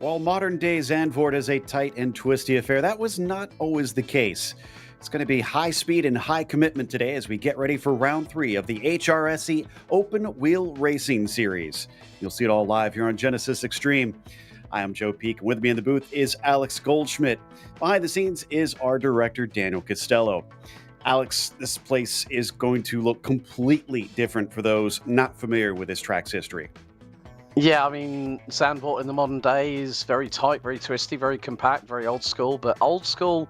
While modern-day Zandvoort is a tight and twisty affair, that was not always the case. It's going to be high speed and high commitment today as we get ready for round 3 of the HRSC Open Wheel Racing Series. You'll see it all live here on Genisus Extreme. I am Joe Peak, and with me in the booth is Alex Goldschmidt. Behind the scenes is our director, Daniel Costello. Alex, this place is going to look completely different for those not familiar with this track's history. Yeah, I mean, Zandvoort in the modern day is very tight, very twisty, very compact, very old school. But old school,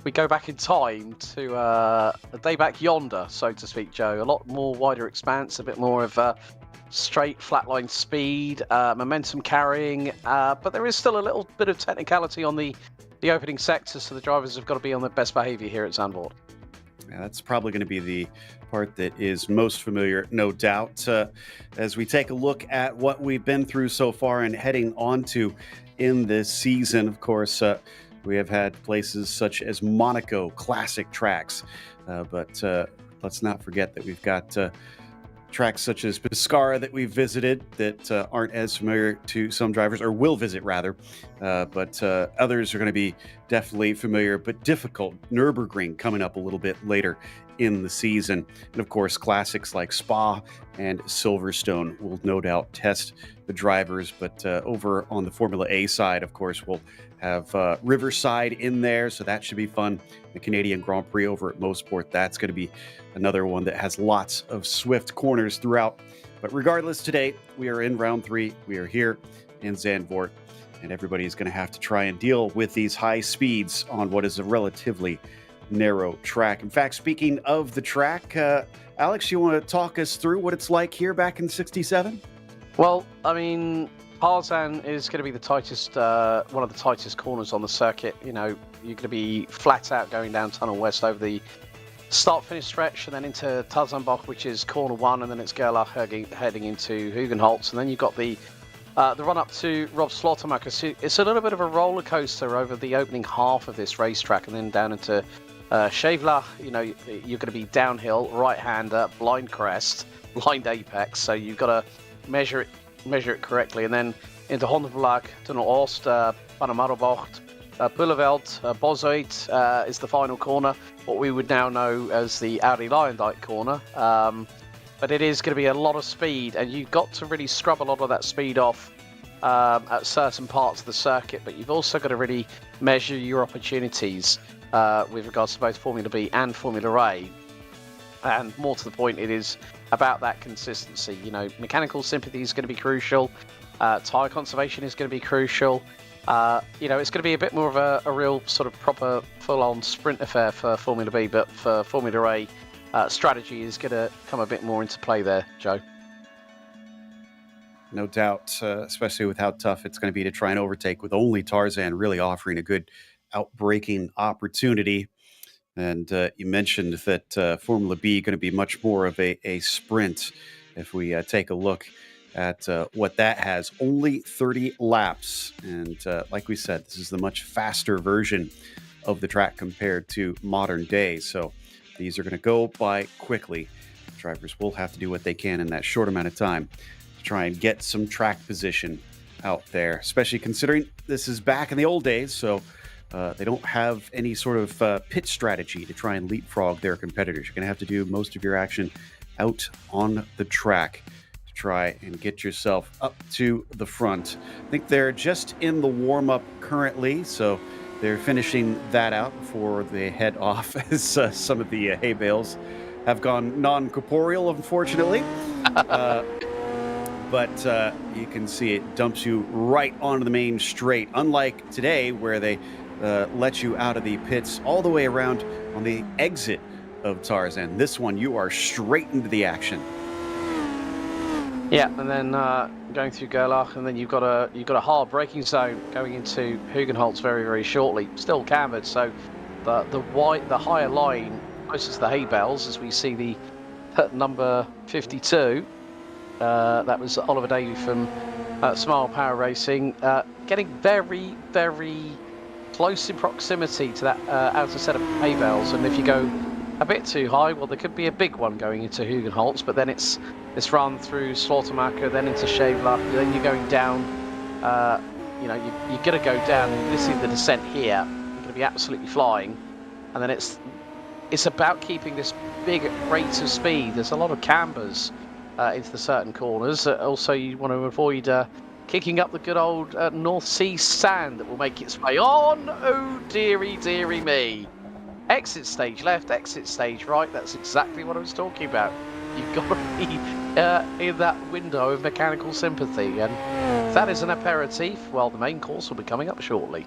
we go back in time to a day back yonder, so to speak, Joe. A lot more wider expanse, a bit more of straight, flatline speed, momentum carrying. But there is still a little bit of technicality on the opening sector, so the drivers have got to be on their best behavior here at Zandvoort. Yeah, that's probably going to be the part that is most familiar, no doubt, as we take a look at what we've been through so far and heading on to in this season. Of course, we have had places such as Monaco, classic tracks, but let's not forget that we've got tracks such as Pescara that we've visited that aren't as familiar to some drivers, or will visit rather, but others are going to be definitely familiar but difficult. Nürburgring coming up a little bit later in the season, and of course classics like Spa and Silverstone will no doubt test the drivers. But over on the Formula A side, of course, we'll have Riverside in there, so that should be fun. The Canadian Grand Prix over at Mosport, that's going to be another one that has lots of swift corners throughout. But regardless, today we are in round 3. We are here in Zandvoort, and everybody's going to have to try and deal with these high speeds on what is a relatively narrow track. In fact, speaking of the track, Alex, you want to talk us through what it's like here back in '67? Well, I mean, Tarzan is going to be the tightest, one of the tightest corners on the circuit. You know, you're going to be flat out going down Tunnel West over the start-finish stretch, and then into Tarzanbach, which is corner 1, and then it's Gerlach heading into Hugenholz, and then you've got the run-up to Rob Slaughtermacher. So it's a little bit of a roller coaster over the opening half of this racetrack, and then down into Scheveler. You know, you're going to be downhill, right-hander, blind crest, blind apex, so you've got to measure it correctly, and then into Hondenbelag, Tunnel Oost, Panoramabocht, Pulleveld, Bozoit is the final corner, what we would now know as the Audi Leyendijk corner. But it is going to be a lot of speed, and you've got to really scrub a lot of that speed off at certain parts of the circuit, but you've also got to really measure your opportunities with regards to both Formula B and Formula A. And more to the point, it is about that consistency. You know, mechanical sympathy is going to be crucial. Tyre conservation is going to be crucial. You know, it's going to be a bit more of a real sort of proper full-on sprint affair for Formula B, but for Formula A, strategy is going to come a bit more into play there, Joe. No doubt, especially with how tough it's going to be to try and overtake, with only Tarzan really offering a good outbraking opportunity. And you mentioned that Formula B going to be much more of a sprint. If we take a look at what that has, only 30 laps. And like we said, this is the much faster version of the track compared to modern day. So these are going to go by quickly. Drivers will have to do what they can in that short amount of time to try and get some track position out there, especially considering this is back in the old days. So they don't have any sort of pit strategy to try and leapfrog their competitors. You're going to have to do most of your action out on the track to try and get yourself up to the front. I think they're just in the warm-up currently, so they're finishing that out before they head off, as some of the hay bales have gone non-corporeal, unfortunately. But you can see it dumps you right onto the main straight, unlike today where they let you out of the pits all the way around on the exit of Tarzan. This one, you are straight into the action. Yeah, and then going through Gerlach, and then you've got a hard braking zone going into Hugenholz very, very shortly. Still cambered, so the higher line closest to the hay bales, as we see the number 52. That was Oliver Davey from Smile Power Racing, getting very, very close in proximity to that outer set of hay bales. And if you go a bit too high, well, there could be a big one going into Hugenholz, but then it's run through Slaughtermacher, then into Scheveler, then you're going down you're going to go down. And this is the descent here. You're going to be absolutely flying, and then it's about keeping this big rate of speed. There's a lot of cambers into the certain corners. Also, you want to avoid kicking up the good old North Sea sand that will make its way on. Oh, dearie, dearie me. Exit stage left, exit stage right. That's exactly what I was talking about. You've got to be in that window of mechanical sympathy. And if that is an aperitif, well, the main course will be coming up shortly.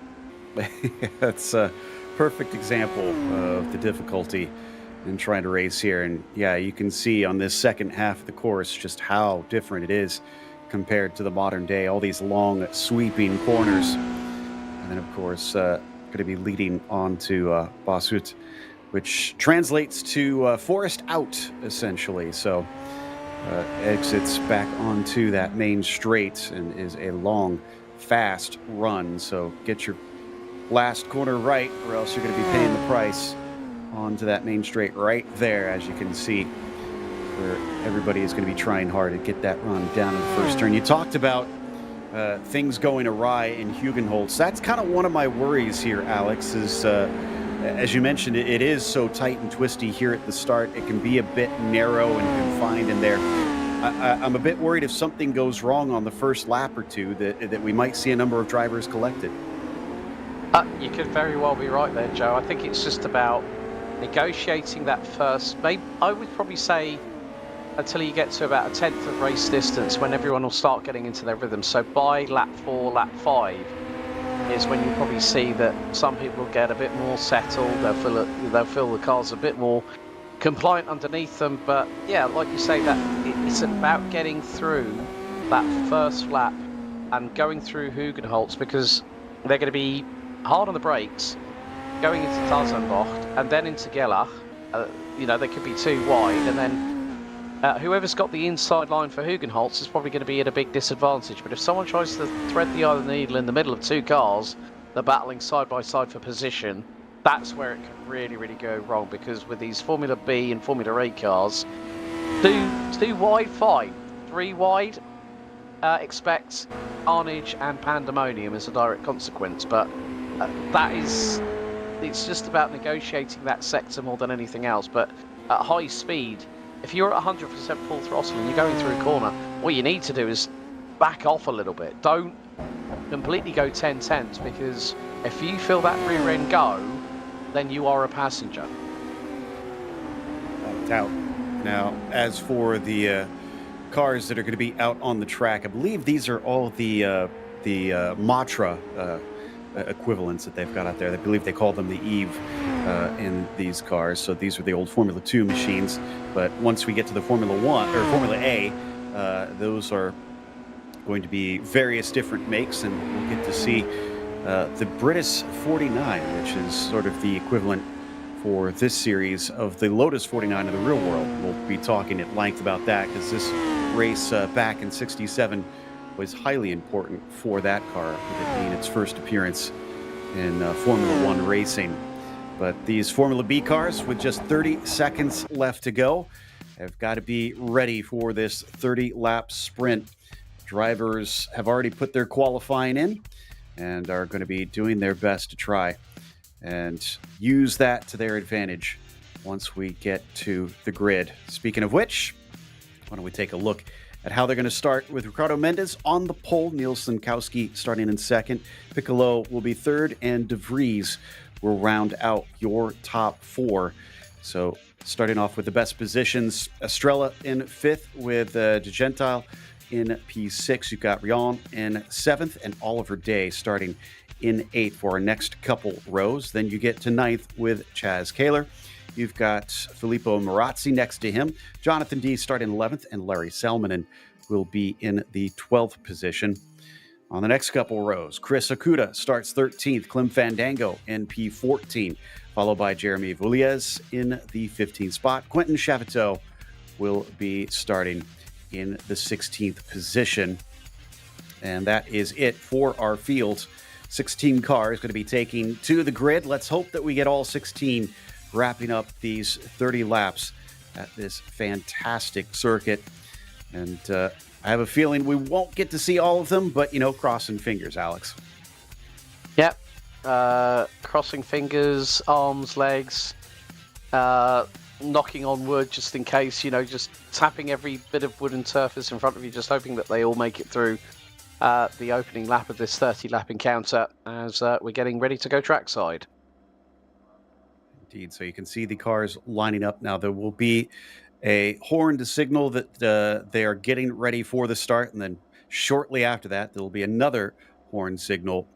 That's a perfect example of the difficulty in trying to race here. And yeah, you can see on this second half of the course just how different it is compared to the modern day. All these long sweeping corners. And then, of course, going to be leading on to Basut, which translates to forest out, essentially. So exits back onto that main straight and is a long, fast run. So get your last corner right, or else you're going to be paying the price onto that main straight right there, as you can see, where everybody is going to be trying hard to get that run down in the first turn. You talked about things going awry in Hugenholtz. That's kind of one of my worries here, Alex, is as you mentioned, it is so tight and twisty here at the start. It can be a bit narrow and confined in there. I'm a bit worried if something goes wrong on the first lap or two that we might see a number of drivers collected. You could very well be right there, Joe. I think it's just about negotiating that first. Maybe I would probably say until you get to about a tenth of race distance, when everyone will start getting into their rhythm. So by lap 4, lap 5 is when you probably see that some people will get a bit more settled. They'll feel the cars a bit more compliant underneath them. But yeah, like you say, that it's about getting through that first lap and going through Hugenholtz, because they're going to be hard on the brakes going into Tarzanbocht and then into Gellach. They could be too wide, and then whoever's got the inside line for Hugenholtz is probably going to be at a big disadvantage. But if someone tries to thread the eye of the needle in the middle of two cars, they're battling side by side for position, that's where it can really, really go wrong. Because with these Formula B and Formula A cars, two wide, fine. 3 wide, expect carnage and pandemonium as a direct consequence. But it's just about negotiating that sector more than anything else. But at high speed, if you're at 100% full throttle and you're going through a corner, what you need to do is back off a little bit. Don't completely go 10 tenths, because if you feel that rear end go, then you are a passenger. Out. Now, as for the cars that are going to be out on the track, I believe these are all the Matra equivalents that they've got out there. I believe they call them the Eve in these cars. So these are the old Formula 2 machines. But once we get to the Formula 1 or Formula A, those are going to be various different makes, and we'll get to see the British 49, which is sort of the equivalent for this series of the Lotus 49 of the real world. We'll be talking at length about that, because this race back in '67 was highly important for that car, with it being its first appearance in Formula 1 racing. But these Formula B cars, with just 30 seconds left to go, have got to be ready for this 30-lap sprint. Drivers have already put their qualifying in and are going to be doing their best to try and use that to their advantage once we get to the grid. Speaking of which, why don't we take a look at how they're going to start with Ricardo Mendes on the pole, Niels Lankowski starting in second, Piccolo will be third, and De Vries will round out your top 4. So starting off with the best positions, Estrella in 5th with De Gentile in P6. You've got Rion in 7th and Oliver Day starting in 8th for our next couple rows. Then you get to 9th with Chaz Kaler. You've got Filippo Marazzi next to him. Jonathan D starting 11th, and Larry Salmonen will be in the 12th position. On the next couple rows, Chris Okuda starts 13th, Clem Fandango in P14, followed by Jeremy Vulliez in the 15th spot. Quentin Chaviteau will be starting in the 16th position. And that is it for our field. 16 cars going to be taking to the grid. Let's hope that we get all 16 wrapping up these 30 laps at this fantastic circuit. And I have a feeling we won't get to see all of them, but, crossing fingers, Alex. Yep. Crossing fingers, arms, legs, knocking on wood just in case, just tapping every bit of wooden surface in front of you, just hoping that they all make it through the opening lap of this 30-lap encounter as we're getting ready to go trackside. Indeed. So you can see the cars lining up now. There will be a horn to signal that they are getting ready for the start. And then shortly after that, there will be another horn signal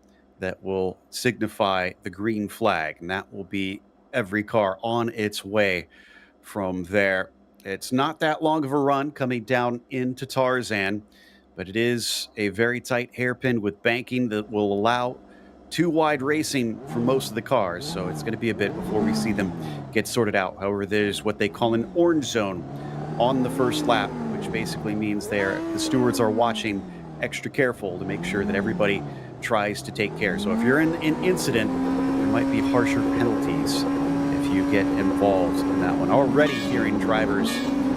that will signify the green flag. And that will be every car on its way from there. It's not that long of a run coming down into Tarzan, but it is a very tight hairpin with banking that will allow too wide racing for most of the cars, so it's going to be a bit before we see them get sorted out. However, there's what they call an orange zone on the first lap, which basically means the stewards are watching extra careful to make sure that everybody tries to take care. So if you're in an incident, there might be harsher penalties if you get involved in that one. Already hearing drivers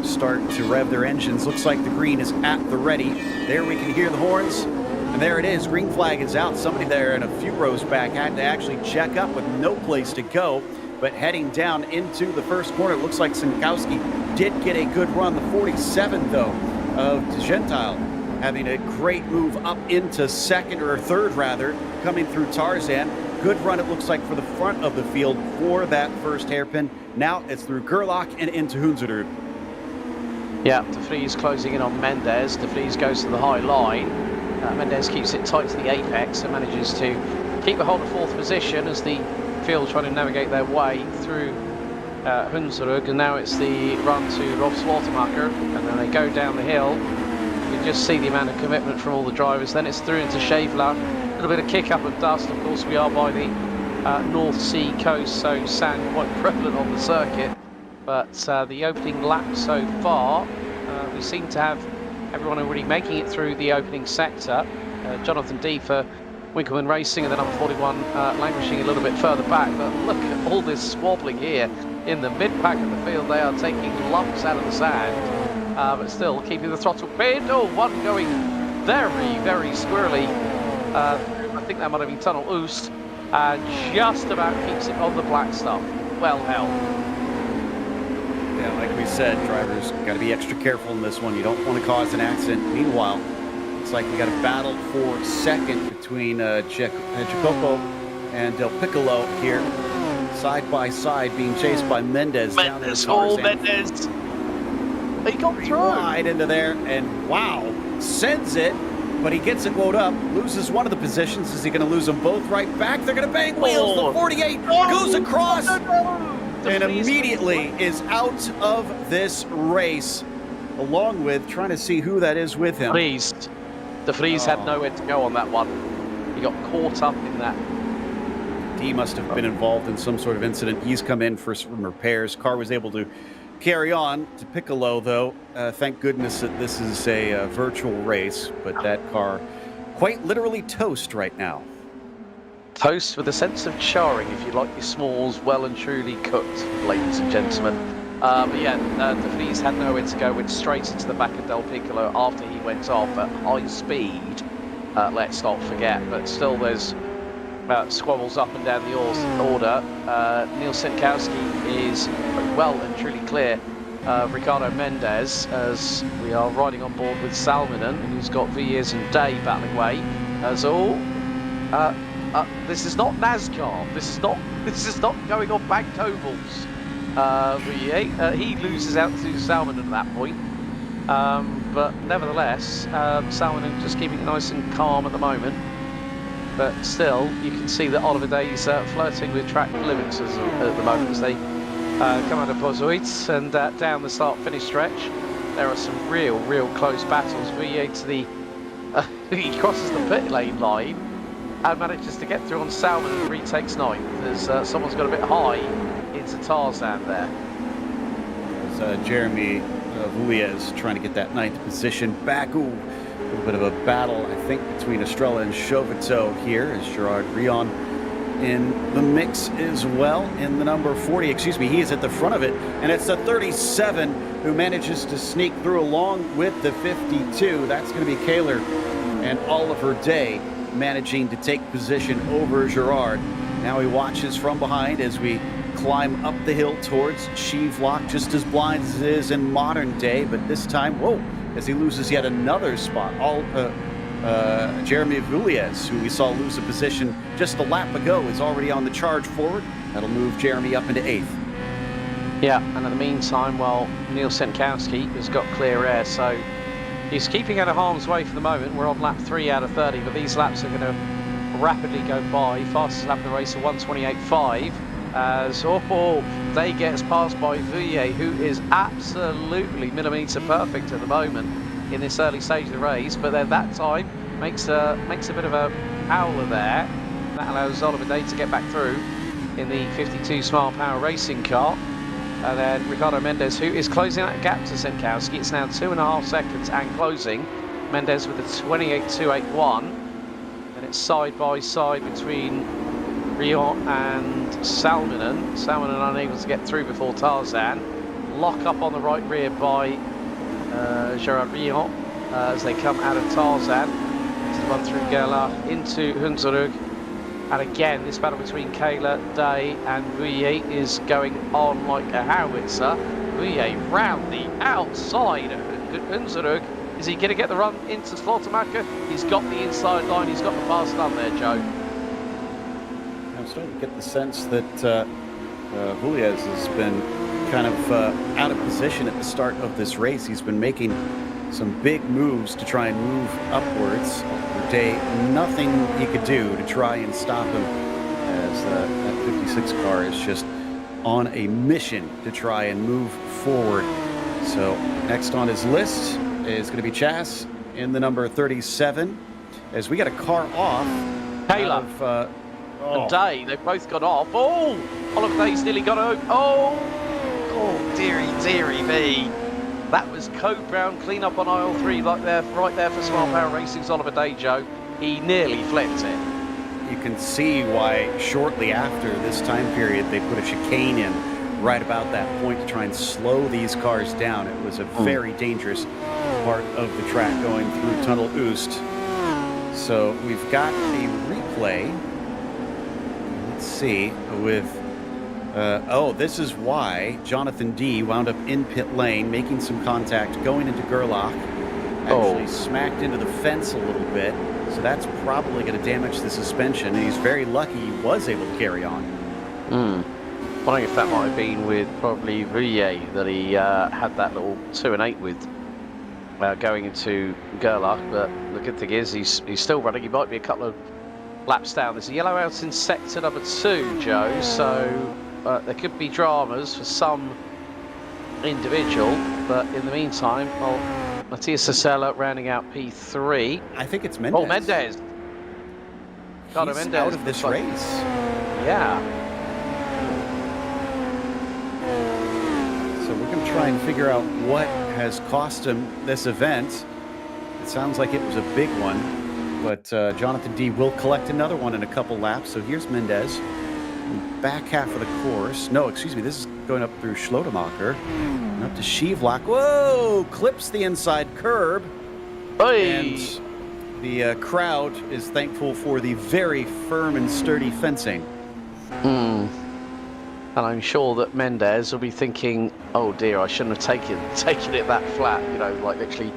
start to rev their engines. Looks like the green is at the ready. There we can hear the horns. And there it is. Green flag is out. Somebody there in a few rows back had to actually check up with no place to go. But heading down into the first corner, it looks like Sinkowski did get a good run. The 47, though, of Gentile having a great move up into second, or third, rather, coming through Tarzan. Good run, it looks like, for the front of the field for that first hairpin. Now it's through Gerlach and into Hunzerud. Yeah, De Vries closing in on Mendes. De Vries goes to the high line. Mendes keeps it tight to the apex and manages to keep a hold of fourth position as the field trying to navigate their way through Hunsrug. And now it's the run to Rob Slaughtermacher, and then they go down the hill. You just see the amount of commitment from all the drivers. Then it's through into Shavlar. A little bit of kick up of dust. Of course, we are by the North Sea coast, so sand quite prevalent on the circuit. But the opening lap so far, we seem to have everyone already making it through the opening sector. Jonathan D for Winkleman Racing, and then number 41 languishing a little bit further back. But look at all this swabbling here in the mid-pack of the field. They are taking lumps out of the sand, but still keeping the throttle pinned. Oh, one going very, very squirrely. I think that might have been Tunnel Oost, and just about keeps it on the black stuff. Well held. Yeah, like we said, drivers got to be extra careful in this one. You don't want to cause an accident. Meanwhile, it's like we got a battle for second between Jacopo and Del Piccolo here, side by side, being chased by Mendes. Mendes, Mendes! He got through! Wide into there, and wow, sends it, but he gets it wound up, loses one of the positions. Is he going to lose them both right back? They're going to bang wheels. The 48 goes across. And immediately is out of this race, along with trying to see who that is with him. De Vries had nowhere to go on that one. He got caught up in that. He must have been involved in some sort of incident. He's come in for some repairs. Car was able to carry on. To Piccolo, though, thank goodness that this is a virtual race, but that car quite literally toast right now. Toast with a sense of charring, if you like your s'mores well and truly cooked, ladies and gentlemen. But yeah, De Vries had nowhere to go, went straight into the back of Del Piccolo after he went off at high speed. Let's not forget, but still there's squabbles up and down the order. Neil Sinkowski is well and truly clear of Ricardo Mendes, as we are riding on board with Salminen, who's got Villiers and Day battling away. This is not NASCAR. This is not going on banked ovals. He loses out to Salminen at that point. But nevertheless, Salminen just keeping it nice and calm at the moment. But still, you can see that Oliver Day's flirting with track limits at the moment as they come out of Bozoit and down the start-finish stretch. There are some real close battles. He crosses the pit lane line and manages to get through on Salmon and retakes ninth. There's someone's got a bit high into Tarzan there. There's Jeremy Vuilles trying to get that ninth position back. Ooh, a little bit of a battle, I think, between Estrella and Chauvetot here, as Gerard Rion in the mix as well. In the number 40, he is at the front of it, and it's the 37 who manages to sneak through along with the 52. That's going to be Kaler and Oliver Day managing to take position over Gerard. Now he watches from behind as we climb up the hill towards Shevelock, just as blind as it is in modern day, but this time, whoa, as he loses yet another spot. Jeremy Vulliez, who we saw lose a position just a lap ago, is already on the charge forward. That'll move Jeremy up into 8th. Yeah, and in the meantime, well, Neil Senkowski has got clear air, so he's keeping out of harm's way for the moment. We're on lap 3 out of 30, but these laps are going to rapidly go by. Fastest lap of the race, a 1:28.5. As Day gets passed by Vuillet, who is absolutely millimetre perfect at the moment in this early stage of the race. But then that time makes a bit of a howler there. That allows Oliver Day to get back through in the 52 mile-per-hour racing car. And then Ricardo Mendes, who is closing that gap to Senkowski. It's now 2.5 seconds and closing. Mendes with a 28.281. And it's side by side between Rion and Salminen. Salminen unable to get through before Tarzan. Lock up on the right rear by Gerard Rion as they come out of Tarzan. To run through Gerlach into Hunsrück. And again, this battle between Kaler, Day and Vuillet is going on like a howitzer. Vuillet round the outside of Hunsrück. Is he going to get the run into Slottermacher? He's got the inside line, he's got the fast done there, Joe. I'm starting to get the sense that Vuillet has been kind of out of position at the start of this race. He's been making some big moves to try and move upwards. Day, nothing he could do to try and stop him, as that 56 car is just on a mission to try and move forward. So next on his list is going to be Chas in the number 37, as we got a car off. Caleb and Day, they've both got off. Oh, Oliver Day's nearly got out. Oh, dearie me. That was Code Brown clean up on aisle 3 right there for Smart Power Racing's Oliver Day, Joe. He nearly flipped it. You can see why shortly after this time period they put a chicane in right about that point to try and slow these cars down. It was a very dangerous part of the track going through Tunnel Oost. So we've got a replay. Let's see, with this is why Jonathan D wound up in pit lane, making some contact, going into Gerlach. Actually smacked into the fence a little bit, so that's probably going to damage the suspension. And he's very lucky he was able to carry on. Wondering if that might have been with probably Vuillet that he had that little 2 and 8 with going into Gerlach. But the good thing is he's still running. He might be a couple of laps down. There's a yellow out in sector number 2, Joe. So there could be dramas for some individual, but in the meantime, Matthias Sasella rounding out P3. I think it's Mendes. Oh, Mendes. He's Mendes out of this race. Yeah. So we're going to try and figure out what has cost him this event. It sounds like it was a big one, but Jonathan D will collect another one in a couple laps. So here's Mendes. Back half of the course. No, excuse me. This is going up through Schlotemacher. And up to Shevelock. Whoa! Clips the inside curb. Hey. And the crowd is thankful for the very firm and sturdy fencing. And I'm sure that Mendes will be thinking, oh dear, I shouldn't have taken it that flat, you know, like literally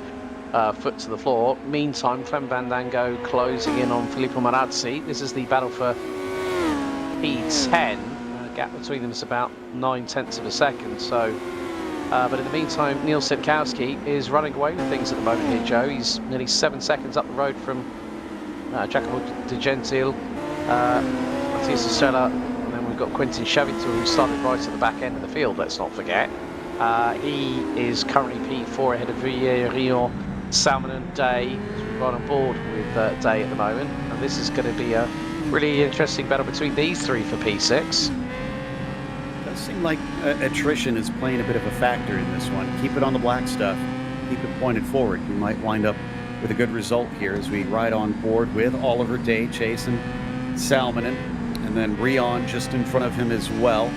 foot to the floor. Meantime, Clem Van Dango closing in on Filippo Marazzi. This is the battle for P10. Gap between them is about 9/10 of a second. So, but in the meantime, Neil Senkowski is running away with things at the moment here, Joe. He's nearly 7 seconds up the road from Giacomo De Gentile, Matthias Estrella, and then we've got Quentin Chavito, who started right at the back end of the field, let's not forget. He is currently P4 ahead of Vuillet, Rion, Salmon and Day, right on board with Day at the moment. And this is going to be a really interesting battle between these three for P6. Does seem like attrition is playing a bit of a factor in this one. Keep it on the black stuff. Keep it pointed forward. You might wind up with a good result here as we ride on board with Oliver Day chasing Salmonen, and then Rion just in front of him as well.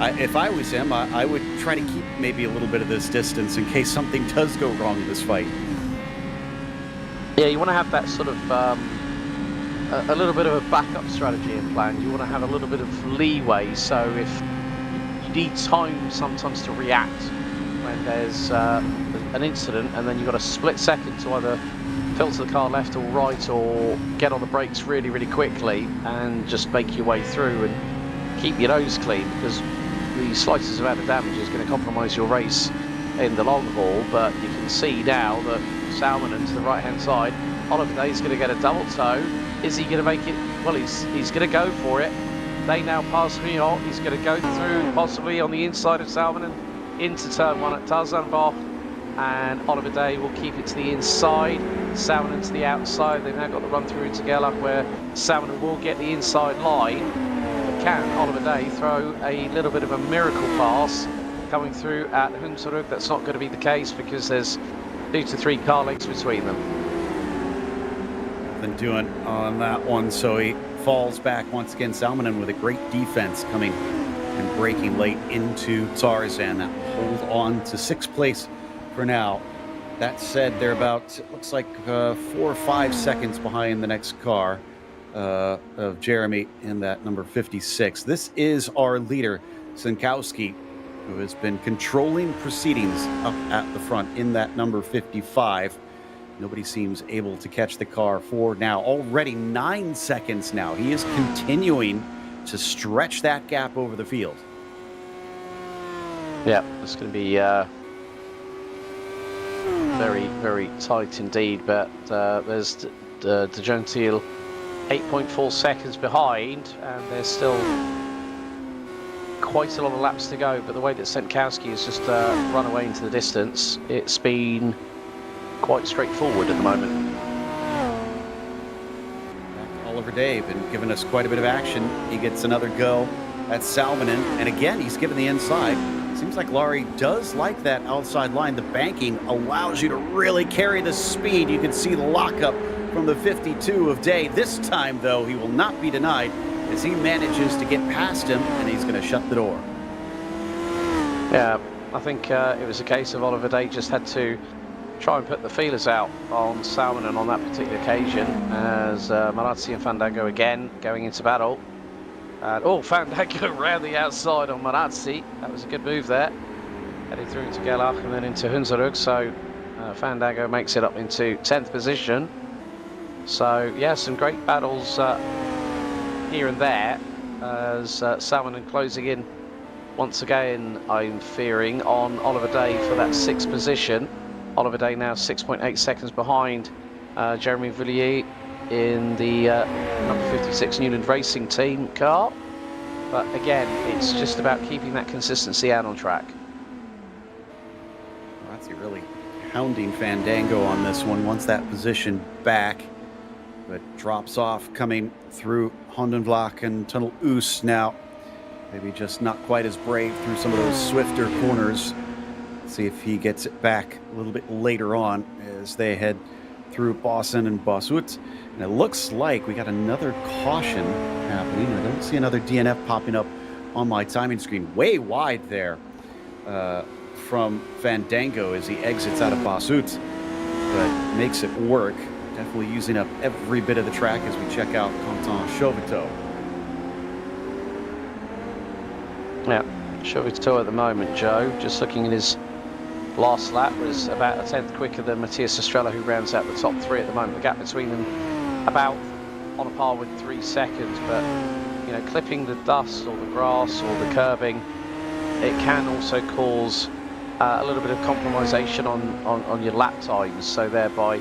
If I was him, I would try to keep maybe a little bit of this distance in case something does go wrong in this fight. Yeah, you want to have that sort of a little bit of a backup strategy in plan. You want to have a little bit of leeway, so if you need time sometimes to react when there's an incident, and then you've got a split second to either filter the car left or right, or get on the brakes really, really quickly and just make your way through and keep your nose clean, because the slightest amount of damage is going to compromise your race in the long haul. But you can see now that Salminen to the right hand side, Oliver Day's going to get a double toe. Is he going to make it? Well, he's going to go for it. They now pass Riot. He's going to go through possibly on the inside of Salminen into turn 1 at Tarzanbach, and Oliver Day will keep it to the inside, Salminen to the outside. They've now got the run through into Gerlach, where Salminen will get the inside line. But can Oliver Day throw a little bit of a miracle pass coming through at Hunsrück? That's not going to be the case, because there's 2 to 3 car lengths between them. Been doing on that one, so he falls back once again. Salminen with a great defense coming and braking late into Tarzan. That will hold on to 6th place for now. That said, they're about, it looks like 4 or 5 seconds behind the next car of Jeremy in that number 56. This is our leader, Sinkowski, who has been controlling proceedings up at the front in that number 55. Nobody seems able to catch the car for now. Already 9 seconds now. He is continuing to stretch that gap over the field. Yeah, it's going to be very, very tight indeed. But there's De Gentile 8.4 seconds behind, and there's still quite a lot of laps to go. But the way that Sinkowski has just run away into the distance, it's been quite straightforward at the moment. Oliver Day been giving us quite a bit of action. He gets another go at Salminen, and again he's given the inside. Seems like Laurie does like that outside line. The banking allows you to really carry the speed. You can see the lockup from the 52 of Day. This time, though, he will not be denied as he manages to get past him, and he's going to shut the door. Yeah, I think it was a case of Oliver Day just had to try and put the feelers out on Salminen on that particular occasion, as Marazzi and Fandango again going into battle. And Fandango around the outside on Marazzi. That was a good move there. Heading through into Gerlach and then into Hunsrück. So Fandango makes it up into 10th position. So yeah, some great battles here and there, as Salminen closing in once again, I'm fearing, on Oliver Day for that 6th position. Oliver Day now 6.8 seconds behind Jeremy Villiers in the number 56 Newland Racing Team car. But again, it's just about keeping that consistency out on track. Well, that's really hounding Fandango on this one. Wants that position back, but drops off coming through Hondenvlak and Tunnel Oos now. Maybe just not quite as brave through some of those swifter corners. See if he gets it back a little bit later on as they head through Bossen and Bossut. And it looks like we got another caution happening. I don't see another DNF popping up on my timing screen. Way wide there from Fandango as he exits out of Bossut, but makes it work. Definitely using up every bit of the track as we check out Canton Chauvetot. Yeah, Chauvetot at the moment, Joe, just looking at his last lap, was about a 10th quicker than Matthias Estrella, who rounds out the top 3 at the moment. The gap between them about on a par with 3 seconds, but you know, clipping the dust or the grass or the curbing, it can also cause a little bit of compromisation on your lap times. So thereby,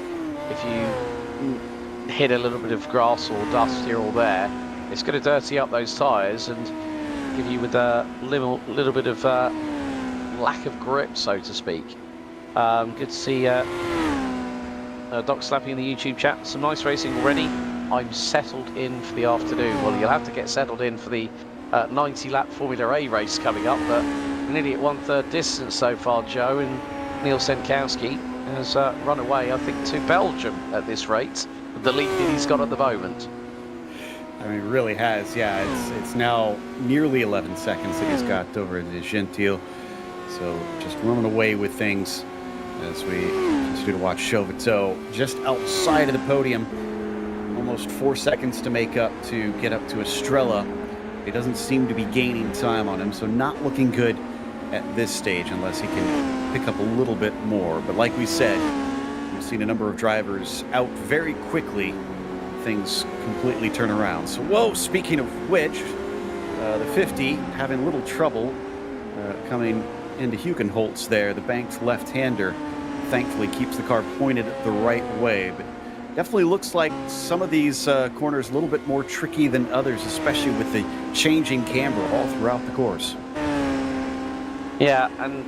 if you hit a little bit of grass or dust here or there, it's going to dirty up those tyres and give you with a little bit of lack of grip, so to speak. Good to see Doc Slappy in the YouTube chat. Some nice racing already. I'm settled in for the afternoon. Well, you'll have to get settled in for the 90-lap Formula A race coming up, but nearly at 1/3 distance so far, Joe, and Neil Sinkowski has run away, I think, to Belgium at this rate, with the lead that he's got at the moment. I mean, it really has. Yeah, it's now nearly 11 seconds that he's got over the Gentile. So just running away with things as we continue to watch Chauvetot just outside of the podium. Almost 4 seconds to make up to get up to Estrella. He doesn't seem to be gaining time on him, so not looking good at this stage unless he can pick up a little bit more. But like we said, we've seen a number of drivers out very quickly. Things completely turn around. So, whoa, speaking of which, the 50 having a little trouble coming into Hugenholtz there. The banked left-hander thankfully keeps the car pointed the right way, but definitely looks like some of these corners a little bit more tricky than others, especially with the changing camber all throughout the course. Yeah, and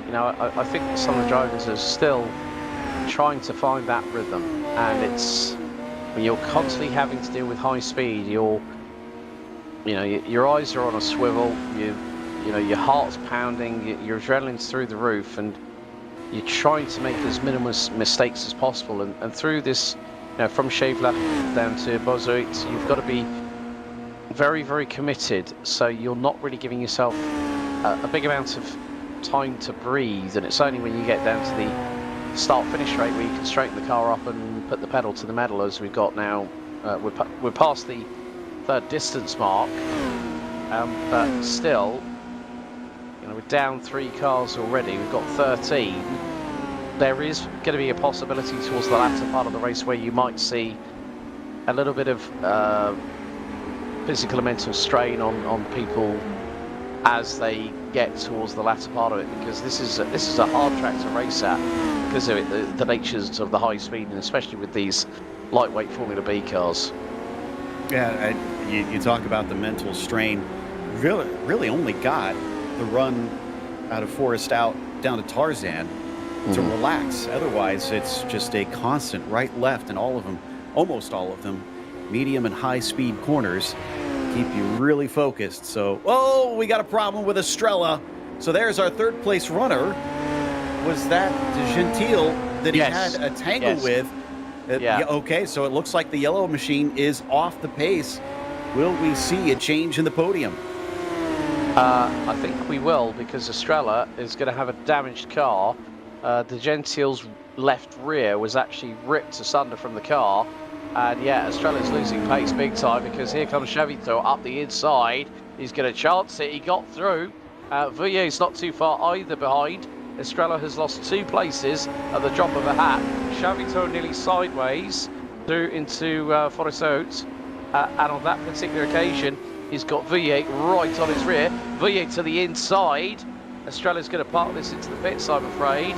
you know, I think some of the drivers are still trying to find that rhythm, and it's when you're constantly having to deal with high speed, your eyes are on a swivel, you know, your heart's pounding, your adrenaline's through the roof, and you're trying to make as minimal mistakes as possible. And through this, you know, from Schäffler down to Bozoit, you've got to be very, very committed. So you're not really giving yourself a big amount of time to breathe. And it's only when you get down to the start-finish rate where you can straighten the car up and put the pedal to the metal, as we've got now. We're past the third distance mark, but still, you know, we're down 3 cars already. We've got 13. There is going to be a possibility towards the latter part of the race where you might see a little bit of physical and mental strain on people as they get towards the latter part of it, because this is a hard track to race at because of it, the natures of the high speed, and especially with these lightweight Formula B cars. Yeah, you talk about the mental strain. Really only got the run out of Forest Out down to Tarzan to relax. Otherwise, it's just a constant right-left, and all of them, almost all of them, medium and high-speed corners keep you really focused. So, oh, we got a problem with Estrella. So there's our third-place runner. Was that De Gentile that he had a tangle with? Yeah. Okay, so it looks like the yellow machine is off the pace. Will we see a change in the podium? I think we will, because Estrella is going to have a damaged car. De Gentile's left rear was actually ripped asunder from the car. And yeah, Estrella's losing pace big time, because here comes Chavito up the inside. He's going to chance it. He got through. Vuillet's not too far either behind. Estrella has lost 2 places at the drop of a hat. Chavito nearly sideways through into Forest Haute. And on that particular occasion, he's got Vuillet right on his rear. Vuillet to the inside. Estrella's going to park this into the pits, I'm afraid.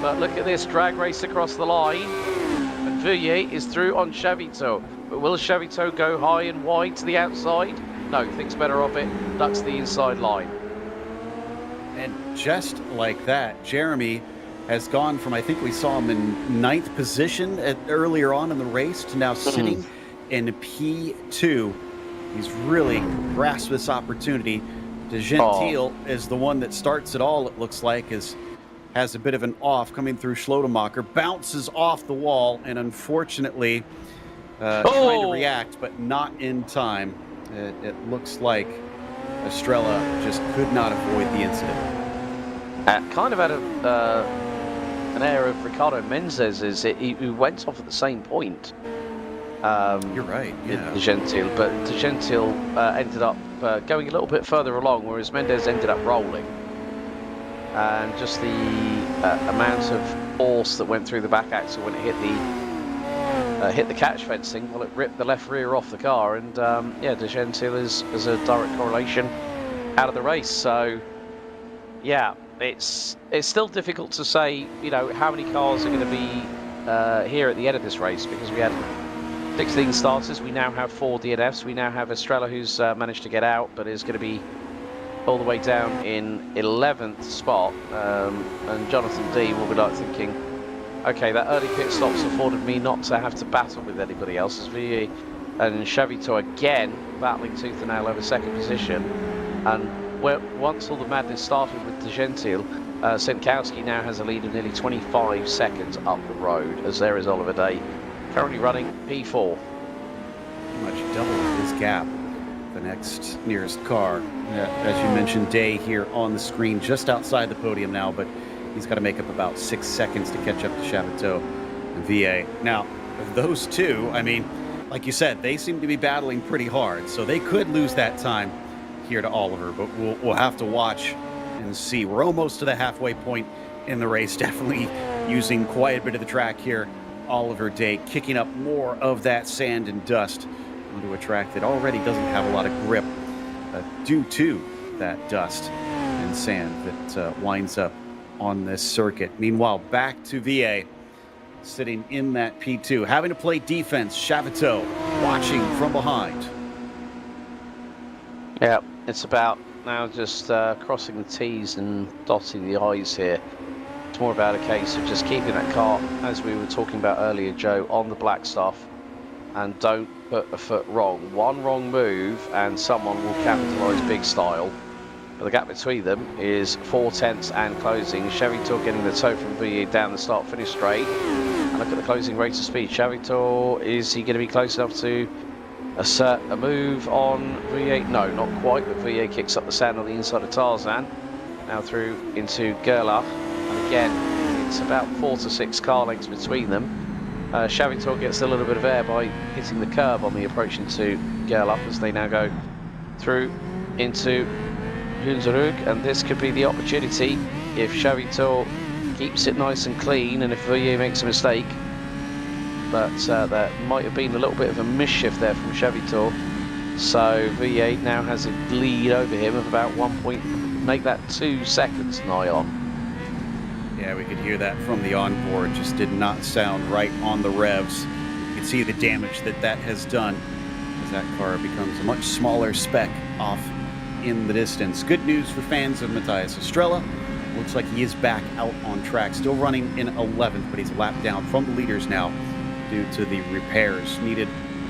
But look at this drag race across the line. And Vuillet is through on Chavito. But will Chavito go high and wide to the outside? No, thinks better of it. Ducks the inside line. And just like that, Jeremy has gone from, I think we saw him in 9th position earlier on in the race, to now sitting in P2. He's really grasped this opportunity. De Gentile is the one that starts it all, it looks like, has a bit of an off coming through Schlotemacher, bounces off the wall, and unfortunately trying to react, but not in time. It looks like Estrella just could not avoid the incident. Kind of had an air of Ricardo Menzes, he went off at the same point. You're right, yeah. De Gentile, but De Gentile ended up going a little bit further along, whereas Mendez ended up rolling. And just the amount of force that went through the back axle when it hit the catch fencing, well, it ripped the left rear off the car, and yeah, De Gentile is a direct correlation out of the race. So yeah, it's still difficult to say, you know, how many cars are going to be here at the end of this race, because we had 16 starters. We now have 4 DNFs. We now have Estrella, who's managed to get out, but is going to be all the way down in 11th spot. And Jonathan D will be like thinking, okay, that early pit stops afforded me not to have to battle with anybody else. As V and Chavito again battling tooth and nail over 2nd position. And once all the madness started with De Gentile, Senkowski now has a lead of nearly 25 seconds up the road, as there is Oliver Day, currently running P4. much double his gap. The next nearest car, as you mentioned, Day here on the screen, just outside the podium now, but he's got to make up about 6 seconds to catch up to Chavitot and VA. Now, those two, I mean, like you said, they seem to be battling pretty hard, so they could lose that time here to Oliver, but we'll have to watch and see. We're almost to the halfway point in the race, definitely using quite a bit of the track here. Oliver Day kicking up more of that sand and dust onto a track that already doesn't have a lot of grip due to that dust and sand that winds up on this circuit. Meanwhile, back to VA, sitting in that P2, having to play defense. Chavitot watching from behind. Yeah, it's about now just crossing the T's and dotting the I's here. It's more about a case of just keeping that car, as we were talking about earlier, Joe, on the black stuff, and don't put a foot wrong. One wrong move and someone will capitalise big style. But the gap between them is 4/10 and closing. Chavitot getting the toe from VA down the start-finish straight. And look at the closing rate of speed. Chavitot, is he going to be close enough to assert a move on V8? No, not quite, but V8 kicks up the sand on the inside of Tarzan. Now through into Gerlach. And again, it's about 4 to 6 car lengths between them. Chavitot gets a little bit of air by hitting the curb on the approach into Gerlach as they now go through into Hunsrück, and this could be the opportunity if Chavitot keeps it nice and clean, and if VA makes a mistake. But there might have been a little bit of a mischief there from Chavitot, so V8 now has a lead over him of about 1 point, make that 2 seconds nigh on. Yeah, we could hear that from the onboard. Just did not sound right on the revs. You can see the damage that has done as that car becomes a much smaller speck off in the distance. Good news for fans of Matthias Estrella. Looks like he is back out on track, still running in 11th, but he's a lap down from the leaders now due to the repairs needed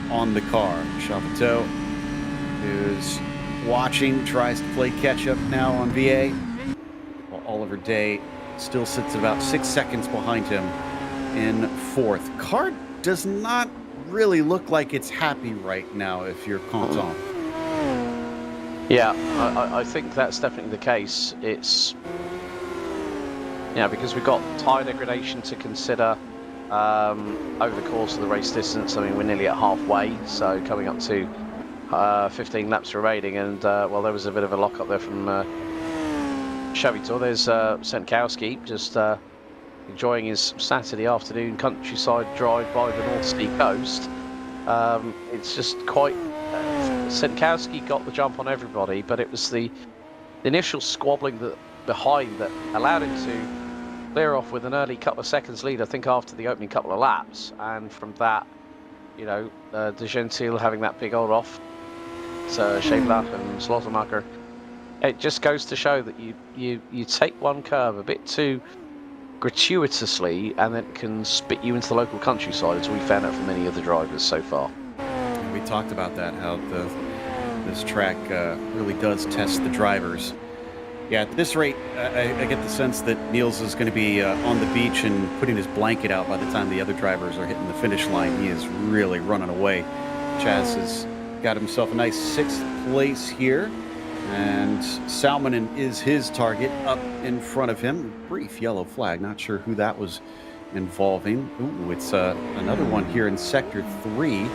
on the car. Chavitot, who's watching, tries to play catch-up now on VA, while Oliver Day still sits about 6 seconds behind him in 4th. Car does not really look like it's happy right now if you're Canton. Yeah, I think that's definitely the case. It's, yeah, because we've got tyre degradation to consider over the course of the race distance. I mean, we're nearly at halfway, so coming up to 15 laps remaining, and well, there was a bit of a lock up there from Chavitot. There's Senkowski just enjoying his Saturday afternoon countryside drive by the North Sea coast. It's just quite... Senkowski got the jump on everybody, but it was the initial squabbling behind that allowed him to clear off with an early couple of seconds lead, I think, after the opening couple of laps. And from that, you know, De Gentil having that big old off to Scheiblatt and Slottermacher, it just goes to show that you take one curve a bit too gratuitously and then it can spit you into the local countryside, as we found out from many other drivers so far. We talked about that, how this track really does test the drivers. Yeah, at this rate, I get the sense that Niels is going to be on the beach and putting his blanket out by the time the other drivers are hitting the finish line. He is really running away. Chaz has got himself a nice 6th place here, and Salmonen is his target up in front of him. Brief yellow flag, not sure who that was involving. Ooh, it's another one here in Sector 3,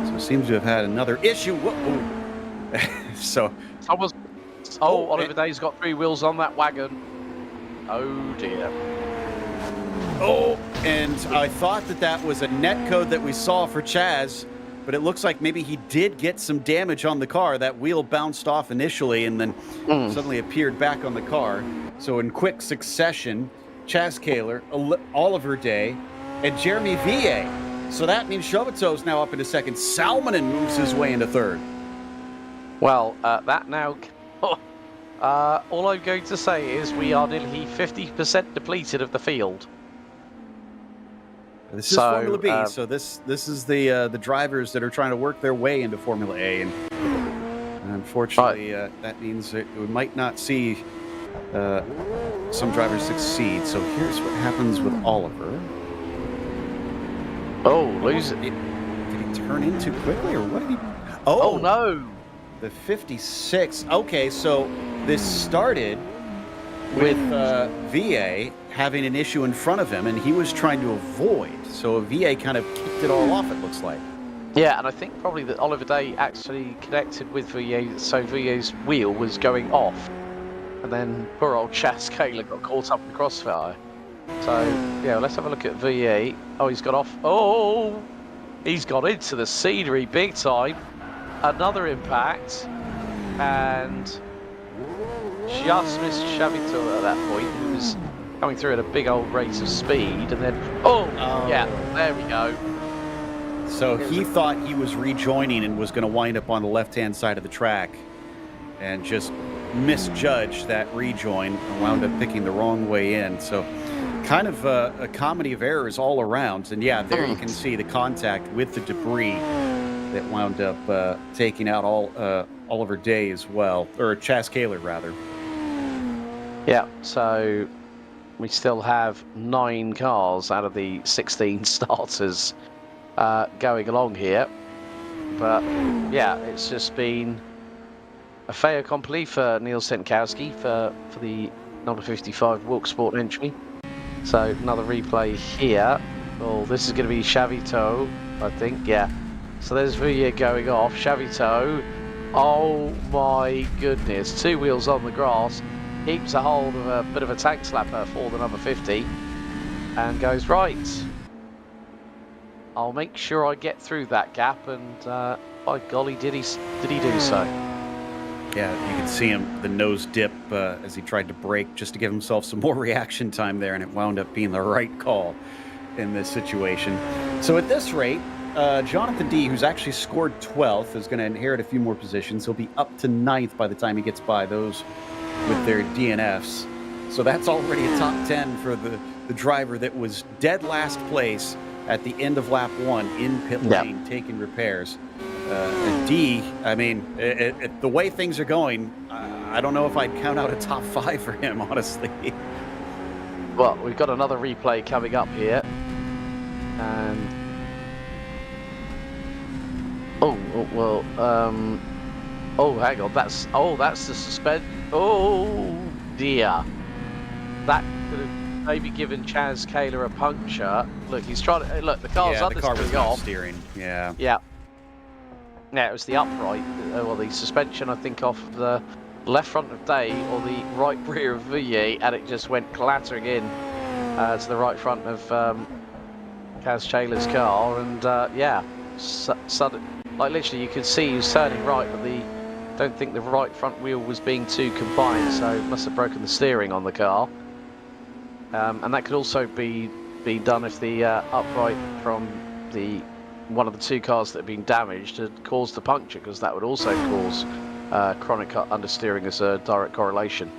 so it seems to have had another issue. Whoa. So... Oliver Day's got 3 wheels on that wagon. Oh dear. Oh, and I thought that was a net code that we saw for Chaz, but it looks like maybe he did get some damage on the car. That wheel bounced off initially and then suddenly appeared back on the car. So in quick succession, Chaz Kaler, Oliver Day, and Jeremy VA. So that means Chavitot now up into 2nd. Salmonen moves his way into 3rd. Well, that now... all I'm going to say is we are nearly 50% depleted of the field. This is Formula B, so this is the drivers that are trying to work their way into Formula A, and unfortunately, that means that we might not see some drivers succeed. So here's what happens with Oliver. Oh, lose it. Did he turn in too quickly, or what did he? Oh no! The 56. Okay, so this started with VA having an issue in front of him, and he was trying to avoid. So VA kind of kicked it all off, it looks like. Yeah, and I think probably that Oliver Day actually connected with VA, so VA's wheel was going off. And then poor old Chas Kaler got caught up in the crossfire. So, yeah, let's have a look at VA. Oh, he's got off. Oh! He's got into the scenery big time. Another impact. And just missed Chavito at that point, who was coming through at a big old rate of speed. And then, yeah, there we go. So he thought he was rejoining and was going to wind up on the left-hand side of the track and just misjudged that rejoin and wound up picking the wrong way in. So kind of a comedy of errors all around. And yeah, there you can see the contact with the debris that wound up taking out Oliver Day as well, or Chas Kaler rather. Yeah, so we still have 9 cars out of the 16 starters going along here, but yeah, it's just been a fait accompli for Neil Senkowski for the number 55 Wilk Sport entry. So another replay here. Oh, this is going to be Chavito, I think. Yeah. So there's Villiers going off. Chavito. Oh my goodness! 2 wheels on the grass. Keeps a hold of a bit of a tank slapper for the number 50, and goes right. I'll make sure I get through that gap, and by golly, did he do so? Yeah, you can see him, the nose dip as he tried to brake just to give himself some more reaction time there, and it wound up being the right call in this situation. So at this rate, Jonathan D., who's actually scored 12th, is going to inherit a few more positions. He'll be up to 9th by the time he gets by those with their DNFs. So that's already a top 10 for the driver that was dead last place at the end of lap 1 in pit lane, taking repairs. And D, I mean, the way things are going, I don't know if I'd count out a top 5 for him, honestly. Well, we've got another replay coming up here. And hang on, that's the suspend. Oh dear, that could have maybe given Chas Kaler a puncture. Look, he's trying to look. The car's the car was off. Steering. Yeah. Yeah. Yeah, it was the upright, or the suspension, I think, off the left front of Day or the right rear of Villiers, and it just went clattering in to the right front of Chas Kaler's car, and yeah, sudden, like literally you could see he was turning right, but don't think the right front wheel was being too combined, so it must have broken the steering on the car. And that could also be done if the upright from one of the 2 cars that had been damaged had caused the puncture, because that would also cause chronic understeering as a direct correlation.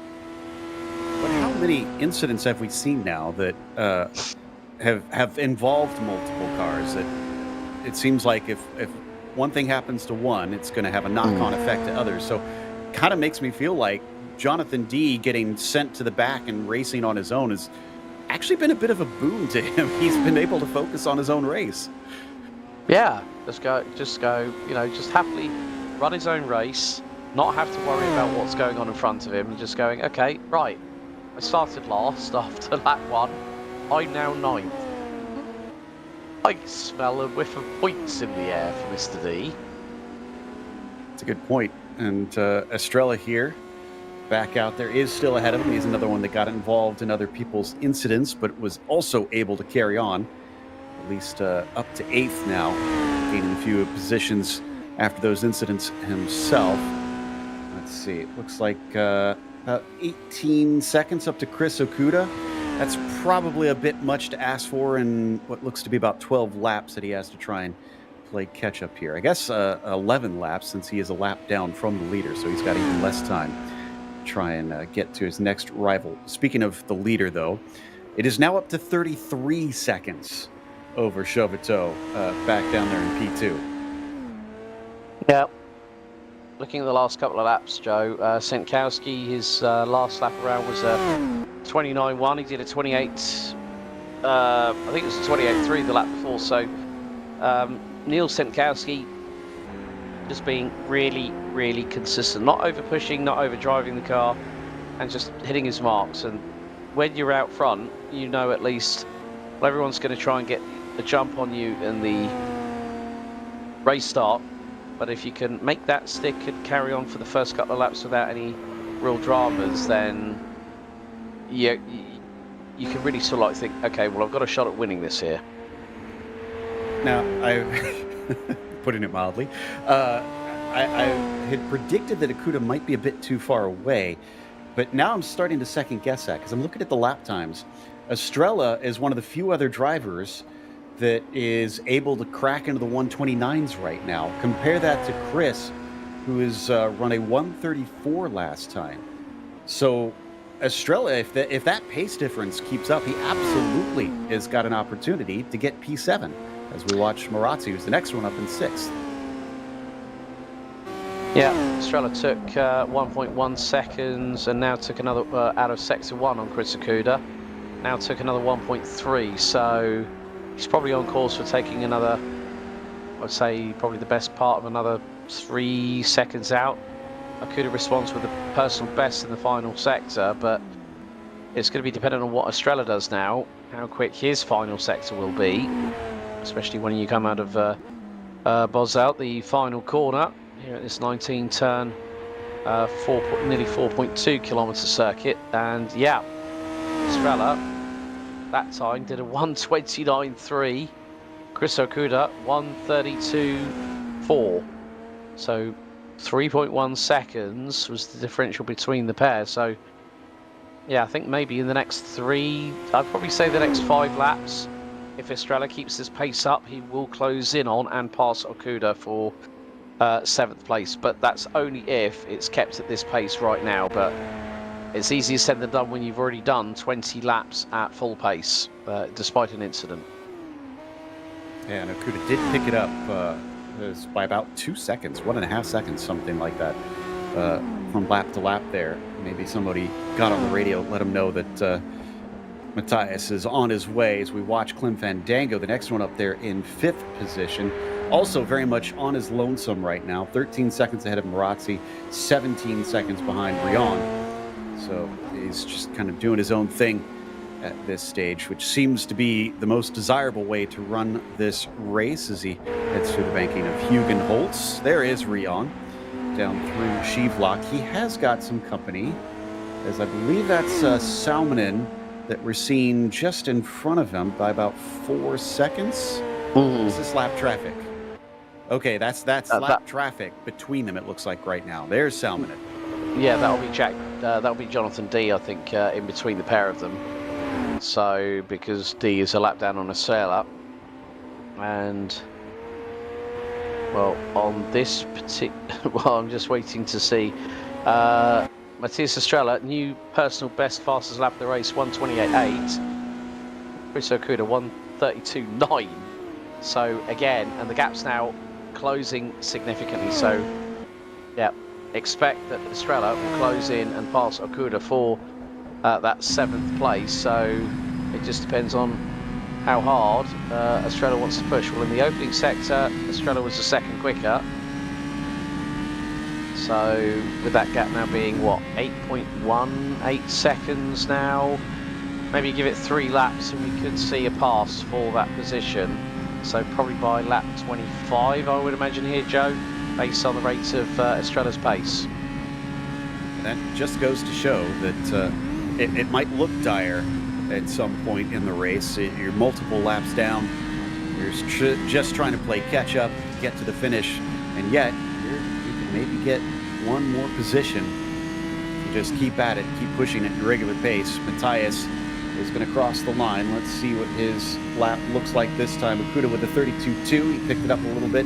But how many incidents have we seen now that have involved multiple cars? That it seems like if one thing happens to one, it's going to have a knock-on effect to others. So kind of makes me feel like Jonathan D. getting sent to the back and racing on his own has actually been a bit of a boon to him. He's been able to focus on his own race. Yeah, just go, you know, just happily run his own race, not have to worry about what's going on in front of him, and just going, okay, right, I started last after lap 1, I'm now 9th. I smell a whiff of points in the air for Mr. D. That's a good point. And Estrella here, back out there, is still ahead of him. He's another one that got involved in other people's incidents, but was also able to carry on, at least up to 8th now, gaining a few positions after those incidents himself. Let's see, it looks like about 18 seconds up to Chris Okuda. That's probably a bit much to ask for in what looks to be about 12 laps that he has to try and play catch up here. I guess 11 laps, since he is a lap down from the leader, so he's got even less time to try and get to his next rival. Speaking of the leader, though, it is now up to 33 seconds over Chauvetot back down there in P2. Yeah. Looking at the last couple of laps, Joe, Senkowski, his last lap around was 29.1. He did a 28, I think it was a 28.3 the lap before, so Neil Senkowski just being really, really consistent, not over pushing, not over driving the car, and just hitting his marks. And when you're out front, you know at least everyone's going to try and get a jump on you in the race start. But if you can make that stick and carry on for the first couple of laps without any real dramas, then you can really sort of like think, okay, well, I've got a shot at winning this here. Now, putting it mildly, I had predicted that Akuda might be a bit too far away, but now I'm starting to second guess that because I'm looking at the lap times. Estrella is one of the few other drivers that is able to crack into the 129s right now. Compare that to Chris, who has run a 134 last time. So Estrella, if that pace difference keeps up, he absolutely has got an opportunity to get P7 as we watch Marazzi, who's the next one up in 6th. Yeah, Estrella took 1.1 seconds and now took another out of sector 1 on Chris Akuda. Now took another 1.3, so he's probably on course for taking another, I'd say probably the best part of another 3 seconds out. Akuda responds with a personal best in the final sector, but it's going to be dependent on what Estrella does now, how quick his final sector will be, especially when you come out of Bozout, the final corner here at this 19 turn, nearly 4.2 kilometre circuit. And yeah, Estrella that time did a 1:29.3, Chris Akuda 1:32.4, so 3.1 seconds was the differential between the pair. So yeah, I think maybe in the next I'd probably say the next 5 laps, if Estrella keeps this pace up, he will close in on and pass Akuda for 7th place. But that's only if it's kept at this pace right now. But it's easier said than done when you've already done 20 laps at full pace, despite an incident. Yeah, and Akuda did pick it up by about 2 seconds, 1.5 seconds, something like that, from lap to lap there. Maybe somebody got on the radio, let him know that Matthias is on his way as we watch Clem Fandango, the next one up there in 5th position. Also very much on his lonesome right now, 13 seconds ahead of Marazzi, 17 seconds behind Rion. So he's just kind of doing his own thing at this stage, which seems to be the most desirable way to run this race as he heads through the banking of Hugen Holtz. There is Rion down through Shivlock. He has got some company, as I believe that's Salmonen that we're seeing just in front of him by about 4 seconds. Is this lap traffic? Okay, that's lap traffic between them, it looks like right now. There's Salmonen. Yeah, that'll be that'll be Jonathan D, I think, in between the pair of them. So, because D is a lap down on Estrella, and well, on this particular, well, I'm just waiting to see. Matthias Estrella, new personal best, fastest lap of the race, 1:28.8. Chris Akuda, 1:32.9. So again, and the gap's now closing significantly. So yeah, expect that Estrella will close in and pass Akuda for that 7th place. So it just depends on how hard Estrella wants to push. Well, in the opening sector, Estrella was a second quicker. So with that gap now being what, 8.18 seconds now, maybe give it 3 laps and we could see a pass for that position. So probably by lap 25, I would imagine here, Joe, based on the rates of Estrella's pace. And that just goes to show that it might look dire at some point in the race. You're multiple laps down, you're just trying to play catch up, get to the finish, and yet you can maybe get one more position. You just keep at it, keep pushing at your regular pace. Matthias is going to cross the line. Let's see what his lap looks like this time. Akuda with a 32.2. He picked it up a little bit.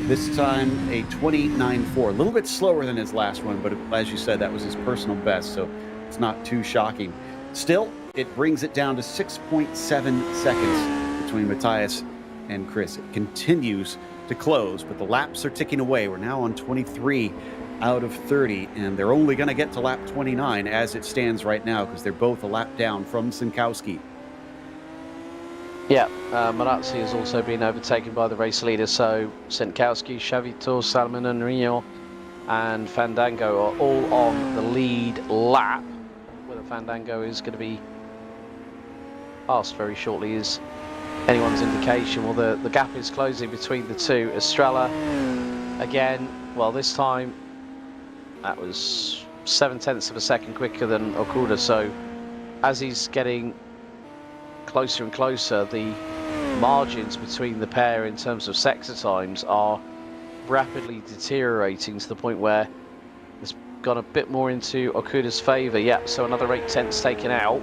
This time a 29.4. A little bit slower than his last one, but as you said, that was his personal best, so it's not too shocking. Still, it brings it down to 6.7 seconds between Matthias and Chris. It continues to close, but the laps are ticking away. We're now on 23 out of 30, and they're only going to get to lap 29 as it stands right now because they're both a lap down from Sinkowski. Yeah, Marazzi has also been overtaken by the race leader, so Senkowski, Chavito, Salmon and Rio and Fandango are all on the lead lap. Whether Fandango is going to be passed very shortly is anyone's indication. Well, the gap is closing between the two. Estrella, again, well, this time that was 0.7 of a second quicker than Okuda, so as he's getting closer and closer, the margins between the pair in terms of sector times are rapidly deteriorating to the point where it's gone a bit more into Okuda's favour. Yeah, so another 0.8 taken out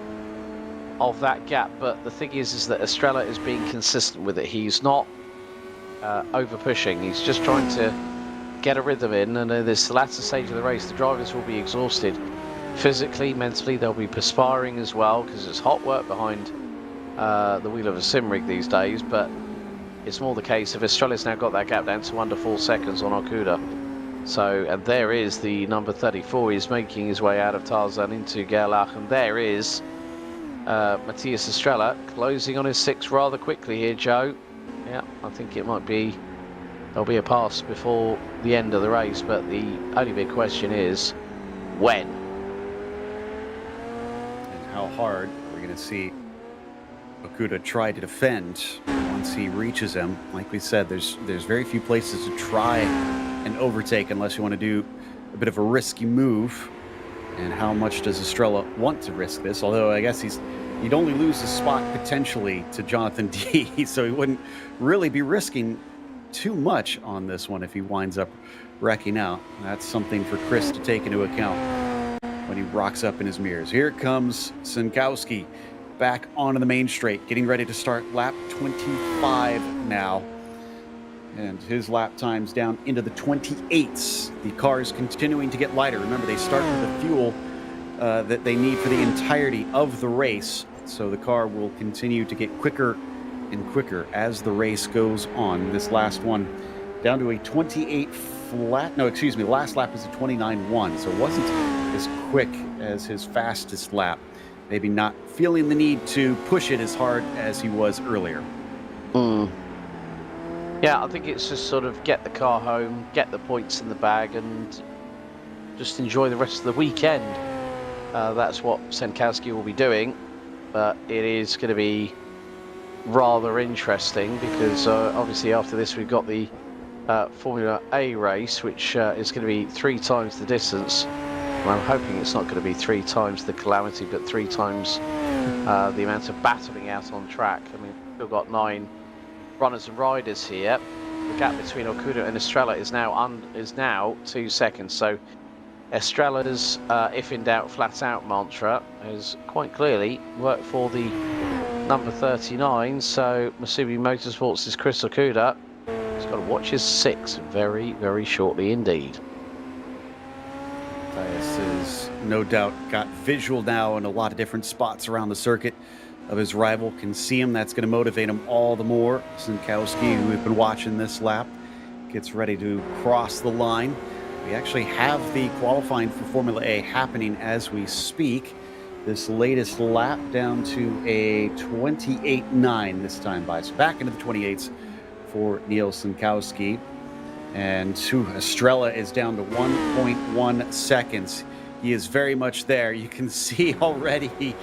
of that gap, but the thing is that Estrella is being consistent with it. He's not over pushing, he's just trying to get a rhythm in, and in this latter stage of the race the drivers will be exhausted physically, mentally. They'll be perspiring as well because it's hot work behind the wheel of a sim rig these days, but it's more the case of Estrella's now got that gap down to under 4 seconds on Okuda. So, and there is the number 34, he's making his way out of Tarzan into Gerlach, and there is Matthias Estrella closing on his 6 rather quickly here, Joe. Yeah, I think it might be, there'll be a pass before the end of the race, but the only big question is when? And how hard are we going to see Okuda try to defend once he reaches him? Like we said, there's very few places to try and overtake unless you want to do a bit of a risky move. And how much does Estrella want to risk this? Although I guess he'd only lose the spot potentially to Jonathan D, so he wouldn't really be risking too much on this one if he winds up wrecking out. That's something for Chris to take into account when he rocks up in his mirrors. Here comes Senkowski back onto the main straight, getting ready to start lap 25 now. And his lap time's down into the 28s. The car is continuing to get lighter. Remember, they start with the fuel that they need for the entirety of the race. So the car will continue to get quicker and quicker as the race goes on. This last one down to a 28 flat. No, excuse me. The last lap was a 29.1. So it wasn't as quick as his fastest lap. Maybe not feeling the need to push it as hard as he was earlier. Yeah, I think it's just sort of get the car home, get the points in the bag, and just enjoy the rest of the weekend. That's what Senkowski will be doing, but it is going to be rather interesting because obviously after this we've got the Formula A race, which is going to be 3 times the distance. Well, I'm hoping it's not going to be 3 times the calamity, but 3 times the amount of battling out on track. I mean, we've got 9 runners and riders here. The gap between Okuda and Estrella is now 2 seconds. So Estrella's if in doubt flat out mantra has quite clearly worked for the number 39. So Masubi Motorsports' Chris Okuda has got to watch his 6 very, very shortly indeed. Matthias has no doubt got visual now in a lot of different spots around the circuit of his rival. Can see him. That's going to motivate him all the more. Senkowski, who we've been watching this lap, gets ready to cross the line. We actually have the qualifying for Formula A happening as we speak. This latest lap down to a 28.9 this time by. So back into the 28s for Neil Senkowski. And Estrella is down to 1.1 seconds. He is very much there. You can see already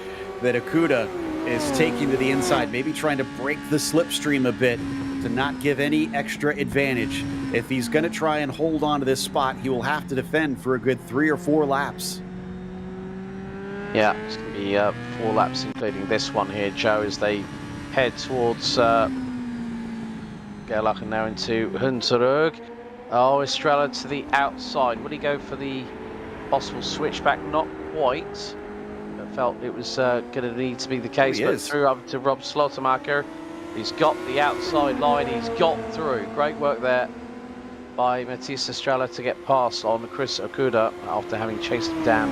that Okuda is taking to the inside, maybe trying to break the slipstream a bit to not give any extra advantage. If he's going to try and hold on to this spot, he will have to defend for a good 3 or 4 laps. Yeah, it's going to be 4 laps, including this one here, Joe, as they head towards Gerlach and now into Hunterberg. Oh, Estrella to the outside. Will he go for the possible switchback? Not quite. I felt it was going to need to be the case, but through up to Rob Slottermacher. He's got the outside line. He's got through. Great work there by Matthias Estrella to get past on Chris Okuda after having chased him down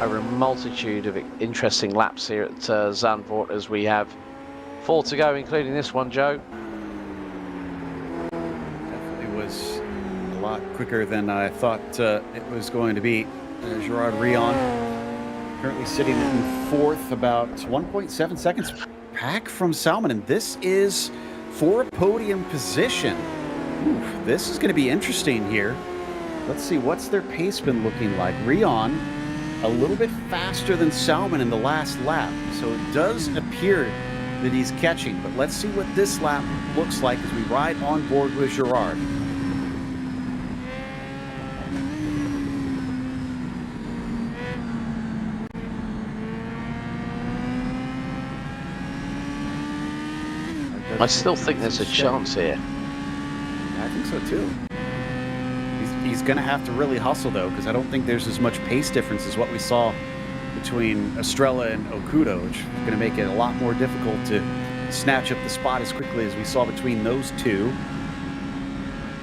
over a multitude of interesting laps here at Zandvoort, as we have 4 to go, including this one, Joe. Definitely was a lot quicker than I thought it was going to be. Gerard Rion currently sitting in 4th, about 1.7 seconds back from Salminen. This is for a podium position. Ooh, this is going to be interesting here. Let's see, what's their pace been looking like? Rion, a little bit faster than Salmon in the last lap. So it does appear that he's catching. But let's see what this lap looks like as we ride on board with Gerard. I still think there's a chance here. I think so too. He's going to have to really hustle though, because I don't think there's as much pace difference as what we saw between Estrella and Okuda, which is going to make it a lot more difficult to snatch up the spot as quickly as we saw between those two.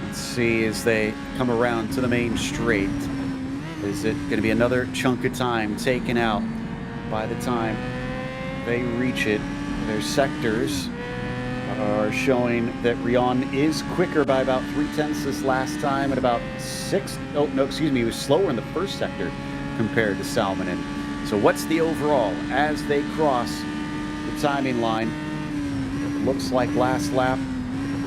Let's see as they come around to the main straight. Is it going to be another chunk of time taken out by the time they reach it? Their sectors are showing that Rion is quicker by about 0.3 this last time at about 6. Oh, no, excuse me. He was slower in the first sector compared to Salminen. So what's the overall as they cross the timing line? It looks like last lap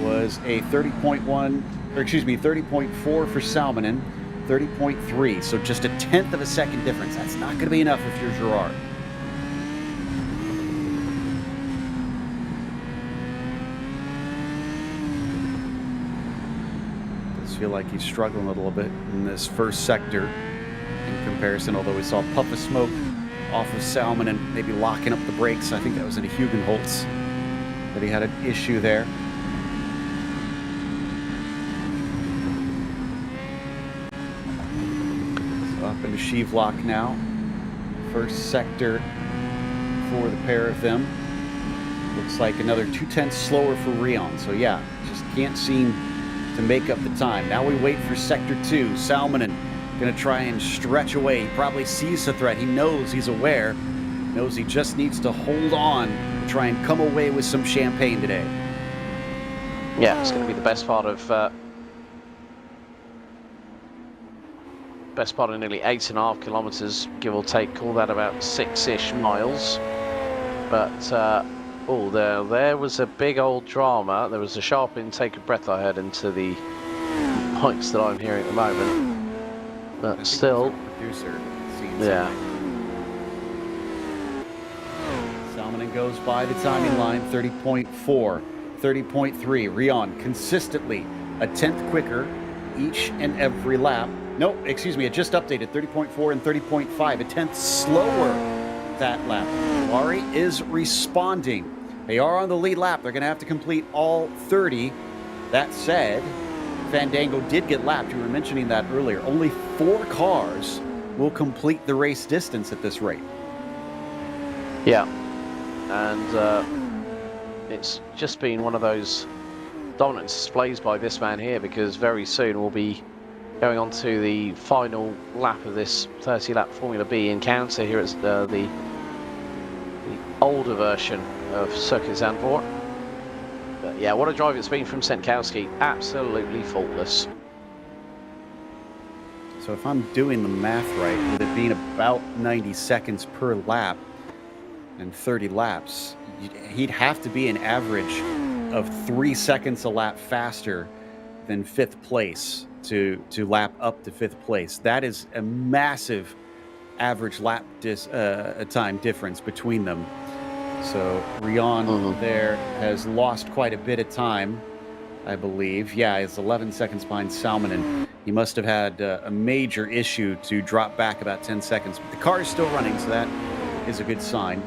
was a 30.1, or excuse me, 30.4 for Salminen, 30.3. So just a 1/10 of a second difference. That's not going to be enough if you're Gerard. Feel like he's struggling a little bit in this first sector in comparison, although we saw a puff of smoke off of Salmon and maybe locking up the brakes. I think that was in a Hugenholtz that he had an issue there. So up into Sheavlock now. First sector for the pair of them. Looks like another 0.2 slower for Rion. So yeah, just can't seem to make up the time. Now we wait for Sector 2. Salminen going to try and stretch away. He probably sees the threat. He knows, he's aware, knows he just needs to hold on to try and come away with some champagne today. Yeah, it's going to be the best part of nearly 8.5 kilometers, give or take. Call that about 6-ish miles. But oh, there was a big old drama. There was a sharp intake of breath I heard into the mics that I'm hearing at the moment. But still, producer yeah. Salminen goes by the timing line, 30.4, 30.3. Rion consistently a 1/10 quicker each and every lap. No, excuse me, it just updated, 30.4 and 30.5, a 1/10 slower that lap. Lari is responding. They are on the lead lap. They're going to have to complete all 30. That said, Fandango did get lapped. You were mentioning that earlier. Only 4 cars will complete the race distance at this rate. Yeah. And it's just been one of those dominant displays by this man here, because very soon we'll be going on to the final lap of this 30-lap Formula B encounter here at the older version of Circuit Zandvoort. But yeah, what a drive it's been from Senkowski. Absolutely faultless. So if I'm doing the math right, with it being about 90 seconds per lap and 30 laps, he'd have to be an average of 3 seconds a lap faster than 5th place to lap up to 5th place. That is a massive average lap time difference between them. So Rion there has lost quite a bit of time, I believe. Yeah, he's 11 seconds behind Salminen. He must have had a major issue to drop back about 10 seconds. But the car is still running, so that is a good sign.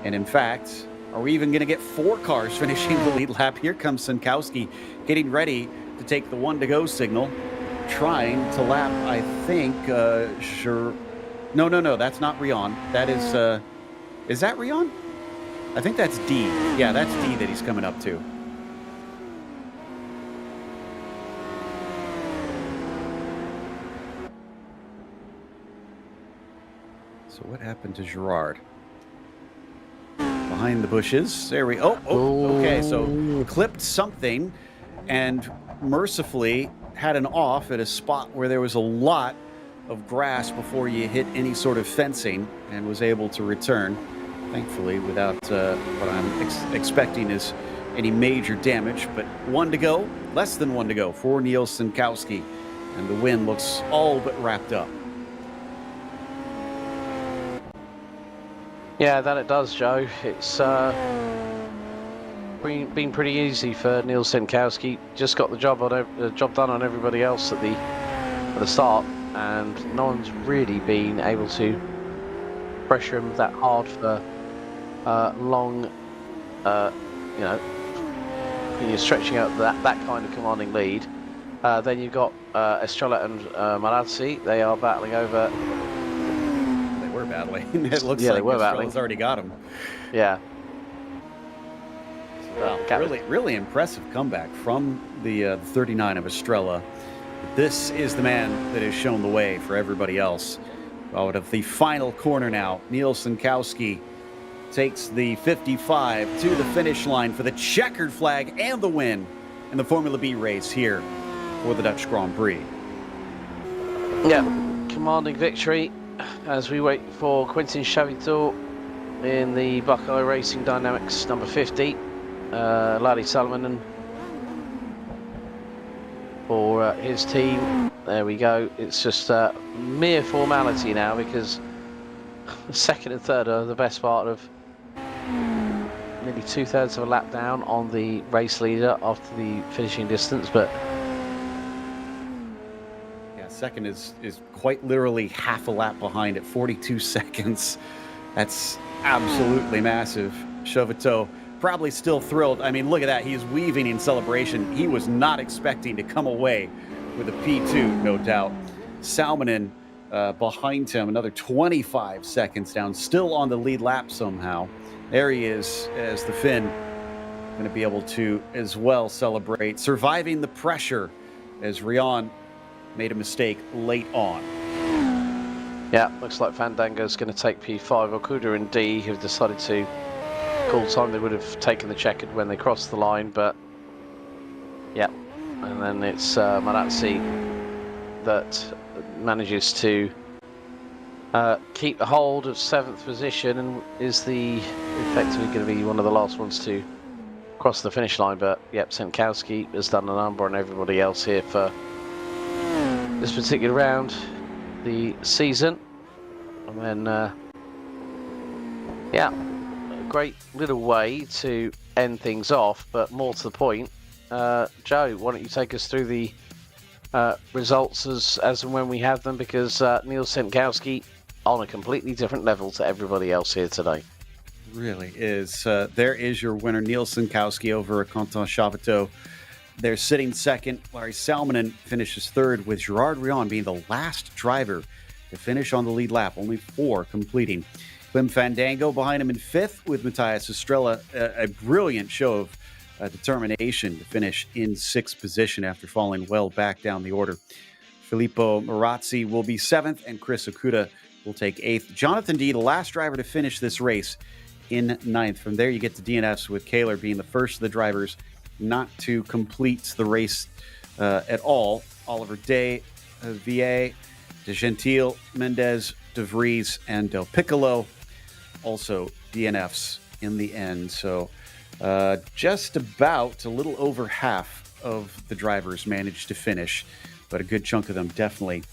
And in fact, are we even going to get 4 cars finishing the lead lap? Here comes Senkowski getting ready to take the 1 to go signal, trying to lap, I think, sure. No, that's not Rion. That is that Rion? I think that's D. Yeah, that's D that he's coming up to. So what happened to Gerard? Behind the bushes. There we go. Oh, okay. So clipped something and mercifully had an off at a spot where there was a lot of grass before you hit any sort of fencing, and was able to return. thankfully, without what I'm expecting is any major damage. But one to go, less than one to go for Niels Sinkowski, and the win looks all but wrapped up. Yeah, that it does, Joe. It's been pretty easy for Niels Sinkowski. Just got the job done on everybody else at the start, and no one's really been able to pressure him that hard for long. You know, when you're stretching out that kind of commanding lead. Then you've got Estrella and Marazzi. They are battling over. They were battling. It looks yeah, like they were Estrella's battling. already got him. Yeah. Wow, really impressive comeback from the 39 of Estrella. This is the man that has shown the way for everybody else. Out of the final corner now, Niels Sinkowski takes the 55 to the finish line for the checkered flag and the win in the Formula B race here for the Dutch Grand Prix. Yeah, commanding victory as we wait for Quentin Chavito in the Buckeye Racing Dynamics number 50. Larry Salmonen for his team. There we go. It's just mere formality now, because second and third are the best part of nearly 2/3 of a lap down on the race leader after the finishing distance. But yeah, second is quite literally half a lap behind at 42 seconds. That's absolutely massive. Chavito probably still thrilled. I mean, look at that. He's weaving in celebration. He was not expecting to come away with a P2, no doubt. Salmonen behind him, another 25 seconds down, still on the lead lap somehow. There he is, as the Finn going to be able to as well celebrate, surviving the pressure as Rion made a mistake late on. yeah, looks like Fandango's going to take P5. Okuda and D have decided to call time. They would have taken the checkered when they crossed the line, but yeah. And then it's Marazzi that manages to keep a hold of 7th position and is effectively going to be one of the last ones to cross the finish line. But yep, Sinkowski has done a number on everybody else here for this particular round, the season. And then yeah, a great little way to end things off, but more to the point, Joe, why don't you take us through the results as and when we have them, because Niels Sinkowski on a completely different level to everybody else here today. Really is. There is your winner, Niels Sinkowski over Quentin Chavito. They're sitting second. Larry Salmonen finishes third, with Gerard Rion being the last driver to finish on the lead lap, only 4 completing. Clem Fandango behind him in 5th, with Matthias Estrella, a brilliant show of determination to finish in 6th position after falling well back down the order. Filippo Marazzi will be 7th, and Chris Okuda will take 8th. Jonathan D, the last driver to finish this race, in 9th. From there, you get to DNFs, with Kaler being the first of the drivers not to complete the race at all. Oliver Day, VA, De Gentil, Mendez, De Vries, and Del Piccolo also DNFs in the end. So just about a little over half of the drivers managed to finish, but a good chunk of them definitely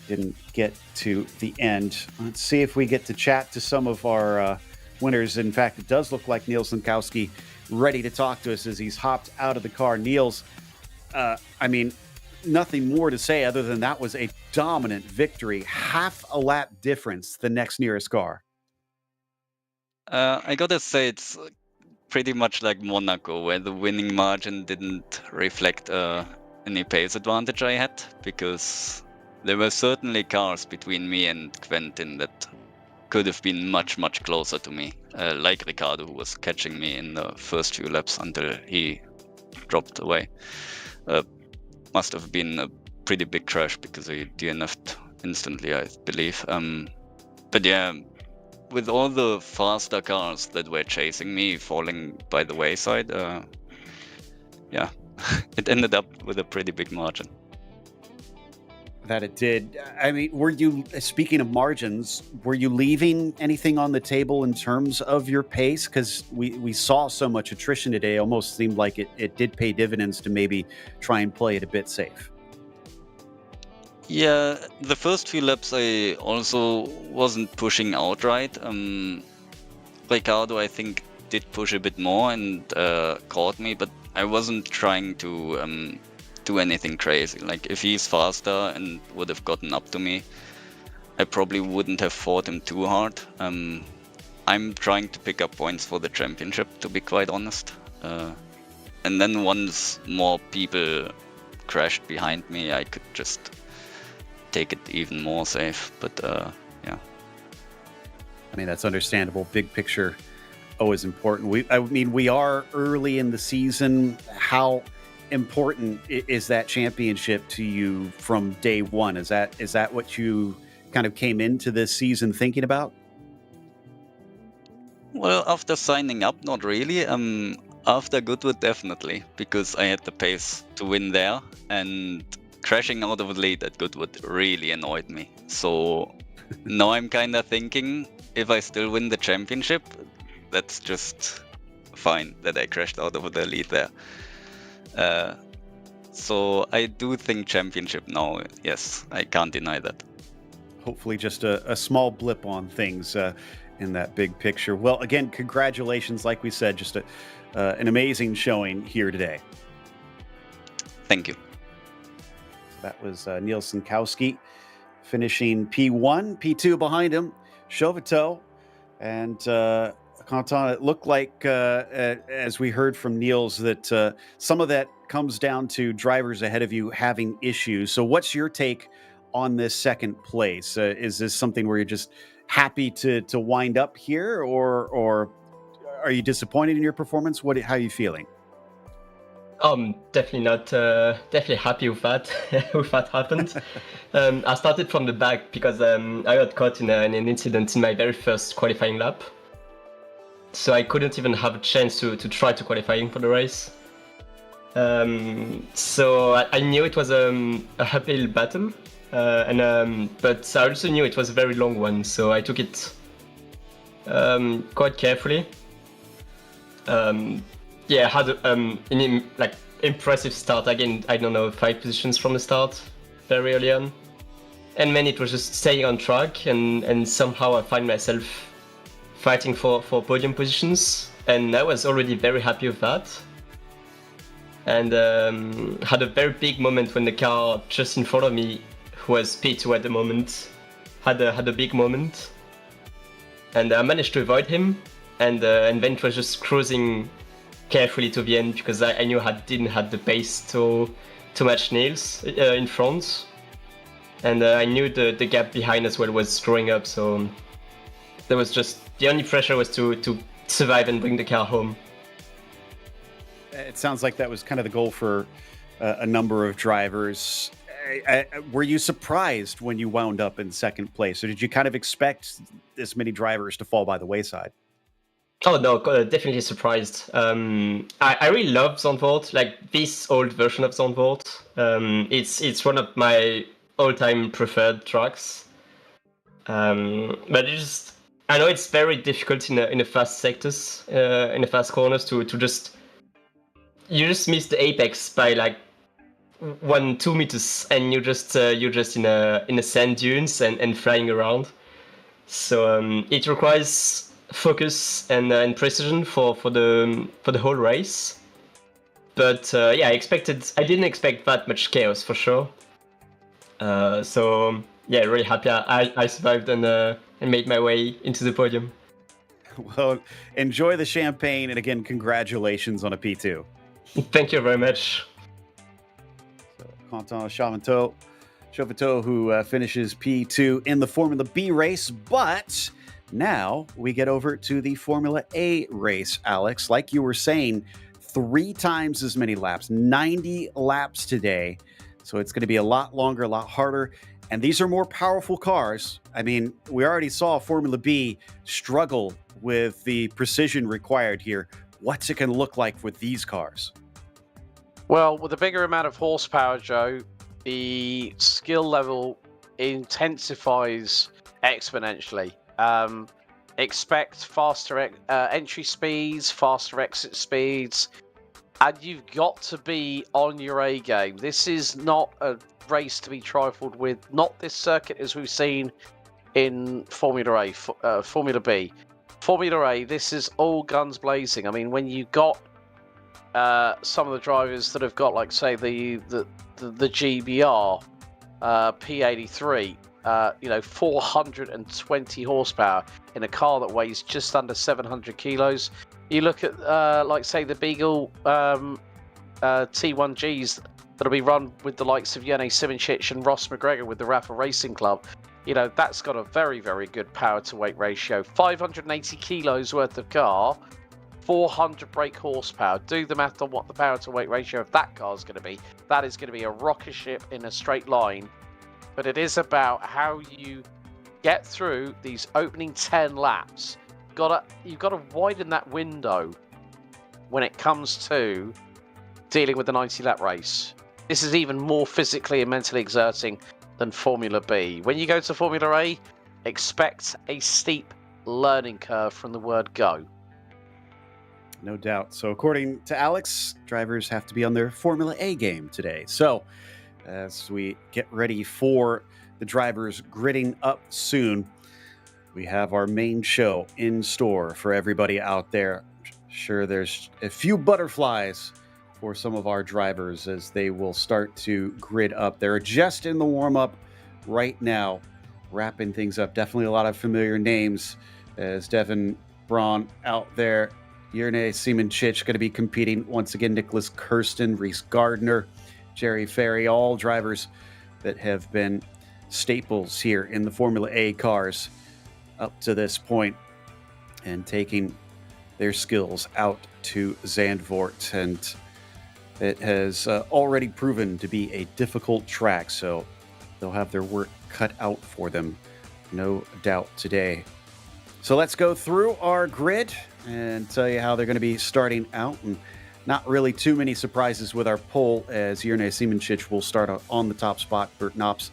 didn't get to the end. Let's see if we get to chat to some of our winners. In fact, it does look like Niels Sinkowski ready to talk to us as he's hopped out of the car. Niels, I mean, nothing more to say other than that was a dominant victory. Half a lap difference, the next nearest car. I gotta say, it's pretty much like Monaco, where the winning margin didn't reflect any pace advantage I had, because there were certainly cars between me and Quentin that could have been much, much closer to me, like Ricardo, who was catching me in the first few laps until he dropped away. Must have been a pretty big crash, because he DNF'd instantly, I believe. But yeah, with all the faster cars that were chasing me falling by the wayside, yeah, it ended up with a pretty big margin. That it did. I mean, were you, speaking of margins, were you leaving anything on the table in terms of your pace? Because we saw so much attrition today, almost seemed like it did pay dividends to maybe try and play it a bit safe. Yeah, the first few laps I also wasn't pushing outright. Ricardo, I think, did push a bit more and caught me, but I wasn't trying to do anything crazy. Like, if he's faster and would have gotten up to me, I probably wouldn't have fought him too hard. I'm trying to pick up points for the championship, to be quite honest. And then once more people crashed behind me, I could just take it even more safe. But yeah. I mean, that's understandable. Big picture, always important. We are early in the season. How important is that championship to you from day one? Is that what you kind of came into this season thinking about? Well, after signing up, not really. After Goodwood, definitely, because I had the pace to win there, and crashing out of the lead at Goodwood really annoyed me. So now I'm kind of thinking, if I still win the championship, that's just fine that I crashed out of the lead there. So I do think championship now, yes, I can't deny that. Hopefully just a small blip on things in that big picture. Well, again, congratulations. Like we said, just an amazing showing here today. Thank you. That was Neil Sinkowski finishing P1, P2 behind him, Chauvetot, and Quentin. It looked like, as we heard from Niels, that some of that comes down to drivers ahead of you having issues. So what's your take on this second place? Is this something where you're just happy to wind up here, or are you disappointed in your performance? How are you feeling? Definitely not. Definitely happy with that. With what happened. I started from the back because I got caught in an incident in my very first qualifying lap. So I couldn't even have a chance to try to qualifying for the race. So I knew it was a uphill battle, but I also knew it was a very long one. So I took it quite carefully. Yeah, I had an impressive start. Again, I don't know, 5 positions from the start, very early on. And then it was just staying on track, and somehow I find myself fighting for podium positions. And I was already very happy with that. And had a very big moment when the car just in front of me, who was P2 at the moment, had a big moment. And I managed to avoid him, and then it was just cruising carefully to the end because I knew I didn't have the pace to match Niels in front, and I knew the gap behind as well was growing up. So there was just the only pressure was to survive and bring the car home. It sounds like that was kind of the goal for a number of drivers. Were you surprised when you wound up in second place, or did you kind of expect this many drivers to fall by the wayside? Oh no, definitely surprised. I really love Zandvoort, like this old version of Zandvoort. It's one of my all-time preferred tracks. But I know it's very difficult in the fast sectors, in the fast corners to just miss the apex by like 1-2 meters, and you're just in a sand dunes and flying around. So it requires focus and precision for the whole race. But yeah, I didn't expect that much chaos for sure. So yeah, really happy I survived and made my way into the podium. Well, enjoy the champagne, and again, congratulations on a P2. Thank you very much. So, Quentin Chauvetot, who finishes P2 in the Formula B race, but now we get over to the Formula A race, Alex. Like you were saying, 3 times as many laps, 90 laps today. So it's going to be a lot longer, a lot harder. And these are more powerful cars. I mean, we already saw Formula B struggle with the precision required here. What's it going to look like with these cars? Well, with a bigger amount of horsepower, Joe, the skill level intensifies exponentially. Expect faster entry speeds, faster exit speeds, and you've got to be on your A game. This is not a race to be trifled with. Not this circuit as we've seen in Formula A, Formula B. Formula A, this is all guns blazing. I mean, when you got some of the drivers that have got, like, say, the GBR P83, 420 horsepower in a car that weighs just under 700 kilos. You look at, like, say, the Beagle T1Gs that'll be run with the likes of Jene Simoncic and Ross McGregor with the Rafa Racing Club. That's got a very, very good power to weight ratio. 580 kilos worth of car, 400 brake horsepower. Do the math on what the power to weight ratio of that car is going to be. That is going to be a rocket ship in a straight line. But it is about how you get through these opening 10 laps. You've got to widen that window when it comes to dealing with the 90-lap race. This is even more physically and mentally exerting than Formula B. When you go to Formula A, expect a steep learning curve from the word go. No doubt. So according to Alex, drivers have to be on their Formula A game today. So as we get ready for the drivers gridding up soon, we have our main show in store for everybody out there. Sure, there's a few butterflies for some of our drivers as they will start to grid up. They're just in the warm-up right now, wrapping things up. Definitely a lot of familiar names as Devin Braun out there. Jene Simoncic going to be competing once again. Nicholas Kirsten, Reese Gardner, Jerry Ferry, all drivers that have been staples here in the Formula A cars up to this point and taking their skills out to Zandvoort. And it has already proven to be a difficult track, so they'll have their work cut out for them, no doubt today. So let's go through our grid and tell you how they're going to be starting out. And not really too many surprises with our poll, as Jene Simoncic will start on the top spot. Bert Knops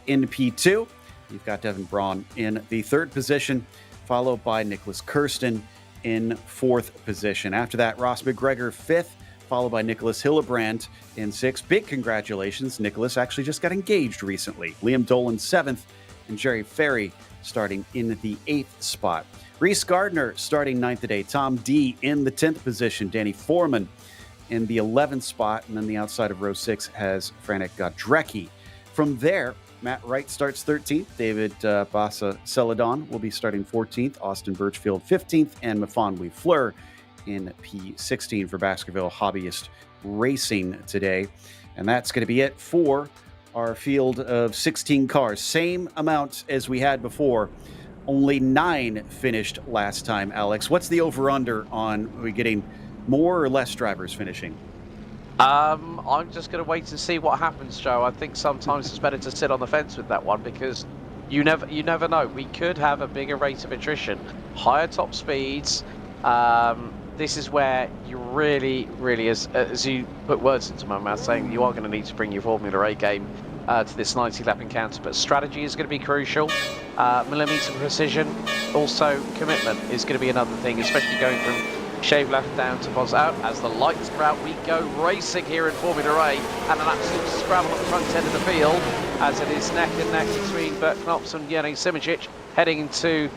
in P2. You've got Devin Braun in the third position, followed by Nicholas Kirsten in fourth position. After that, Ross McGregor fifth, followed by Nicholas Hillebrand in sixth. Big congratulations. Nicholas actually just got engaged recently. Liam Dolan seventh, and Jerry Ferry starting in the eighth spot. Reese Gardner starting ninth today. Tom D in the 10th position. Danny Foreman in the 11th spot. And then the outside of row 6 has Franek Godrecki. From there, Matt Wright starts 13th. David Bassa Celadon will be starting 14th. Austin Birchfield 15th. And Mafonwi Fleur in P16 for Baskerville Hobbyist Racing today. And that's going to be it for our field of 16 cars. Same amount as we had before. Only 9 finished last time, Alex. What's the over-under on we getting more or less drivers finishing? I'm just going to wait and see what happens, Joe. I think sometimes it's better to sit on the fence with that one because you never know. We could have a bigger rate of attrition, higher top speeds. This is where you really, as you put words into my mouth, saying you are going to need to bring your Formula A game to this 90-lap encounter. But strategy is going to be crucial. Millimeter precision, also commitment is going to be another thing, especially going from shave left down to pos out. As the lights are out, we go racing here in Formula A, and an absolute scrabble at the front end of the field, as it is neck and neck between Bert Knops and Jene Simoncic, heading into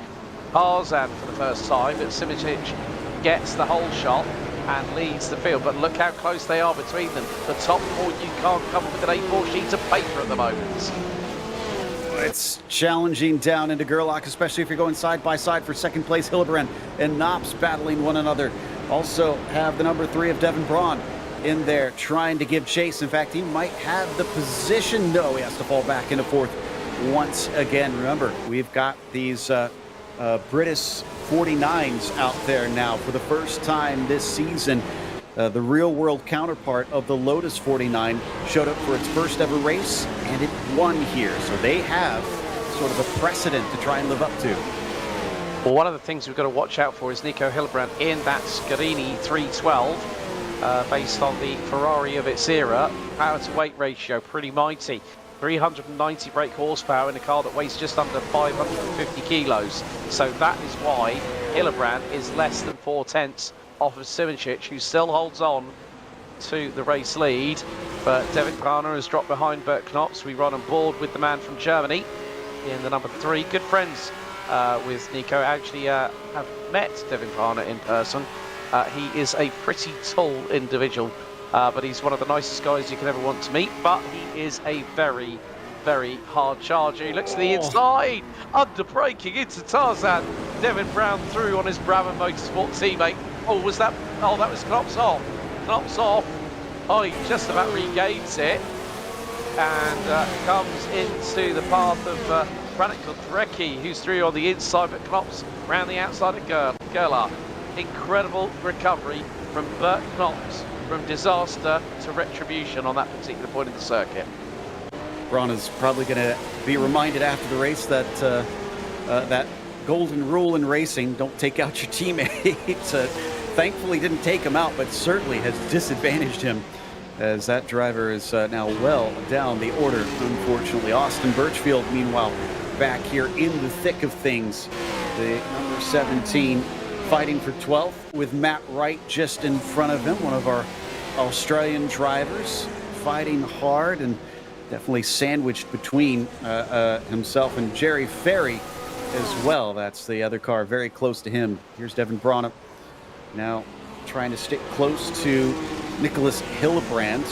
Tarzan for the first time. But Simoncic gets the whole shot and leads the field, but look how close they are between them. The top four you can't cover with an A4 sheet of paper at the moment. It's challenging down into Gerlach, especially if you're going side by side for second place. Hillebrand and Knops battling one another. Also have the number 3 of Devin Braun in there trying to give chase. In fact, he might have the position. No, he has to fall back into fourth once again. Remember, we've got these British 49s out there now for the first time this season. The real-world counterpart of the Lotus 49 showed up for its first ever race, and it won here. So they have sort of a precedent to try and live up to. Well, one of the things we've got to watch out for is Nico Hillebrand in that Scarini 312. based on the Ferrari of its era. Power to weight ratio, pretty mighty. 390 brake horsepower in a car that weighs just under 550 kilos. So that is why Hillebrand is less than 4/10 off of Simoncic, who still holds on to the race lead. But Devin Brauner has dropped behind Bert Knops. We run on board with the man from Germany in the number 3. Good friends with Nico. Actually have met Devin Brauner in person. He is a pretty tall individual, but he's one of the nicest guys you can ever want to meet. But he is a very, very hard charger. He looks to the inside, under braking into Tarzan. Devin Brown through on his Brabham Motorsport teammate. Oh, was that? Oh, that was Knops off. Knops off. Oh, he just about regains it and comes into the path of Branislav Drecki, who's through on the inside, but Knops round the outside of Gerlach. Incredible recovery from Bert Knops, from disaster to retribution on that particular point in the circuit. Braun is probably going to be reminded after the race that that golden rule in racing, don't take out your teammate. Thankfully didn't take him out, but certainly has disadvantaged him, as that driver is now well down the order, unfortunately. Austin Birchfield, meanwhile, back here in the thick of things. The number 17 fighting for 12th with Matt Wright just in front of him, one of our Australian drivers, fighting hard and definitely sandwiched between himself and Jerry Ferry as well. That's the other car very close to him. Here's Devin Brauner now trying to stick close to Nicholas Hillebrand.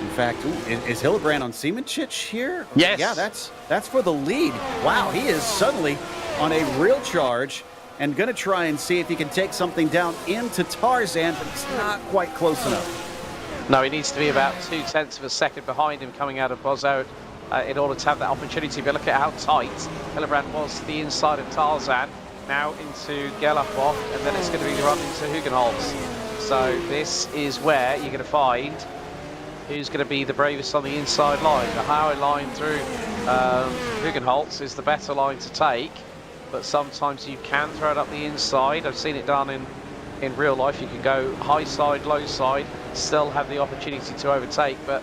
In fact, is Hillebrand on Simoncic here? Yes. Yeah, that's for the lead. Wow, he is suddenly on a real charge and going to try and see if he can take something down into Tarzan, but it's not quite close enough. No, he needs to be about 0.2 of a second behind him coming out of Bozout in order to have that opportunity. But look at how tight Hillebrand was to the inside of Tarzan, now into Gelapov, and then it's going to be the run into Hugenholz. So this is where you're going to find who's going to be the bravest on the inside line. The higher line through Hugenholz is the better line to take, but sometimes you can throw it up the inside. I've seen it done in real life. You can go high side, low side, still have the opportunity to overtake, but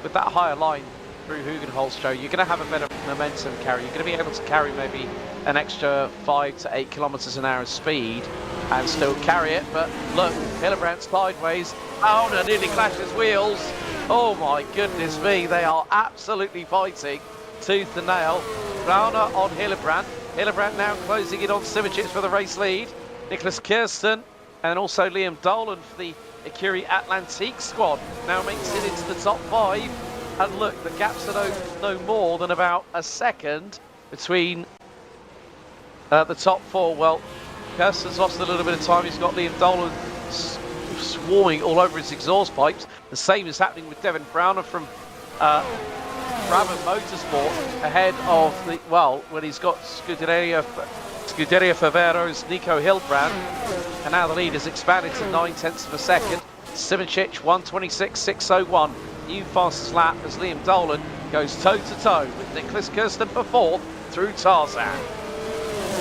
with that higher line through Hugenholz, Joe, you're going to have a better momentum carry. You're going to be able to carry maybe an extra 5 to 8 kilometers an hour speed and still carry it. But look, Hillebrand sideways. Oh, no, nearly clashes wheels. Oh my goodness me, they are absolutely fighting tooth and nail. Brauner on Hillebrand. Hillebrand now closing it on Simoncic for the race lead. Nicholas Kirsten and also Liam Dolan for the Écurie Atlantique squad now makes it into the top 5. And look, the gaps are no more than about a second between the top 4. Well, Kirsten's lost a little bit of time. He's got Liam Dolan swarming all over his exhaust pipes. The same is happening with Devin Brauner from Brabham Motorsport ahead of the, well, when he's got Scuderia Fervero's Nico Hillebrand, and now the lead has expanded to 0.9 of a second. Simoncic 1:26.601. New fastest lap as Liam Dolan goes toe-to-toe with Nicholas Kirsten for 4th through Tarzan.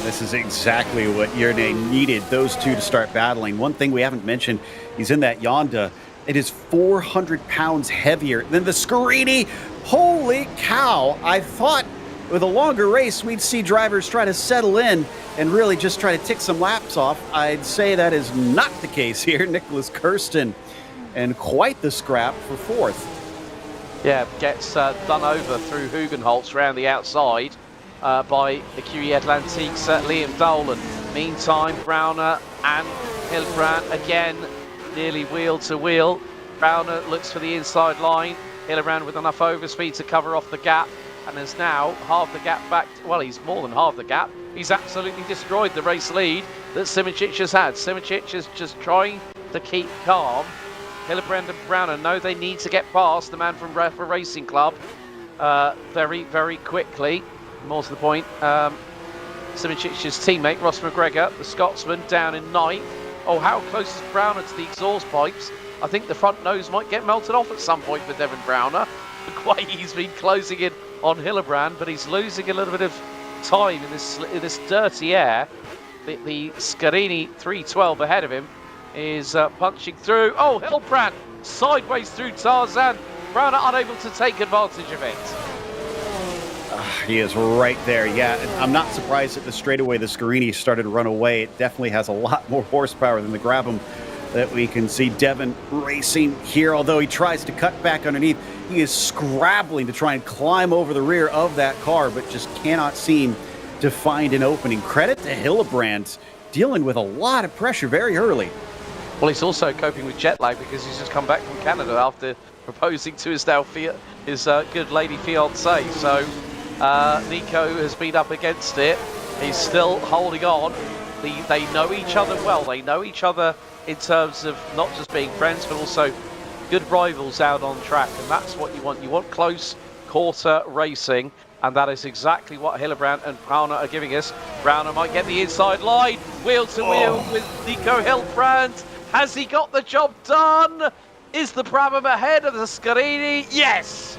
This is exactly what Yerne needed, those two to start battling. One thing we haven't mentioned, he's in that Yonda. It is 400 pounds heavier than the Scarini. Holy cow. I thought with a longer race, we'd see drivers try to settle in and really just try to tick some laps off. I'd say that is not the case here. Nicholas Kirsten, and quite the scrap for 4th. Yeah, gets done over through Hugenholz around the outside by Écurie Atlantique's Liam Dolan. Meantime, Brauner and Hillebrand again nearly wheel to wheel. Brauner looks for the inside line. Hillebrand with enough overspeed to cover off the gap, and has now halved the gap back. Well, he's more than halved the gap. He's absolutely destroyed the race lead that Simoncic has had. Simoncic is just trying to keep calm. Hillebrand and Brauner know they need to get past the man from Rafa Racing Club very, very quickly. More to the point, Simoncic's teammate, Ross McGregor, the Scotsman, down in 9th. Oh, how close is Brauner to the exhaust pipes? I think the front nose might get melted off at some point for Devin Brauner. Look way he's been closing in on Hillebrand, but he's losing a little bit of time in this dirty air. The Scarini 312 ahead of him is punching through. Oh, Hilbrand sideways through Tarzan. Browner unable to take advantage of it. He is right there. Yeah, I'm not surprised that the straightaway the Scarini started to run away. It definitely has a lot more horsepower than the Grabham that we can see Devin racing here. Although he tries to cut back underneath, he is scrabbling to try and climb over the rear of that car, but just cannot seem to find an opening. Credit to Hillebrand, dealing with a lot of pressure very early. Well, he's also coping with jet lag because he's just come back from Canada after proposing to his good lady fiancée. So Nico has been up against it. He's still holding on. They know each other well. They know each other in terms of not just being friends, but also good rivals out on track. And that's what you want. You want close quarter racing. And that is exactly what Hillebrand and Browner are giving us. Browner might get the inside line, wheel to wheel with Nico Hillebrand. Has he got the job done? Is the Brabham ahead of the Scarini? Yes!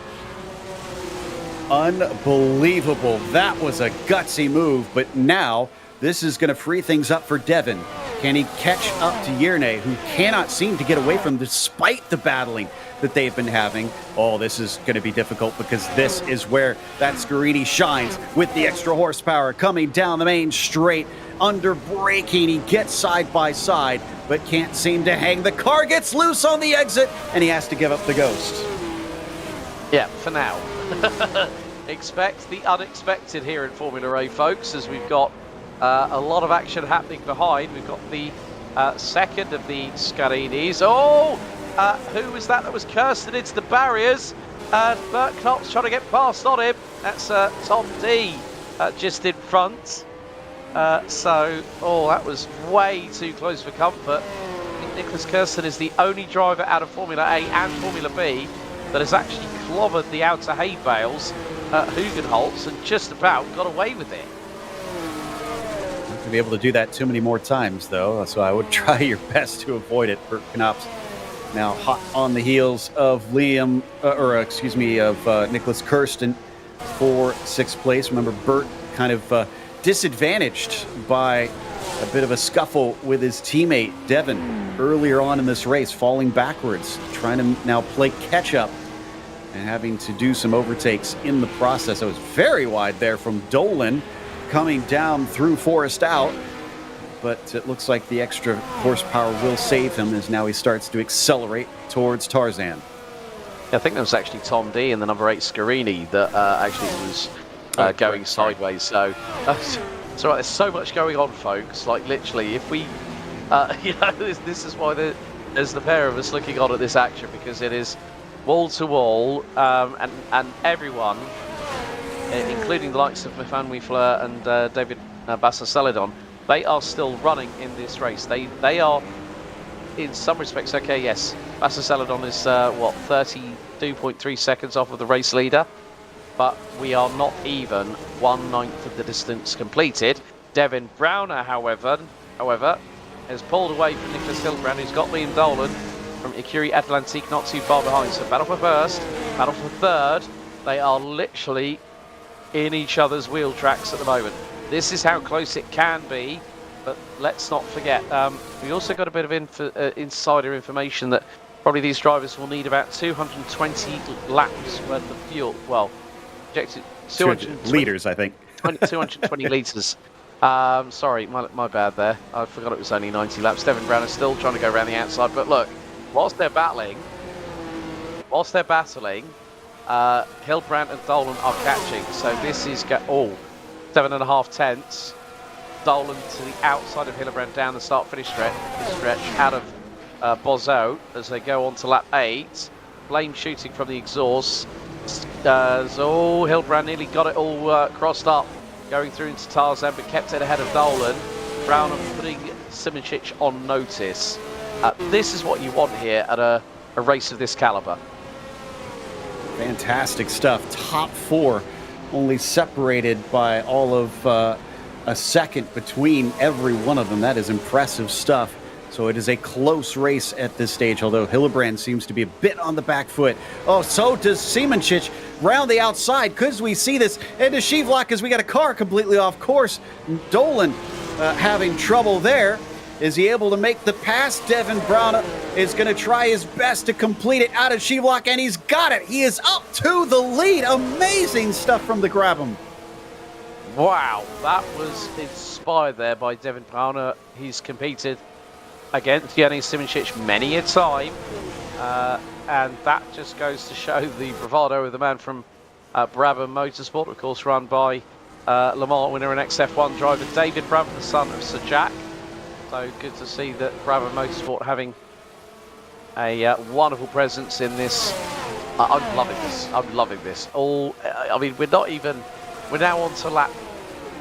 Unbelievable. That was a gutsy move, but now this is going to free things up for Devin. Can he catch up to Yerne, who cannot seem to get away from despite the battling that they've been having? Oh, this is going to be difficult because this is where that Scarini shines with the extra horsepower coming down the main straight. Under braking, he gets side by side, but can't seem to hang. The car gets loose on the exit, and he has to give up the ghost. Yeah, for now. Expect the unexpected here in Formula A, folks, as we've got a lot of action happening behind. We've got the second of the Scarinis. Oh, who was that was cursed into the barriers? Bert Knopp's trying to get past on him. That's Tom D just in front. That was way too close for comfort. I think Nicholas Kirsten is the only driver out of Formula A and Formula B that has actually clobbered the outer hay bales at Hugenholtz and just about got away with it. Not going to be able to do that too many more times, though, so I would try your best to avoid it. Bert Knopp's now hot on the heels of Nicholas Kirsten for 6th place. Remember, Bert kind of disadvantaged by a bit of a scuffle with his teammate Devin earlier on in this race, falling backwards, trying to now play catch up and having to do some overtakes in the process. It was very wide there from Dolan coming down through Forest out, but it looks like the extra horsepower will save him as now he starts to accelerate towards Tarzan. I think that was actually Tom D in the number 8 Scarini that actually was going sideways. So it's all right. There's so much going on, folks. Like literally, if we, this is why there's the pair of us looking on at this action, because it is wall to wall, and everyone, including the likes of Mifan Wifler and David Bassaceladon, they are still running in this race. They are, in some respects, okay. Yes, Bassaceladon is 32.3 seconds off of the race leader. But we are not even 1/9 of the distance completed. Devin Browner, however, has pulled away from Nicholas Hillebrand, who's got Liam Dolan from Écurie Atlantique not too far behind. So battle for first, battle for third. They are literally in each other's wheel tracks at the moment. This is how close it can be, but let's not forget. We also got a bit of insider information that probably these drivers will need about 220 laps worth of fuel. Well, 220 liters, I think. 220 litres. Sorry, my bad there. I forgot it was only 90 laps. Devin Brown is still trying to go around the outside. But look, whilst they're battling, Hillebrand and Dolan are catching. So this is 7.5 tenths. Dolan to the outside of Hillebrand down the start-finish stretch out of Bozout as they go on to lap 8. Flame shooting from the exhaust. Hillebrand nearly got it all crossed up, going through into Tarzan, but kept it ahead of Dolan. Brown and putting Simoncic on notice. This is what you want here at a race of this caliber. Fantastic stuff. Top 4, only separated by all of a second between every one of them. That is impressive stuff. So it is a close race at this stage, although Hillebrand seems to be a bit on the back foot. Oh, so does Simoncic round the outside. Could we see this into Shivlak as we got a car completely off course? Dolan having trouble there. Is he able to make the pass? Devin Brown is going to try his best to complete it out of Sheevlock, and he's got it. He is up to the lead. Amazing stuff from the Grabham. Wow, that was inspired there by Devin Browner. He's competed against Yannis Simoncic many a time, and that just goes to show the bravado of the man from Brabham Motorsport, of course run by Le Mans winner and XF1 driver David Brabham, the son of Sir Jack. So good to see that Brabham Motorsport having a wonderful presence in this. I'm loving this. I'm loving this. I mean, we're now on to lap.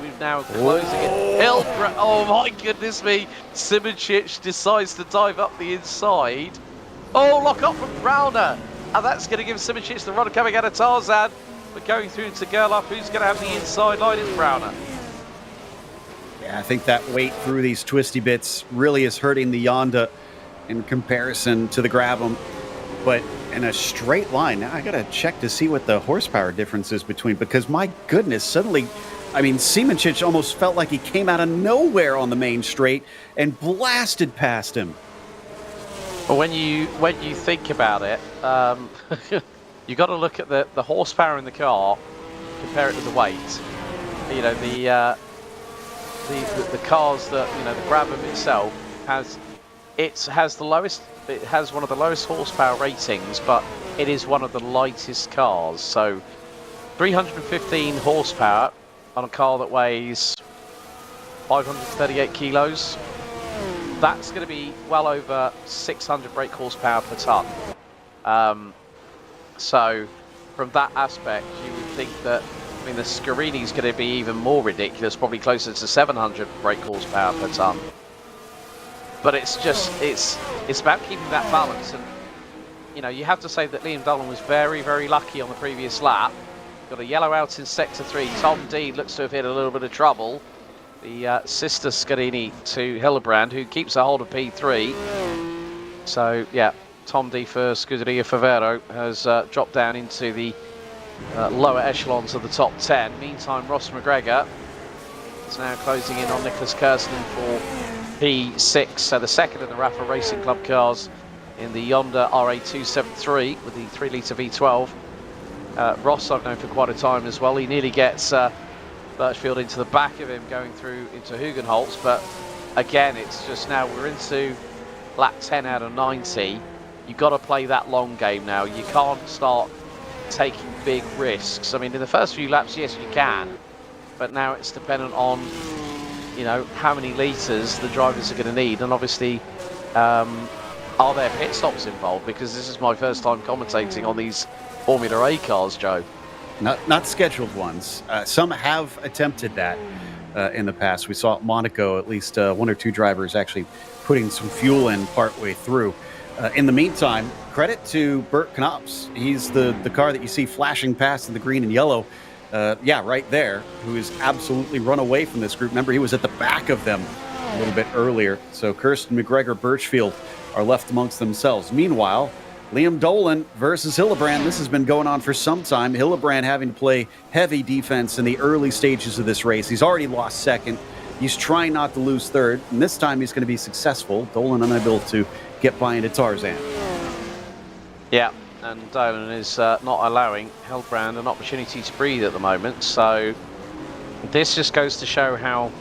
We're now closing it. Oh my goodness me! Simoncic decides to dive up the inside. Oh, lock up from Browner, and that's going to give Simoncic the run coming out of Tarzan. But going through to Gerlach, who's going to have the inside line is Browner. Yeah, I think that weight through these twisty bits really is hurting the Yonda in comparison to the Grabham. But in a straight line, now I got to check to see what the horsepower difference is between, because my goodness, suddenly, I mean, Simoncic almost felt like he came out of nowhere on the main straight and blasted past him. Well, when you think about it, you got to look at the horsepower in the car, compare it to the weight. You know, the cars that, you know, the Grabham itself has the lowest. It has one of the lowest horsepower ratings, but it is one of the lightest cars. So 315 horsepower on a car that weighs 538 kilos. That's going to be well over 600 brake horsepower per ton. So from that aspect, you would think that, I mean, the Scarini is going to be even more ridiculous, probably closer to 700 brake horsepower per ton. But it's just, it's about keeping that balance. And, you know, you have to say that Liam Dolan was very, very lucky on the previous lap. Got a yellow out in Sector 3. Tom D looks to have hit a little bit of trouble. The sister Scarini to Hillebrand, who keeps a hold of P3. So, yeah, Tom D for Scuderia Favero has dropped down into the lower echelons of the top 10. Meantime, Ross McGregor is now closing in on Nicholas Kirsten for P6, so the second of the Rafa Racing Club cars in the Yonda RA273 with the 3-litre V12. Ross I've known for quite a time as well. He nearly gets Birchfield into the back of him going through into Hugenholtz, but again, it's just now we're into lap 10 out of 90. You've got to play that long game now. You can't start taking big risks. I mean, in the first few laps, yes, you can, but now it's dependent on, you know, how many litres the drivers are going to need, and obviously, are there pit stops involved? Because this is my first time commentating on these Formula A cars, Joe. Not scheduled ones. Some have attempted that in the past. We saw at Monaco at least one or two drivers actually putting some fuel in partway through. In the meantime, credit to Bert Knops. He's the car that you see flashing past in the green and yellow. Yeah, right there, who has absolutely run away from this group. Remember, he was at the back of them a little bit earlier. So Kirsten, McGregor, Birchfield are left amongst themselves. Meanwhile, Liam Dolan versus Hillebrand. This has been going on for some time. Hillebrand having to play heavy defense in the early stages of this race. He's already lost second. He's trying not to lose third, and this time he's going to be successful. Dolan unable to get by into Tarzan. Yeah, and Dolan is not allowing Hillebrand an opportunity to breathe at the moment. So this just goes to show how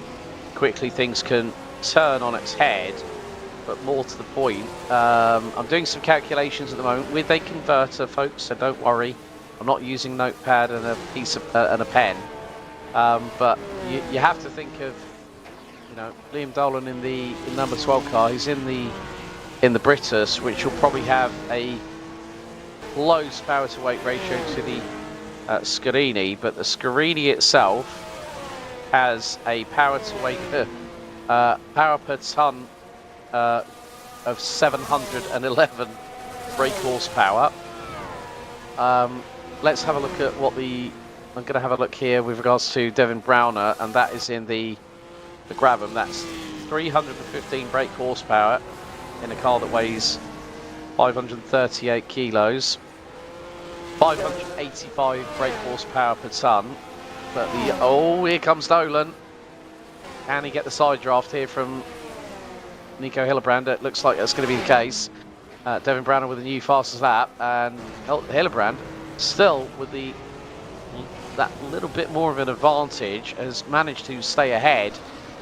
quickly things can turn on its head. But more to the point, I'm doing some calculations at the moment with a converter, folks, so don't worry. I'm not using notepad and a piece of and a pen. But you have to think of, you know, Liam Dolan in number 12 car. He's in the Britus, which will probably have a close power to weight ratio to the Scarini, but the Scarini itself has a power to weight power per ton of 711 brake horsepower. Let's have a look at what I'm going to have a look here with regards to Devin Browner, and that is in the Grabham. That's 315 brake horsepower in a car that weighs 538 kilos, 585 brake horsepower per ton. But here comes Dolan. Can he get the side draft here from Nico Hillebrand. It looks like that's going to be the case. Devin Browner with a new fastest lap, and Hillebrand still with that little bit more of an advantage, has managed to stay ahead.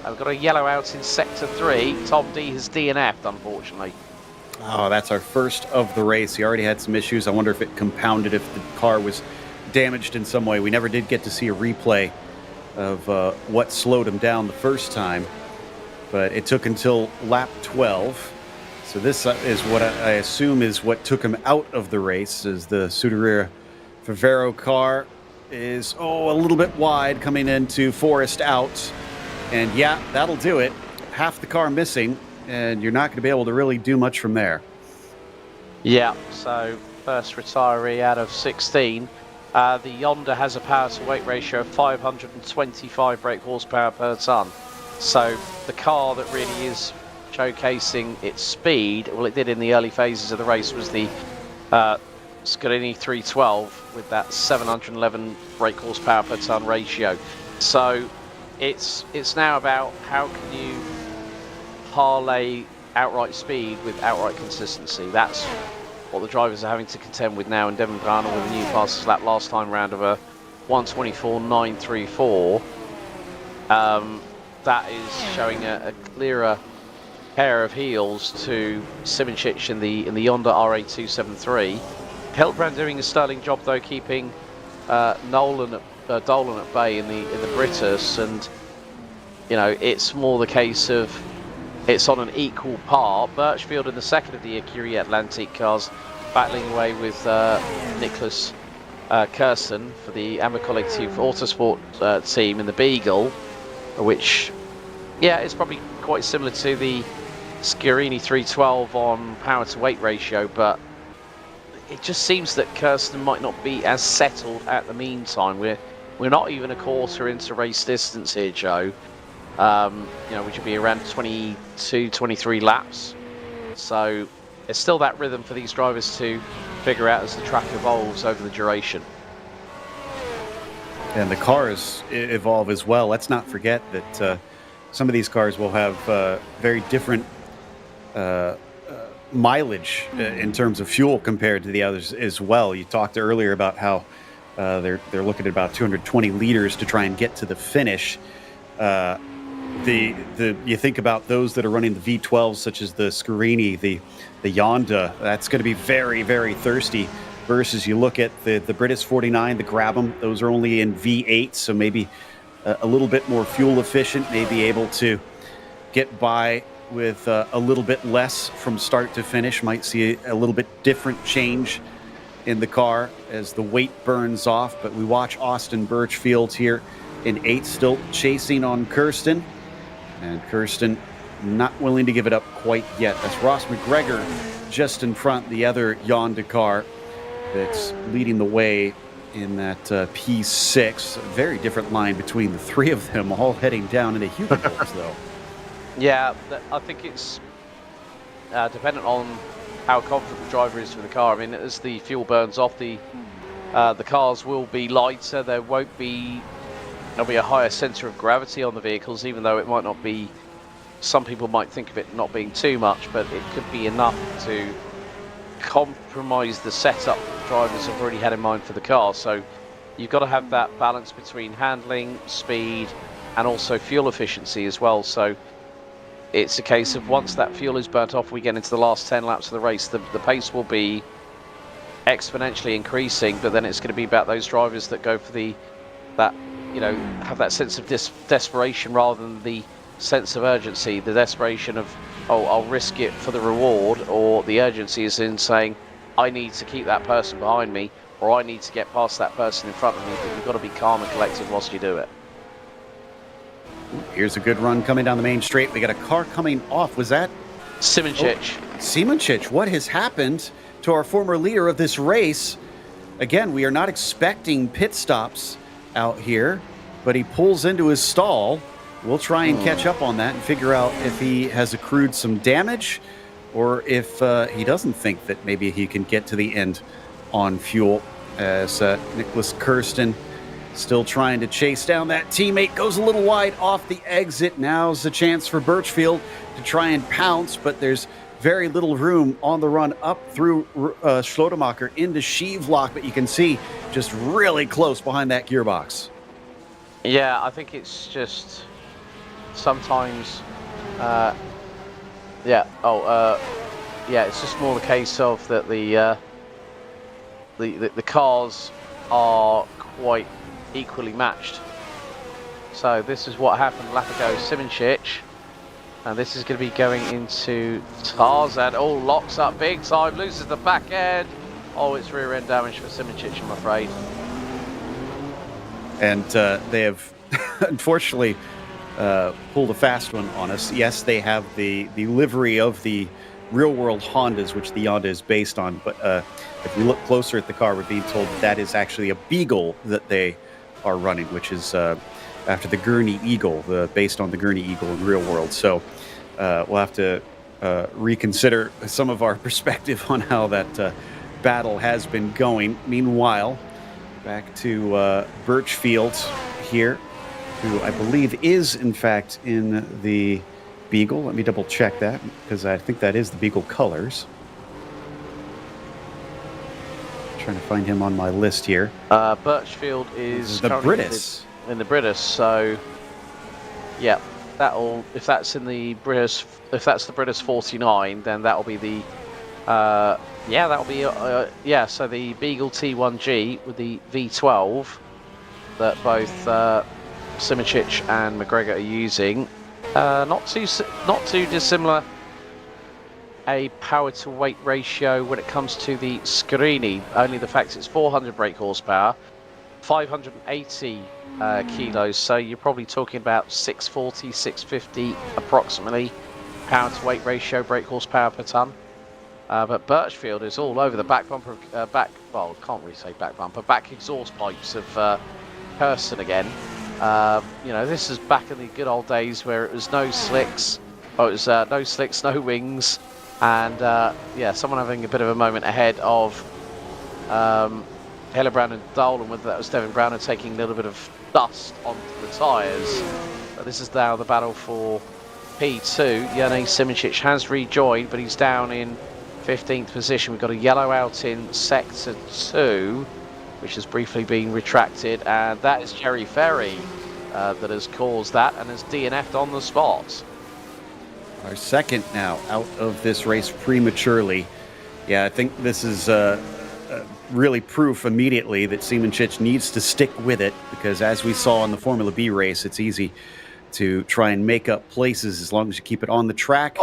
We've got a yellow out in sector 3. Tom D has DNF'd, unfortunately. Oh, that's our first of the race. He already had some issues. I wonder if it compounded, if the car was damaged in some way. We never did get to see a replay of what slowed him down the first time, but it took until lap 12. So this is what I assume is what took him out of the race, as the Scuderia Ferrero car is, a little bit wide coming into Forest out. And yeah, that'll do it. Half the car missing, and you're not going to be able to really do much from there. Yeah, so first retiree out of 16. The Honda has a power to weight ratio of 525 brake horsepower per tonne. So the car that really is showcasing its speed, well, it did in the early phases of the race, was the Scuderia 312 with that 711 brake horsepower per tonne ratio. So it's now about how can you parlay outright speed with outright consistency. That's what the drivers are having to contend with now, and Devin Browner with a new fastest lap last time round of a 1:24.934. That is showing a clearer pair of heels to Simoncic in the Honda RA273. Hillebrand doing a sterling job though, keeping Dolan at bay in the Britus, and it's more the case of it's on an equal par. Birchfield in the second of the Écurie Atlantique cars, battling away with Nicholas Kirsten for the Amer Collective Autosport team in the Beagle, which, is probably quite similar to the Scuderia 312 on power to weight ratio, but it just seems that Kirsten might not be as settled at the meantime. We're not even a quarter into race distance here, Joe. Which would be around 22, 23 laps. So there's still that rhythm for these drivers to figure out as the track evolves over the duration. And the cars evolve as well. Let's not forget that some of these cars will have very different mileage in terms of fuel compared to the others as well. You talked earlier about how they're looking at about 220 liters to try and get to the finish. You think about those that are running the V12s, such as the Scuderia, the Honda, that's going to be very, very thirsty. Versus you look at the British 49, the Grabham, those are only in V8, so maybe a little bit more fuel efficient, maybe able to get by with a little bit less from start to finish. Might see a little bit different change in the car as the weight burns off. But we watch Austin Birchfield here in 8th, still chasing on Kirsten. And Kirsten not willing to give it up quite yet. That's Ross McGregor just in front, the other Honda car that's leading the way in that P6. A very different line between the three of them, all heading down into Hubert's, though. Yeah, I think it's dependent on how confident the driver is for the car. I mean, as the fuel burns off, the cars will be lighter. There'll be a higher centre of gravity on the vehicles, even though it might not be, some people might think of it not being too much, but it could be enough to compromise the setup that drivers have already had in mind for the car. So you've got to have that balance between handling, speed, and also fuel efficiency as well. So it's a case of once that fuel is burnt off, we get into the last 10 laps of the race, the pace will be exponentially increasing, but then it's going to be about those drivers that go for have that sense of desperation rather than the sense of urgency, the desperation of, I'll risk it for the reward, or the urgency is in saying, I need to keep that person behind me, or I need to get past that person in front of me, but you've got to be calm and collected whilst you do it. Here's a good run coming down the main straight. We got a car coming off. Was that Simoncic? Simoncic, what has happened to our former leader of this race? Again, we are not expecting pit stops out here, but he pulls into his stall. We'll try and catch up on that and figure out if he has accrued some damage or if he doesn't think that maybe he can get to the end on fuel, as Nicholas Kirsten Still trying to chase down that teammate. Goes a little wide off the exit. Now's the chance for Birchfield to try and pounce, but there's very little room on the run up through Schlotemacher into Sheavlock, but you can see just really close behind that gearbox. Yeah, I think it's just sometimes, it's just more the case of that the cars are quite equally matched. So this is what happened. Lap ago, Simoncic, and this is going to be going into Tarzan. Oh, locks up big time, loses the back end. Oh, it's rear end damage for Simoncic, I'm afraid. And they have unfortunately pulled a fast one on us. Yes, they have the livery of the real-world Hondas, which the Honda is based on, but if we look closer at the car, we're being told that is actually a Beagle that they are running, which is after the Gurney Eagle, based on the Gurney Eagle in real world. So we'll have to reconsider some of our perspective on how that battle has been going. Meanwhile, back to Birchfield here, who I believe is, in fact, in the Beagle. Let me double check that, because I think that is the Beagle colors. Trying to find him on my list here. Birchfield is the British. In the British, so yeah, if that's the British 49, then that'll be the so the Beagle T1G with the V12 that both Simoncic and McGregor are using. Not too dissimilar a power to weight ratio when it comes to the Scarini. Only the fact it's 400 brake horsepower, 580 kilos, so you're probably talking about 640, 650 approximately power to weight ratio brake horsepower per ton. But Birchfield is all over the back bumper, can't really say back bumper, back exhaust pipes of Person again. This is back in the good old days where it was no slicks, no wings, and someone having a bit of a moment ahead of Hillebrand and Dolan, whether that was Devin Browner taking a little bit of dust onto the tyres. But this is now the battle for P2. Yanni Simoncic has rejoined, but he's down in 15th position. We've got a yellow out in Sector 2, which has briefly been retracted, and that is Jerry Ferry that has caused that and has DNF'd on the spot. Our second now out of this race prematurely. Yeah, I think this is really proof immediately that Simoncic needs to stick with it, because as we saw in the Formula B race, it's easy to try and make up places as long as you keep it on the track,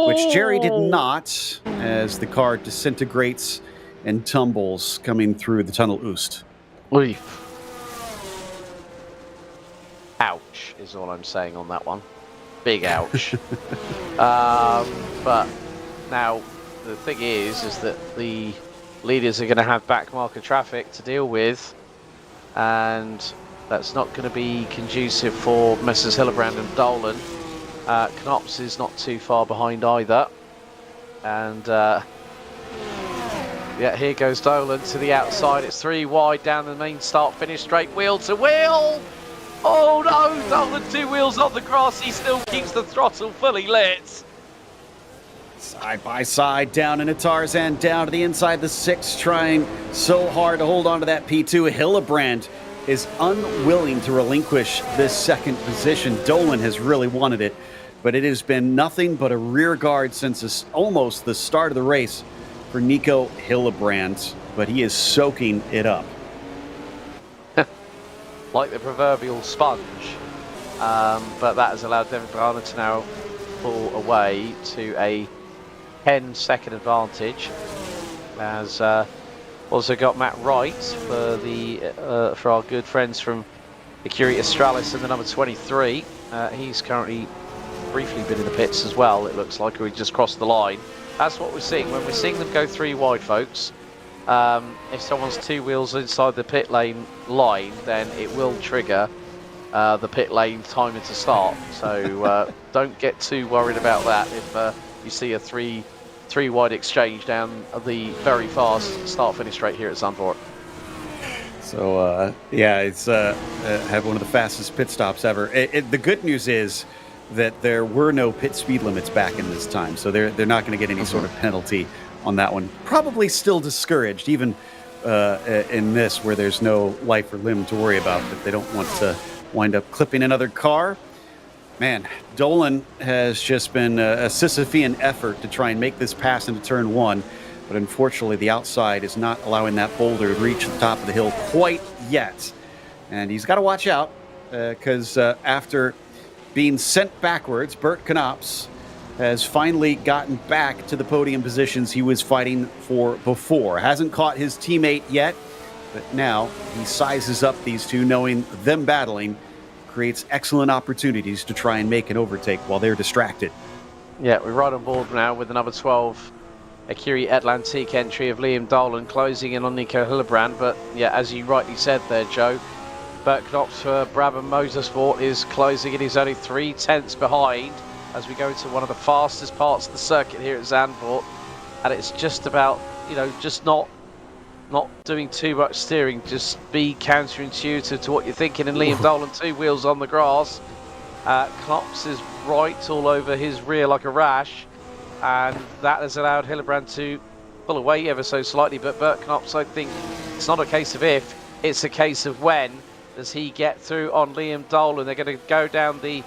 which Jerry did not, as the car disintegrates and tumbles coming through the Tunnel Oost. Oy. Ouch is all I'm saying on that one. Big ouch. But now the thing is that the leaders are going to have backmarker traffic to deal with, and that's not going to be conducive for Messrs. Hillebrand and Dolan. Knops is not too far behind either, and here goes Dolan to the outside. It's 3 wide down the main start-finish straight, wheel to wheel. Oh no, Dolan 2 wheels on the grass. He still keeps the throttle fully lit. Side by side, down into Tarzan, down to the inside the 6, trying so hard to hold on to that P2. Hillebrand is unwilling to relinquish this second position. Dolan has really wanted it, but it has been nothing but a rear guard since almost the start of the race for Nico Hillebrand, but he is soaking it up. Like the proverbial sponge, but that has allowed Devin Browner to now pull away to a 10-second advantage. As also got Matt Wright for our good friends from Ecurie Australis in the number 23. He's currently briefly been in the pits as well. It looks like we just crossed the line. That's what we're seeing when we're seeing them go 3 wide, folks. If someone's 2 wheels inside the pit lane line, then it will trigger the pit lane timer to start. So don't get too worried about that if you see a three wide exchange down the very fast start finish straight here at Zandvoort. So, it's had one of the fastest pit stops ever. The good news is that there were no pit speed limits back in this time, so they're not going to get any sort of penalty on that one. Probably still discouraged, even in this where there's no life or limb to worry about, but they don't want to wind up clipping another car. Man, Dolan has just been a Sisyphean effort to try and make this pass into turn one, but unfortunately the outside is not allowing that boulder to reach the top of the hill quite yet. And he's got to watch out because after being sent backwards, Bert Knops has finally gotten back to the podium positions he was fighting for before. Hasn't caught his teammate yet, but now he sizes up these two, knowing them battling creates excellent opportunities to try and make an overtake while they're distracted. Yeah, we're right on board now with the number 12 Akiri Atlantique entry of Liam Dolan closing in on Nico Hillebrand. But yeah, as you rightly said there, Joe, Bert Knops for Brabham Motorsport is closing in. He's only 3/10 behind as we go into one of the fastest parts of the circuit here at Zandvoort. And it's just about, just not doing too much steering, just be counterintuitive to what you're thinking. And Liam Dolan, 2 wheels on the grass. Knops is right all over his rear like a rash. And that has allowed Hillebrand to pull away ever so slightly. But Bert Knops, I think, it's not a case of if, it's a case of when does he get through on Liam Dolan. They're going to go down the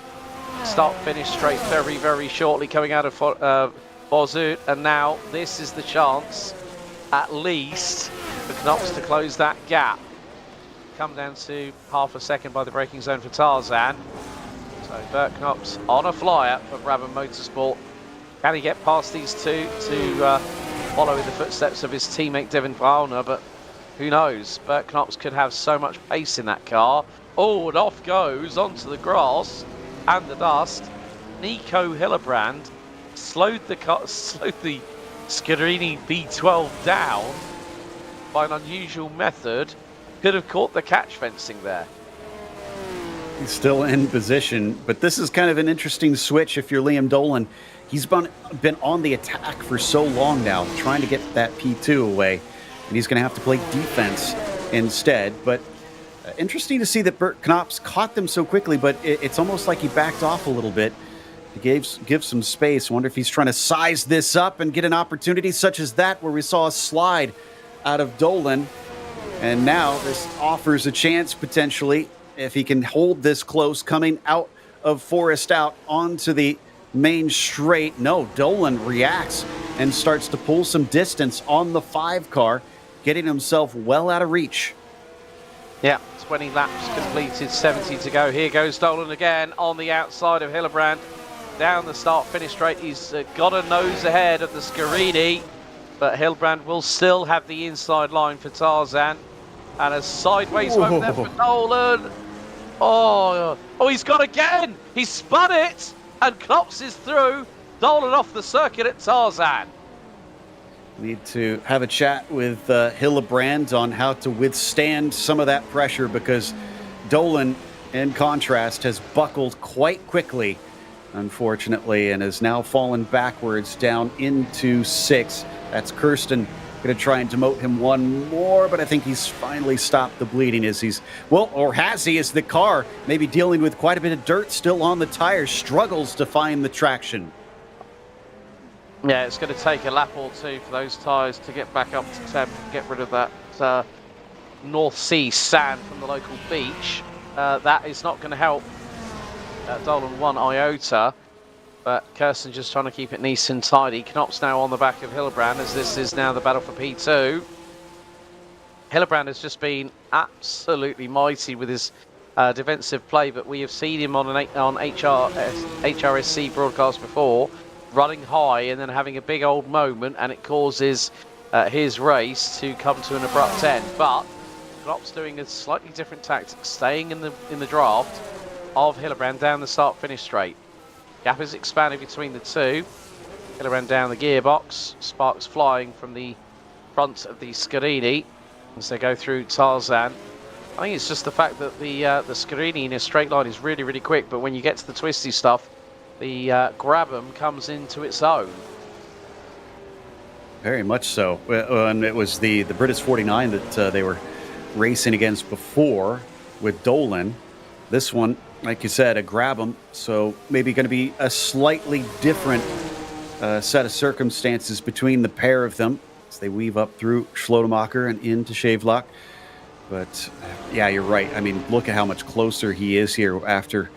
start-finish straight very, very shortly coming out of Bozout. And now this is the chance, at least, for Knops to close that gap. Come down to half a second by the braking zone for Tarzan. So Bert Knops on a flyer for Brabham Motorsport. Can he get past these two to follow in the footsteps of his teammate Devin Brauner? But who knows? Bert Knops could have so much pace in that car. Oh, and off goes onto the grass and the dust. Nico Hillebrand slowed the Scarini B12 down by an unusual method. Could have caught the catch fencing there. He's still in position, but this is kind of an interesting switch if you're Liam Dolan. He's been on the attack for so long now, trying to get that P2 away, and he's going to have to play defense instead. But interesting to see that Bert Knops caught them so quickly, but it's almost like he backed off a little bit. He gives some space. I wonder if he's trying to size this up and get an opportunity such as that, where we saw a slide out of Dolan. And now this offers a chance, potentially, if he can hold this close, coming out of Forest Out onto the main straight. No, Dolan reacts and starts to pull some distance on the 5 car, getting himself well out of reach. Yeah, 20 laps completed, 70 to go. Here goes Dolan again on the outside of Hillebrand. Down the start-finish straight, he's got a nose ahead of the Scarini, but Hillebrand will still have the inside line for Tarzan. And a sideways move there for Dolan. Oh, he's got again! He spun it! And Knops is through. Dolan off the circuit at Tarzan. Need to have a chat with Hillebrand on how to withstand some of that pressure, because Dolan, in contrast, has buckled quite quickly, unfortunately, and has now fallen backwards down into 6. That's Kirsten going to try and demote him one more, but I think he's finally stopped the bleeding as he's, or has he, as the car maybe dealing with quite a bit of dirt still on the tires, struggles to find the traction. Yeah, it's going to take a lap or two for those tyres to get back up to temp, get rid of that North Sea sand from the local beach. That is not going to help Dolan one iota, but Kirsten just trying to keep it nice and tidy. Knops now on the back of Hillebrand as this is now the battle for P2. Hillebrand has just been absolutely mighty with his defensive play, but we have seen him on HRSC broadcast before, running high and then having a big old moment, and it causes his race to come to an abrupt end. But Knops doing a slightly different tactic, staying in the draft of Hillebrand down the start-finish straight. Gap is expanding between the two. Hillebrand down the gearbox, sparks flying from the front of the Scarini as they go through Tarzan. I think it's just the fact that the Scarini in a straight line is really, really quick, but when you get to the twisty stuff, the Grabham comes into its own. Very much so. And it was the British 49 that they were racing against before with Dolan. This one, like you said, a grab 'em, so maybe going to be a slightly different set of circumstances between the pair of them as they weave up through Schlotemacher and into Shavelock. But yeah, you're right. I mean, look at how much closer he is here after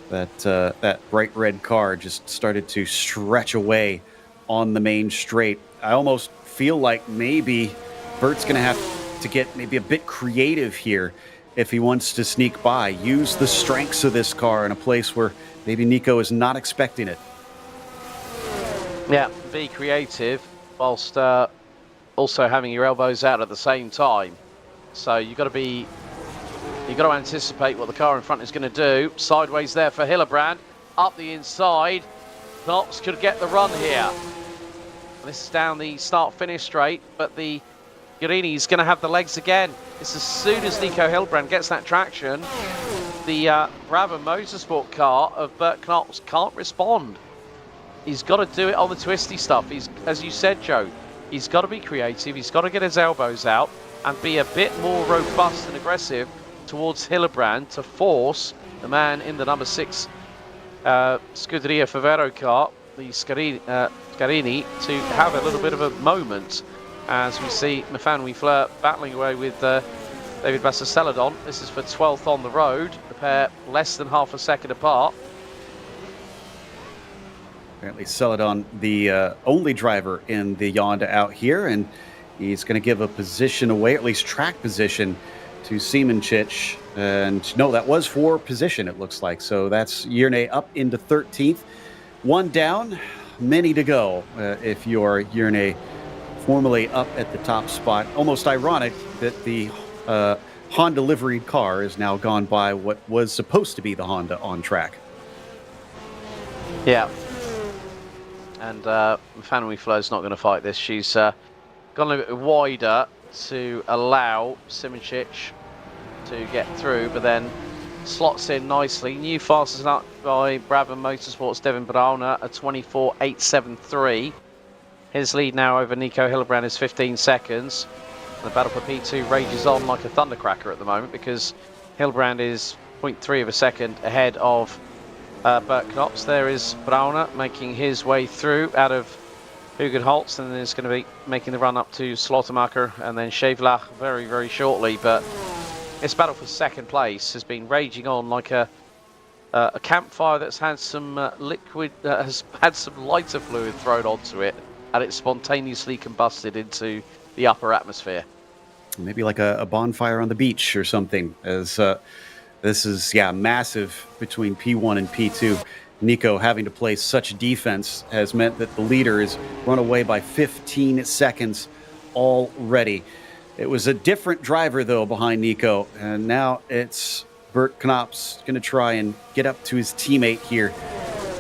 that bright red car just started to stretch away on the main straight. I almost feel like maybe Bert's going to have to get maybe a bit creative here if he wants to sneak by. Use the strengths of this car in a place where maybe Nico is not expecting it. Yeah, be creative whilst also having your elbows out at the same time. So you've got to anticipate what the car in front is going to do. Sideways there for Hillebrand, up the inside. Knox could get the run here. This is down the start-finish straight, but the Guarini's going to have the legs again. It's as soon as Nico Hillebrand gets that traction, the Brabham Motorsport car of Bert Knox can't respond. He's got to do it on the twisty stuff. He's, as you said, Joe, he's got to be creative. He's got to get his elbows out and be a bit more robust and aggressive towards Hillebrand to force the man in the number 6 Scuderia Favero car, the Scarini, to have a little bit of a moment as we see Mefanoui Fleur battling away with David Basser-Celadon. This is for 12th on the road, the pair less than half a second apart. Apparently Celadon, the only driver in the Honda out here, and he's going to give a position away, at least track position, to Siemenchich. And no, that was for position, it looks like. So that's Yerne up into 13th. One down, many to go if you're Yerne formerly up at the top spot. Almost ironic that the Honda liveried car is now gone by what was supposed to be the Honda on track. Yeah. And Mefanoui Fleur's not going to fight this. She's gone a little bit wider to allow Siemenchich to get through, but then slots in nicely. New fastest up by Brabham Motorsports' Devin Brauner at 24.873. His lead now over Nico Hillebrand is 15 seconds. The battle for P2 rages on like a thundercracker at the moment because Hillebrand is 0.3 of a second ahead of Bert Knox. There is Brauner making his way through out of Hugenholtz, and then is going to be making the run up to Schlotemacher and then Shavelach very, very shortly. But this battle for second place has been raging on like a campfire that's had some liquid, has had some lighter fluid thrown onto it, and it's spontaneously combusted into the upper atmosphere. Maybe like a bonfire on the beach or something, as this is, massive between P1 and P2. Nico having to play such defense has meant that the leader is run away by 15 seconds already. It was a different driver, though, behind Nico, and now it's Bert Knops going to try and get up to his teammate here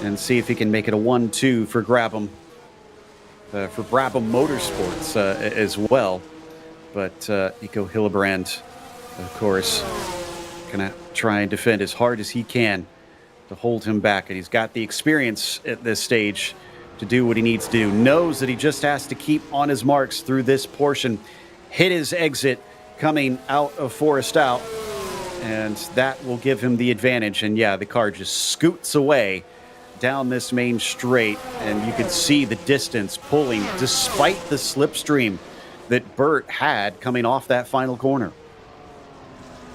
and see if he can make it a 1-2 for Brabham Motorsports as well. But Nico Hillebrand, of course, going to try and defend as hard as he can to hold him back. And he's got the experience at this stage to do what he needs to do. Knows that he just has to keep on his marks through this portion. Hit his exit coming out of Forest Out. And that will give him the advantage. And yeah, the car just scoots away down this main straight. And you can see the distance pulling despite the slipstream that Bert had coming off that final corner.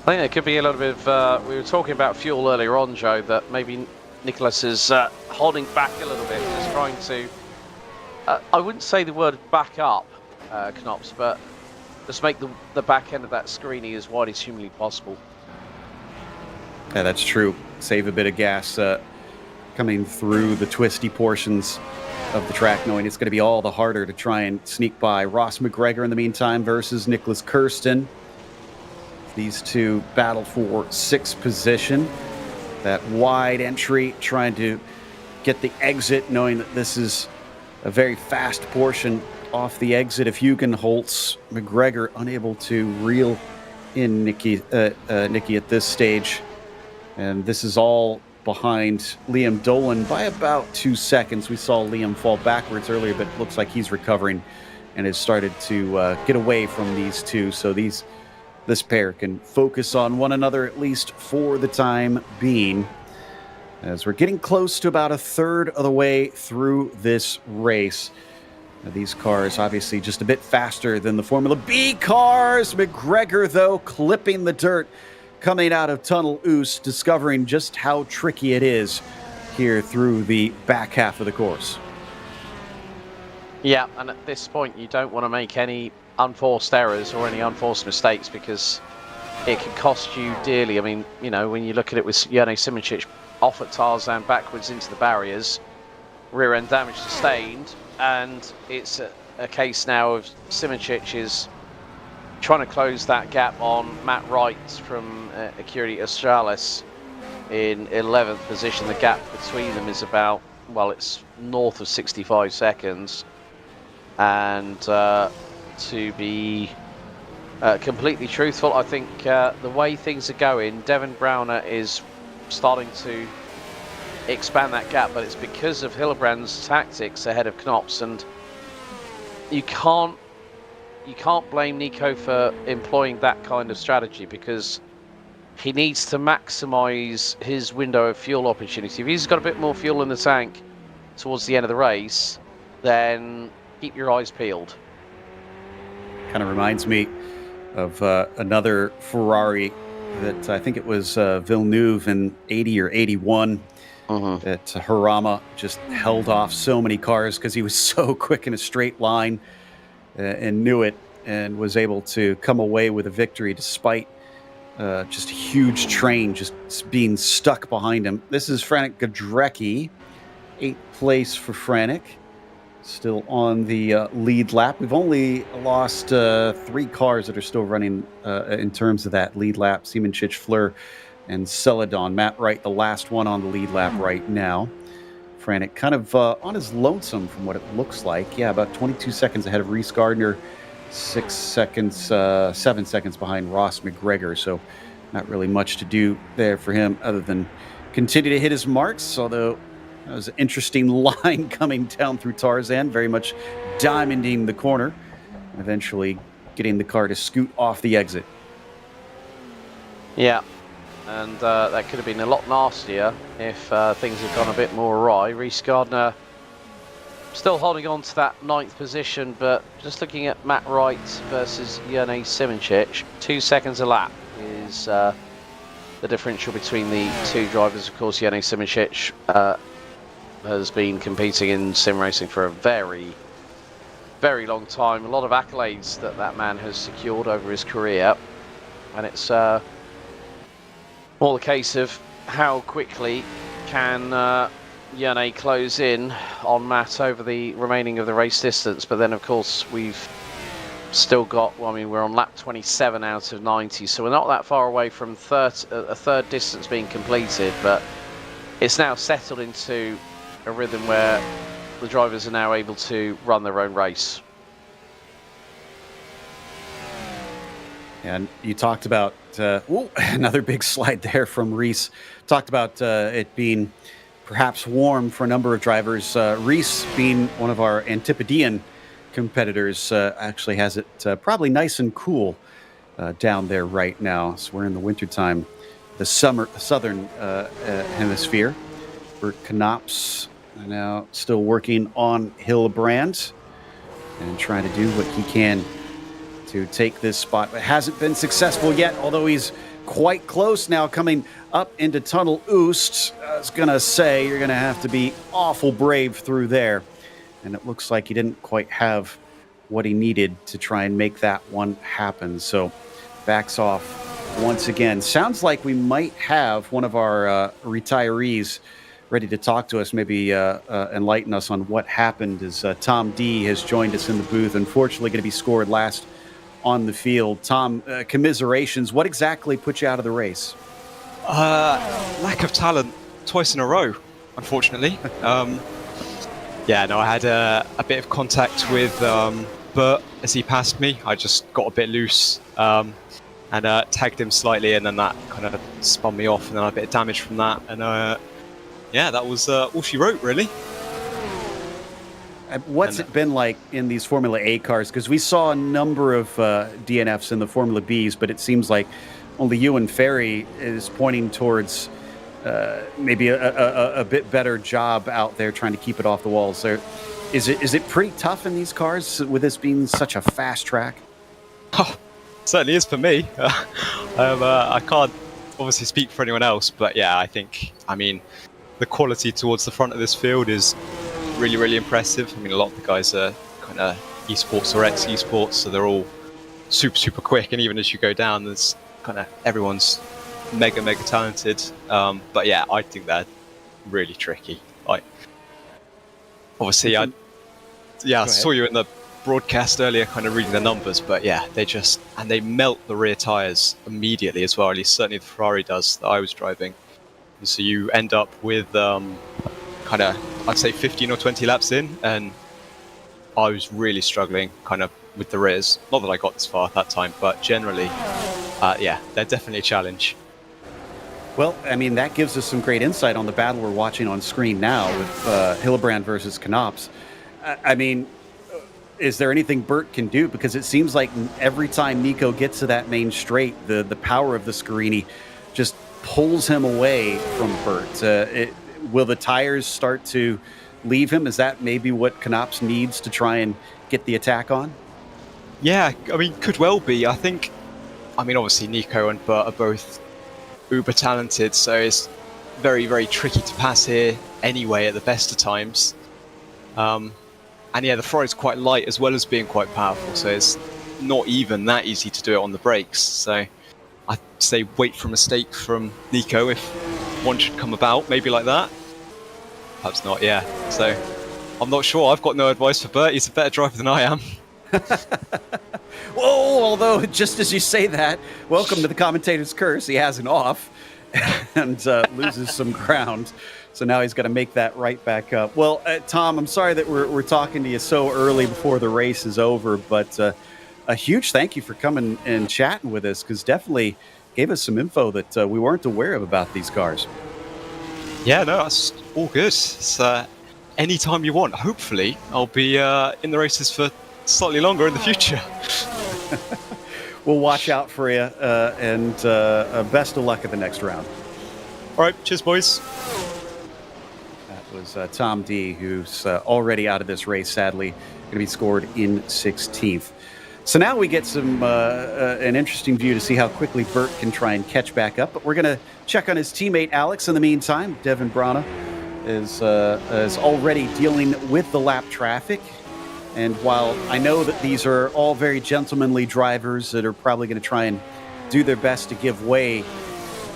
I think there could be a little bit of, we were talking about fuel earlier on, Joe, that maybe Nicholas is holding back a little bit, just trying to, I wouldn't say the word back up, Knops, but just make the back end of that screening as wide as humanly possible. Yeah, that's true. Save a bit of gas coming through the twisty portions of the track, knowing it's going to be all the harder to try and sneak by. Ross McGregor in the meantime versus Nicholas Kirsten. These two battle for 6th position. That wide entry, trying to get the exit, knowing that this is a very fast portion off the exit of Hugenholtz. McGregor unable to reel in Nicky at this stage. And this is all behind Liam Dolan by about 2 seconds. We saw Liam fall backwards earlier, but looks like he's recovering and has started to get away from these two. So these this pair can focus on one another, at least for the time being, as we're getting close to about a third of the way through this race. Now, these cars obviously just a bit faster than the Formula B cars. McGregor, though, clipping the dirt coming out of Tunnel Oost, discovering just how tricky it is here through the back half of the course. Yeah, and at this point you don't want to make any unforced errors or any unforced mistakes, because it can cost you dearly. I mean, you know, when you look at it with Jene Simoncic off at Tarzan backwards into the barriers, rear end damage sustained, and it's a case now of Simoncic is trying to close that gap on Matt Wright from Acurity Australis in 11th position. The gap between them is about, well, it's north of 65 seconds. And to be completely truthful, I think the way things are going, Devin Browner is starting to expand that gap, but it's because of Hillebrand's tactics ahead of Knops, and you can't blame Nico for employing that kind of strategy, because he needs to maximize his window of fuel opportunity. If he's got a bit more fuel in the tank towards the end of the race, then keep your eyes peeled. Kind of reminds me of another Ferrari that I think it was Villeneuve in 80 or 81 that Harama just held off so many cars because he was so quick in a straight line and knew it, and was able to come away with a victory despite just a huge train just being stuck behind him. This is Franek Godrecki, 8th place for Franek. Still on the lead lap. We've only lost 3 cars that are still running in terms of that lead lap. Simoncic, Fleur, and Celadon. Matt Wright, the last one on the lead lap right now. Franek kind of on his lonesome from what it looks like. Yeah, about 22 seconds ahead of Reese Gardner. 7 seconds behind Ross McGregor. So not really much to do there for him other than continue to hit his marks, although that was an interesting line coming down through Tarzan, very much diamonding the corner, and eventually getting the car to scoot off the exit. Yeah, and that could have been a lot nastier if things had gone a bit more awry. Reese Gardner still holding on to that 9th position, but just looking at Matt Wright versus Jene Simoncic, 2 seconds a lap is the differential between the two drivers. Of course, Jene Simoncic has been competing in sim racing for a very, very long time. A lot of accolades that man has secured over his career, and it's more the case of how quickly can Jene close in on Matt over the remaining of the race distance. But then, of course, we've still got, well, I mean, we're on lap 27 out of 90, so we're not that far away from a third distance being completed, but it's now settled into a rhythm where the drivers are now able to run their own race. And you talked about another big slide there from Reese. Talked about it being perhaps warm for a number of drivers. Reese, being one of our Antipodean competitors, actually has it probably nice and cool down there right now. So we're in the wintertime, the southern hemisphere. Bert Knops now still working on Hillebrand and trying to do what he can to take this spot, but hasn't been successful yet, although he's quite close now coming up into Tunnel Oost. I was going to say you're going to have to be awful brave through there, and it looks like he didn't quite have what he needed to try and make that one happen. So backs off once again. Sounds like we might have one of our retirees ready to talk to us, maybe enlighten us on what happened, as Tom D has joined us in the booth. Unfortunately, going to be scored last on the field. Tom, commiserations. What exactly put you out of the race? Lack of talent twice in a row, unfortunately. Yeah, no, I had a bit of contact with Bert as he passed me. I just got a bit loose and tagged him slightly, and then that kind of spun me off, and then I had a bit of damage from that. And yeah, that was all she wrote, really. What's it been like in these Formula A cars? Because we saw a number of DNFs in the Formula Bs, but it seems like only you and Ferry is pointing towards maybe a bit better job out there trying to keep it off the walls. Is it pretty tough in these cars with this being such a fast track? Oh, certainly is for me. I can't obviously speak for anyone else, but yeah, I mean, the quality towards the front of this field is really, really impressive. I mean, a lot of the guys are kind of esports or ex-esports, so they're all super, super quick. And even as you go down, there's kind of everyone's mega, mega talented. But yeah, I think they're really tricky. Obviously, I saw you in the broadcast earlier, kind of reading the numbers, but yeah, they melt the rear tires immediately as well. At least certainly the Ferrari does that I was driving. And so you end up with kind of, I'd say 15 or 20 laps in, and I was really struggling kind of with the rears. Not that I got this far at that time, but generally, yeah, they're definitely a challenge. Well, I mean, that gives us some great insight on the battle we're watching on screen now with Hillebrand versus Knops. I mean, is there anything Bert can do? Because it seems like every time Nico gets to that main straight, the power of the Scarini just pulls him away from Bert. Will the tires start to leave him? Is that maybe what Knops needs to try and get the attack on? Yeah, I mean, could well be. I mean, obviously Nico and Bert are both uber talented, so it's very, very tricky to pass here anyway at the best of times. And yeah, the Ferrari's quite light as well as being quite powerful, so it's not even that easy to do it on the brakes. So I'd say wait for a mistake from Nico if one should come about, maybe like that. Perhaps not, yeah. So I'm not sure. I've got no advice for Bert. He's a better driver than I am. Whoa, although just as you say that, welcome to the commentator's curse. He has an off and loses some ground. So now he's got to make that right back up. Well, Tom, I'm sorry that we're talking to you so early before the race is over, but a huge thank you for coming and chatting with us, because definitely gave us some info that we weren't aware of about these cars. Yeah, no, that's all good. It's anytime you want. Hopefully, I'll be in the races for slightly longer in the future. We'll watch out for you, and best of luck at the next round. All right, cheers, boys. That was Tom D, who's already out of this race, sadly, going to be scored in 16th. So now we get some an interesting view to see how quickly Bert can try and catch back up. But we're going to check on his teammate Alex in the meantime. Devin Brana is already dealing with the lap traffic. And while I know that these are all very gentlemanly drivers that are probably going to try and do their best to give way,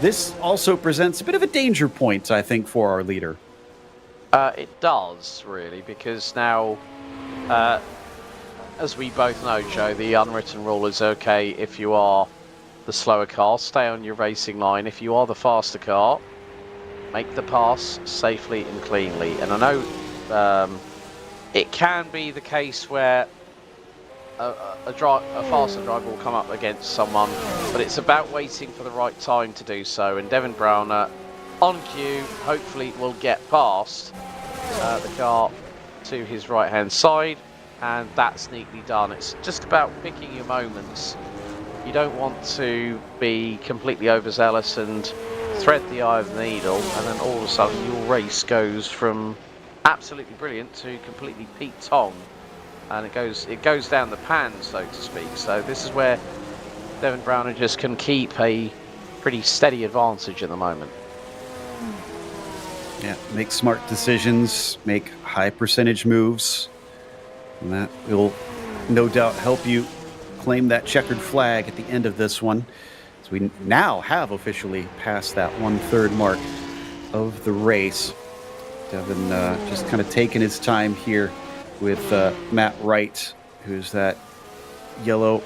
this also presents a bit of a danger point, I think, for our leader. It does, really, because now, as we both know, Joe, the unwritten rule is okay if you are the slower car, stay on your racing line. If you are the faster car, make the pass safely and cleanly. And I know it can be the case where a faster driver will come up against someone, but it's about waiting for the right time to do so. And Devin Browner, on cue, hopefully will get past the car to his right-hand side, and that's neatly done. It's just about picking your moments. You don't want to be completely overzealous and thread the eye of the needle, and then all of a sudden your race goes from absolutely brilliant to completely Pete Tong, and it goes down the pan, so to speak. So this is where Devin Browner just can keep a pretty steady advantage at the moment. Yeah, make smart decisions, make high percentage moves, and that will no doubt help you claim that checkered flag at the end of this one. So we now have officially passed that 1/3 mark of the race. Devin just kind of taking his time here with Matt Wright, who's that yellow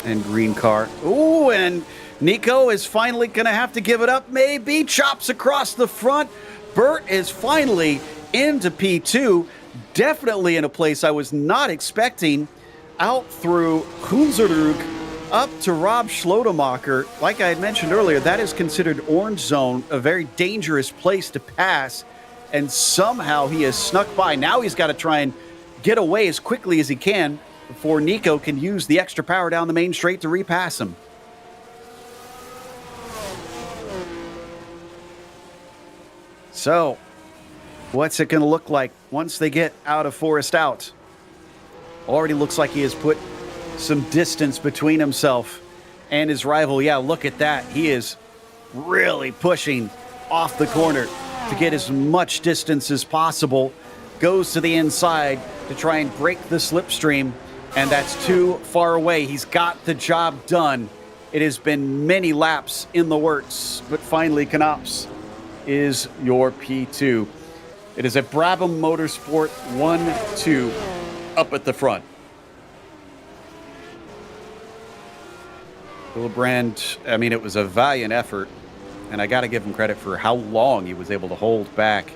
and green car. Ooh, and Nico is finally going to have to give it up, maybe. Chops across the front. Bert is finally into P2. Definitely in a place I was not expecting. Out through Hunzerug, up to Rob Schlotemacher. Like I had mentioned earlier, that is considered orange zone, a very dangerous place to pass. And somehow he has snuck by. Now he's got to try and get away as quickly as he can before Nico can use the extra power down the main straight to repass him. So, what's it going to look like once they get out of Forest Out? Already looks like he has put some distance between himself and his rival. Yeah, look at that. He is really pushing off the corner to get as much distance as possible. Goes to the inside to try and break the slipstream, and that's too far away. He's got the job done. It has been many laps in the works, but finally Knops is your P2. It is a Brabham Motorsport 1-2 up at the front. Hillebrand, I mean, it was a valiant effort, and I got to give him credit for how long he was able to hold back,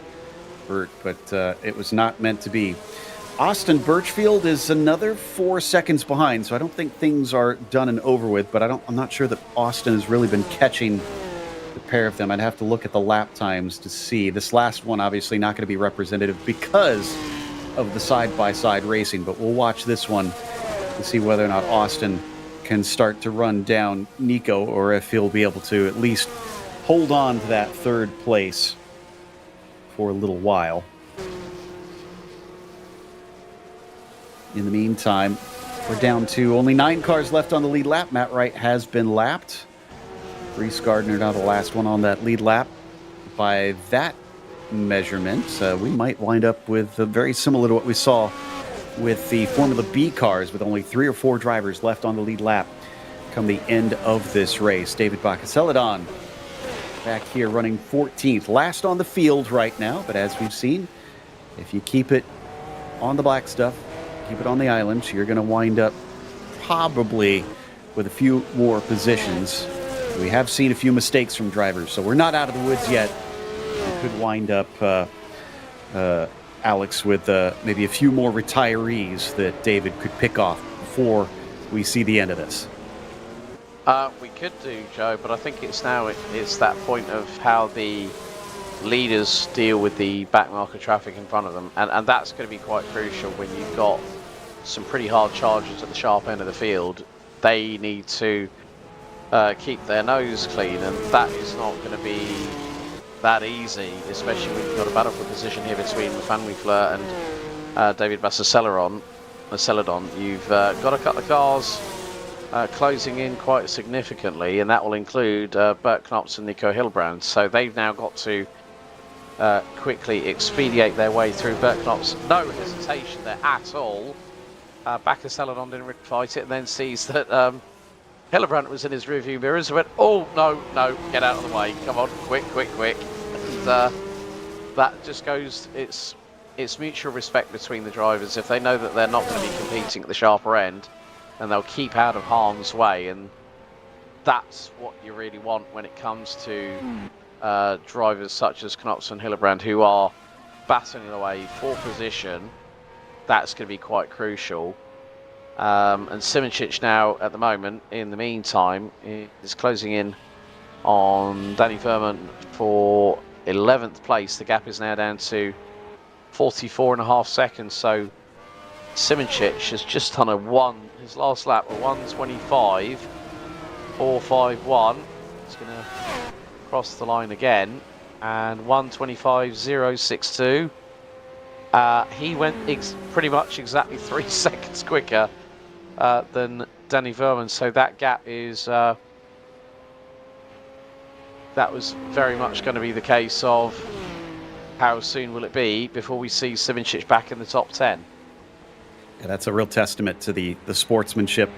but it was not meant to be. Austin Birchfield is another 4 seconds behind, so I don't think things are done and over with, but I'm not sure that Austin has really been catching the pair of them. I'd have to look at the lap times to see. This last one obviously not going to be representative because of the side-by-side racing, but we'll watch this one to see whether or not Austin can start to run down Nico, or if he'll be able to at least hold on to that third place for a little while. In the meantime, we're down to only 9 cars left on the lead lap. Matt Wright has been lapped. Reese Gardner now the last one on that lead lap. By that measurement, we might wind up with very similar to what we saw with the Formula B cars, with only 3 or 4 drivers left on the lead lap come the end of this race. David Bacaceladon back here running 14th. Last on the field right now, but as we've seen, if you keep it on the black stuff, keep it on the islands, you're going to wind up probably with a few more positions. We have seen a few mistakes from drivers, so we're not out of the woods yet. We could wind up, Alex, with maybe a few more retirees that David could pick off before we see the end of this. We could do, Joe, but I think it's that point of how the leaders deal with the backmarker traffic in front of them, and that's going to be quite crucial when you've got some pretty hard chargers at the sharp end of the field. They need to keep their nose clean, and that is not going to be that easy, especially when you've got a battle for position here between Van Weefler and David Bacaceladon. You've got to cut the cars closing in quite significantly, and that will include Bert Knops and Nico Hillebrand. So they've now got to quickly expedite their way through. Bert Knops, no hesitation there at all. Bacaceladon didn't fight it, and then sees that Hillebrand was in his rearview mirrors and went, oh, no, get out of the way. Come on, quick. And that just goes, it's mutual respect between the drivers. If they know that they're not going to be competing at the sharper end, then they'll keep out of harm's way. And that's what you really want when it comes to drivers such as Knops and Hillebrand, who are battling away for position. That's going to be quite crucial. And Simoncic now, at the moment, in the meantime, is closing in on Danny Verman for 11th place. The gap is now down to 44.5 seconds. So Simoncic has just done his last lap, a 1:25.451. He's going to cross the line again, and 1:25.062. He went pretty much exactly 3 seconds quicker than Danny Verman, so that gap is that was very much going to be the case of how soon will it be before we see Simoncic back in the top 10. Yeah, that's a real testament to the sportsmanship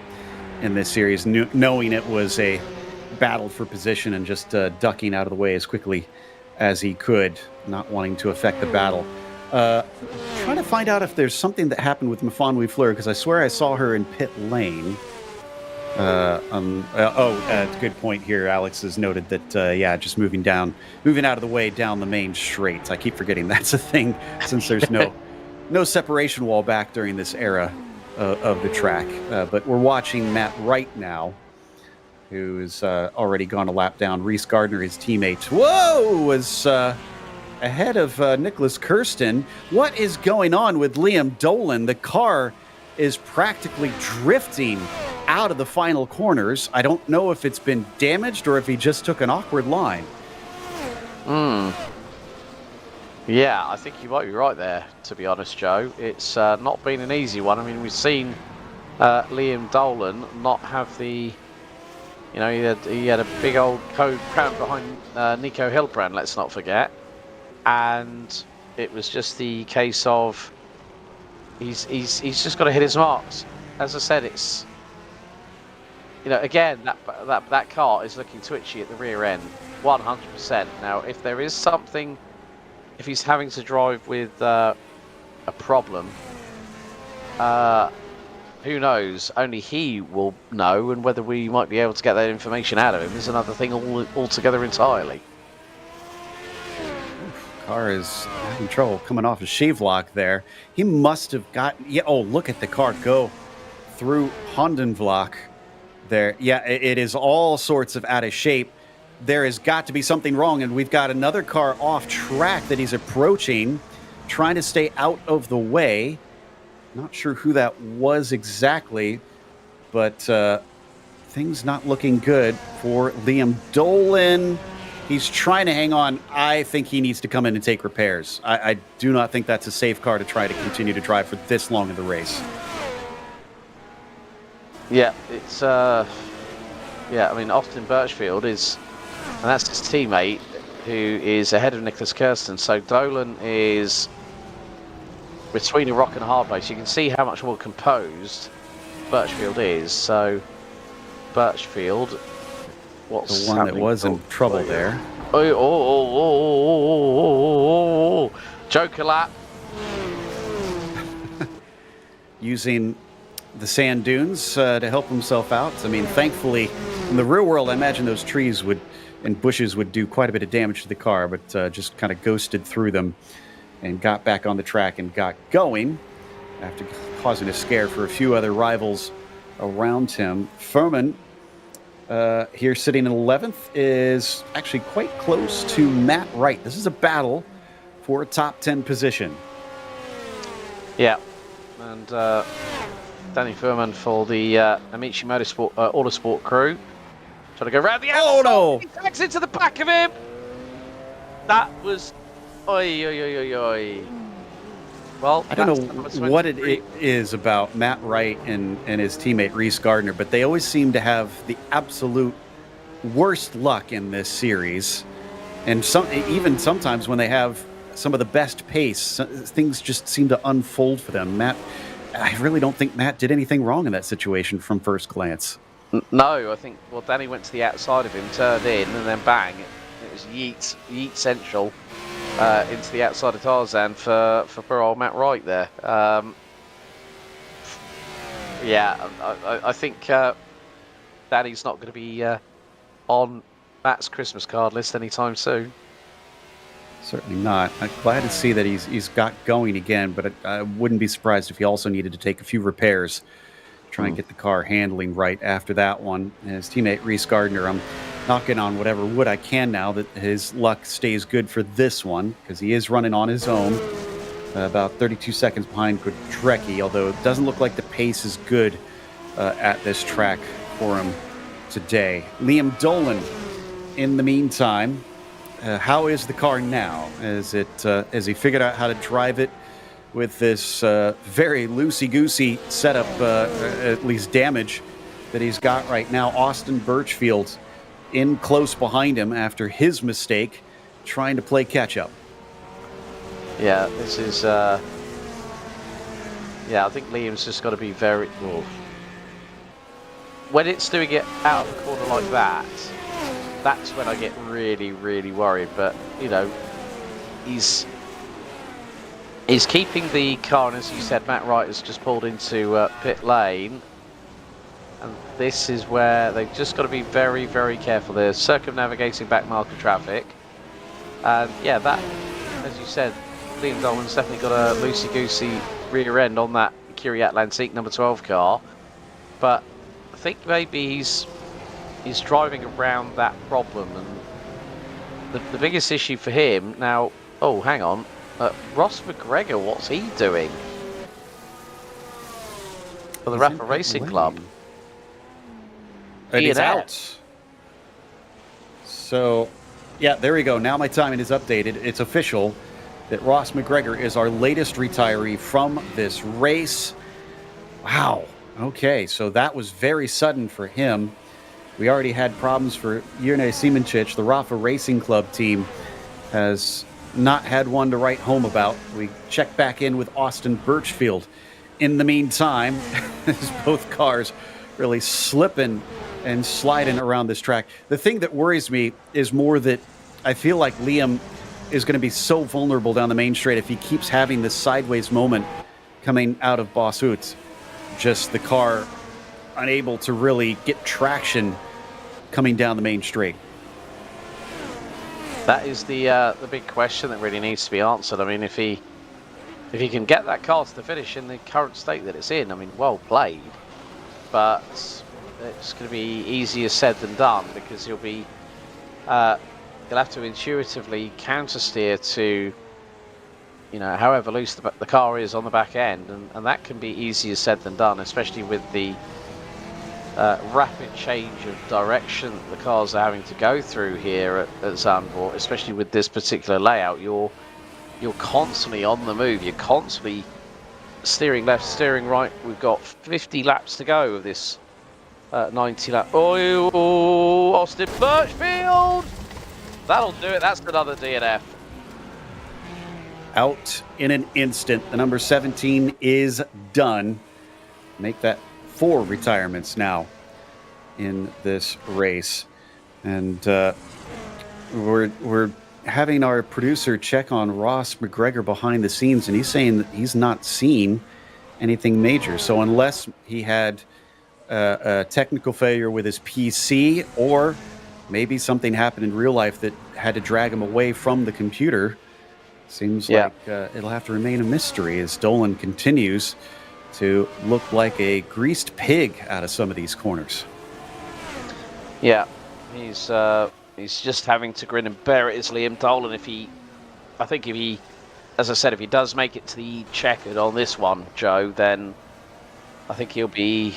in this series, knowing it was a battle for position and just ducking out of the way as quickly as he could, not wanting to affect the battle. Trying to find out if there's something that happened with Van Weefler, because I swear I saw her in pit lane. Good point here. Alex has noted that, just moving out of the way down the main straight. I keep forgetting that's a thing, since there's no separation wall back during this era of the track. But we're watching Matt Wright now, who's already gone a lap down. Reese Gardner, his teammate, was ahead of Nicholas Kirsten. What is going on with Liam Dolan? The car is practically drifting out of the final corners. I don't know if it's been damaged or if he just took an awkward line. Yeah, I think you might be right there, to be honest, Joe. It's not been an easy one. I mean, we've seen Liam Dolan not have the... You know, he had a big old code crammed behind Nico Hildbrand, let's not forget. And it was just the case of he's just got to hit his marks. As I said, it's... You know, again, that car is looking twitchy at the rear end, 100%. Now, if there is something... If he's having to drive with a problem, who knows? Only he will know, and whether we might be able to get that information out of him is another thing altogether entirely. Car is having trouble coming off a sheave lock there. He must have gotten... Yeah, oh, look at the car go through Hondenvlak there. Yeah, it is all sorts of out of shape. There has got to be something wrong, and we've got another car off track that he's approaching, trying to stay out of the way. Not sure who that was exactly, but things not looking good for Liam Dolan. He's trying to hang on. I think he needs to come in and take repairs. I do not think that's a safe car to try to continue to drive for this long in the race. Yeah, it's... yeah, I mean, Austin Birchfield is... And that's his teammate, who is ahead of Nicholas Kirsten. So Dolan is between a rock and a hard place. You can see how much more composed Birchfield is. So Birchfield, what's the one that was in trouble there? Joker lap. Using the sand dunes to help himself out. I mean, thankfully, in the real world, I imagine those trees and bushes would do quite a bit of damage to the car, but just kind of ghosted through them and got back on the track and got going after causing a scare for a few other rivals around him. Furman, here sitting in 11th, is actually quite close to Matt Wright. This is a battle for a top 10 position. Yeah, and Danny Furman for the Amici Motorsport Autosport crew. Trying to go round the outside. Oh no! He tags into the back of him. That was... Oi, oi, oi, oi, oi. Well, I don't know what it is about Matt Wright and his teammate Reese Gardner, but they always seem to have the absolute worst luck in this series. And even sometimes when they have some of the best pace, things just seem to unfold for them. Matt, I really don't think Matt did anything wrong in that situation from first glance. No, I think, well, Danny went to the outside of him, turned in, and then bang, it was yeet central into the outside of Tarzan for poor old Matt Wright there. Yeah, I think Danny's not going to be on Matt's Christmas card list anytime soon. Certainly not. I'm glad to see that he's got going again, but I wouldn't be surprised if he also needed to take a few repairs. Try and get the car handling right after that one. And his teammate Reese Gardner, I'm knocking on whatever wood I can now that his luck stays good for this one, because he is running on his own, about 32 seconds behind Quadrecki, although it doesn't look like the pace is good at this track for him today. Liam Dolan, in the meantime, how is the car now? Has he figured out how to drive it with this very loosey-goosey setup, at least damage, that he's got right now? Austin Birchfield in close behind him after his mistake, trying to play catch-up. Yeah, this is... yeah, I think Liam's just got to be very... Well, when it's doing it out of the corner like that, that's when I get really, really worried. But, you know, he's keeping the car, and as you said, Matt Wright has just pulled into pit lane. And this is where they've just got to be very, very careful. They're circumnavigating back marker traffic. And yeah, that, as you said, Liam Dolan's definitely got a loosey-goosey rear end on that Curie Atlantique number 12 car. But I think maybe he's driving around that problem. And the biggest issue for him, now, Oh, hang on. Ross McGregor, what's he doing? For the He's in Rafa pit Racing lane. Club. And he's DNF. out. So, yeah, there we go. Now my timing is updated. It's official that Ross McGregor is our latest retiree from this race. Wow. Okay, so that was very sudden for him. We already had problems for Jurne Simoncic. The Rafa Racing Club team has not had one to write home about. We checked back in with Austin Birchfield. In the meantime, as both cars really slipping and sliding around this track. The thing that worries me is more that I feel like Liam is going to be so vulnerable down the main straight if he keeps having this sideways moment coming out of Bossut. Just the car unable to really get traction coming down the main straight. That is the big question that really needs to be answered. I mean, if he can get that car to the finish in the current state that it's in, I mean, well played. But it's going to be easier said than done because he'll have to intuitively counter steer to, you know, however loose the car is on the back end, and that can be easier said than done, especially with the rapid change of direction that the cars are having to go through here at Zandvoort, especially with this particular layout. You're constantly on the move. You're constantly steering left, steering right. We've got 50 laps to go of this 90 lap. Oh, Austin Birchfield! That'll do it. That's another DNF. Out in an instant. The number 17 is done. Make that 4 retirements now in this race. And we're having our producer check on Ross McGregor behind the scenes, and he's saying that he's not seen anything major. So unless he had a technical failure with his PC, or maybe something happened in real life that had to drag him away from the computer, seems like it'll have to remain a mystery as Dolan continues to look like a greased pig out of some of these corners. Yeah, he's just having to grin and bear it, is Liam Dolan. I think if he, as I said, if he does make it to the checkered on this one, Joe, then I think he'll be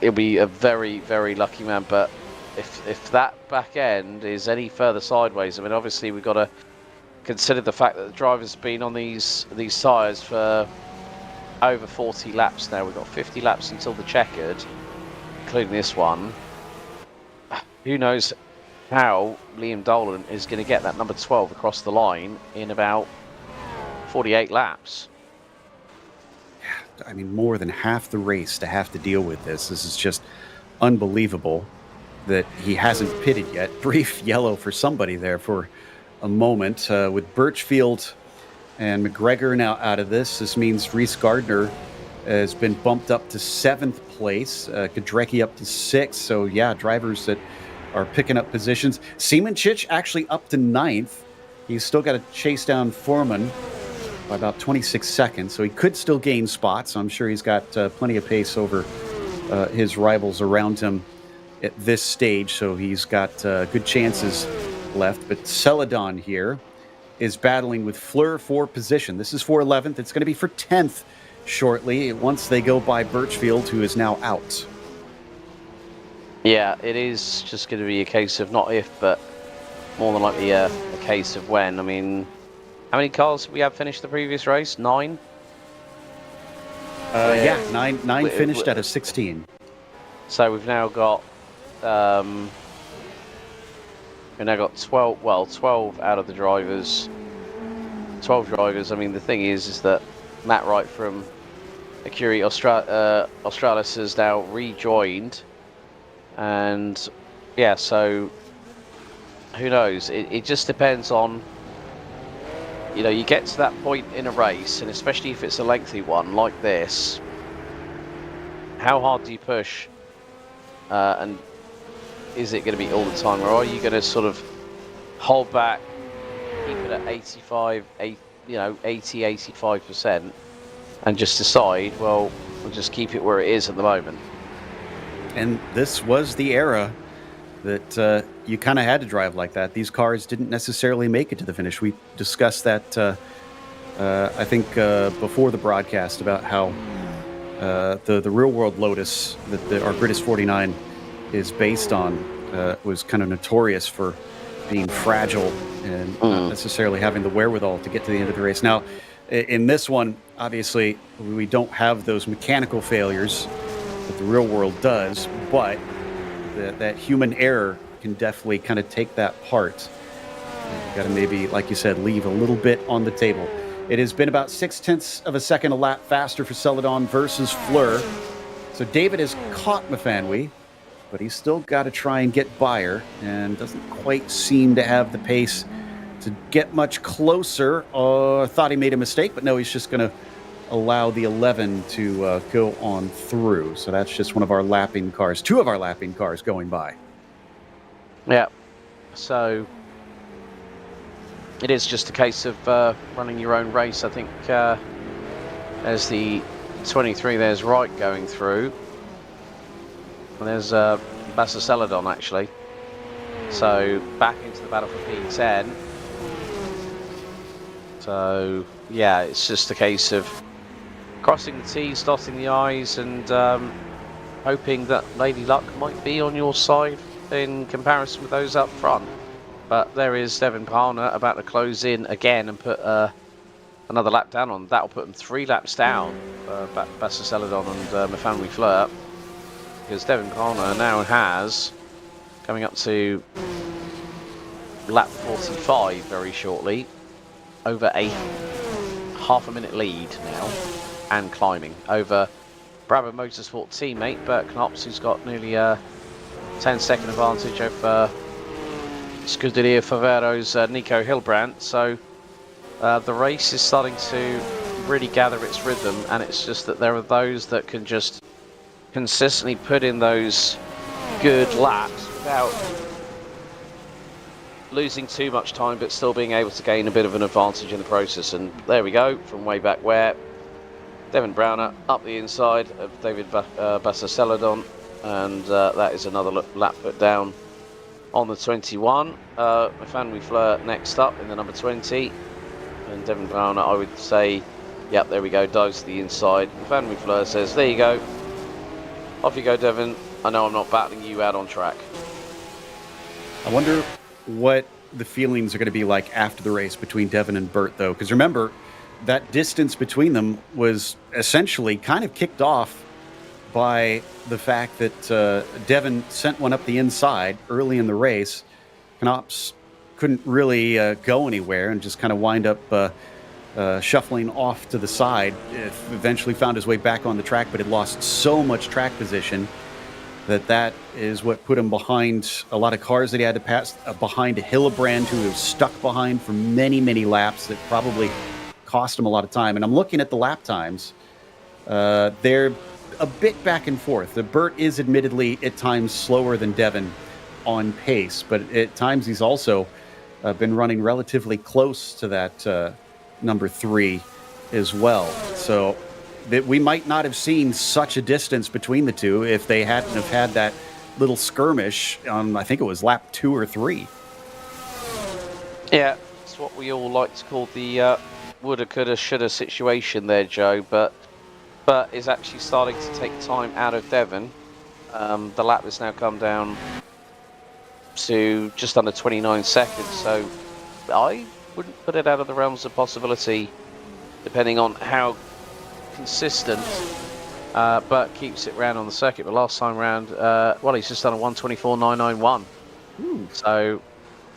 a very, very lucky man. But if that back end is any further sideways, I mean, obviously we've got to consider the fact that the driver's been on these tyres for over 40 laps now. We've got 50 laps until the checkered, including this one. Who knows how Liam Dolan is going to get that number 12 across the line in about 48 laps. I mean, more than half the race to have to deal with this. This is just unbelievable that he hasn't pitted yet. Brief yellow for somebody there for a moment. With Birchfield and McGregor now out of this, this means Reese Gardner has been bumped up to 7th place. Kadrecki up to 6th. So, yeah, drivers that are picking up positions. Simoncic actually up to 9th. He's still got to chase down Foreman by about 26 seconds. So he could still gain spots. I'm sure he's got plenty of pace over his rivals around him at this stage. So he's got good chances left. But Celadon here is battling with Fleur for position. This is for 11th. It's going to be for 10th shortly once they go by Birchfield, who is now out. Yeah, it is just going to be a case of not if, but more than likely a case of when. I mean, how many cars we have finished the previous race? 9? Nine finished out of 16. So we've now got 12. Well, 12 out of the drivers. 12 drivers. I mean, the thing is that Matt Wright from Acuri Australis has now rejoined, and yeah, so who knows? It just depends on, you know, you get to that point in a race, and especially if it's a lengthy one like this, how hard do you push? And is it going to be all the time, or are you going to sort of hold back, keep it at 80, 85%, and just decide, well, we'll just keep it where it is at the moment? And this was the era that you kind of had to drive like that. These cars didn't necessarily make it to the finish. We discussed that, I think, before the broadcast about how the real-world Lotus that our Gridis 49 is based on was kind of notorious for being fragile and not necessarily having the wherewithal to get to the end of the race. Now, in this one, obviously, we don't have those mechanical failures that the real world does, but that human error can definitely kind of take that part. You got to maybe, like you said, leave a little bit on the table. It has been about 0.6 of a second a lap faster for Celadon versus Fleur. So David has caught Mafanwi, but he's still got to try and get by her and doesn't quite seem to have the pace to get much closer. Thought he made a mistake, but no, he's just going to allow the 11 to go on through. So that's just one of our lapping cars, two of our lapping cars going by. Yeah. So it is just a case of running your own race. I think there's the 23, there's Wright going through. And there's Bassa Celadon, actually. So back into the battle for P10. So, yeah, it's just a case of crossing the T's, dotting the I's, and hoping that Lady Luck might be on your side in comparison with those up front. But there is Devin Palmer about to close in again and put another lap down on. That'll put them 3 laps down, Bassa Celadon and Mafanwi Fleur. Because Devin Palmer now has, coming up to lap 45 very shortly, over a half-a minute lead now, and climbing over Brabham Motorsport teammate Bert Knops, who's got nearly a 10-second advantage over Scuderia Favero's Nico Hilbrand. So the race is starting to really gather its rhythm, and it's just that there are those that can just consistently put in those good laps without losing too much time, but still being able to gain a bit of an advantage in the process. And there we go, from way back where Devin Browner up the inside of David Bassa Celadon, and that is another lap put down on the 21. Mafanwi Fleur next up in the number 20, and Devin Browner, I would say, yep, there we go, dives to the inside. Mafanwi Fleur says, there you go, off you go, Devin. I know I'm not battling you out on track. I wonder what the feelings are going to be like after the race between Devin and Bert, though, because remember, that distance between them was essentially kind of kicked off by the fact that Devin sent one up the inside early in the race. Knops couldn't really go anywhere and just kind of wind up shuffling off to the side. Eventually found his way back on the track, but had lost so much track position that is what put him behind a lot of cars that he had to pass, behind a Hillebrand who was stuck behind for many, many laps that probably cost him a lot of time. And I'm looking at the lap times. They're a bit back and forth. The Bert is admittedly at times slower than Devin on pace, but at times he's also been running relatively close to that number 3 as well. So that we might not have seen such a distance between the two if they hadn't have had that little skirmish on, I think it was lap 2 or 3. Yeah, it's what we all like to call the woulda, coulda, shoulda situation there, Joe, but is actually starting to take time out of Devon. The lap has now come down to just under 29 seconds, so I wouldn't put it out of the realms of possibility, depending on how consistent Bert keeps it round on the circuit. But last time round, well, he's just done a 1:24.991. So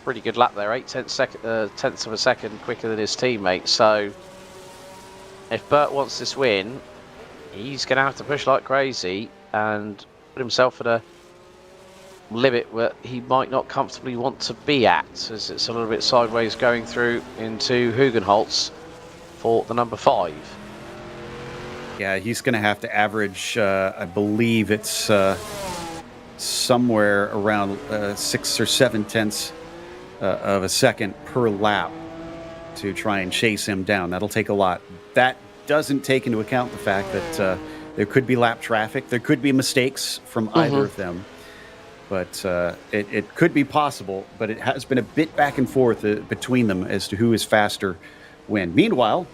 pretty good lap there, 0.8 of a second quicker than his teammate. So if Bert wants this win, he's going to have to push like crazy and put himself at a limit where he might not comfortably want to be at, as it's a little bit sideways going through into Hugenholtz for the number 5. Yeah, he's going to have to average, I believe it's somewhere around 6 or 7 tenths of a second per lap to try and chase him down. That'll take a lot. That doesn't take into account the fact that there could be lap traffic. There could be mistakes from either of them. but it could be possible. But it has been a bit back and forth between them as to who is faster when. Meanwhile,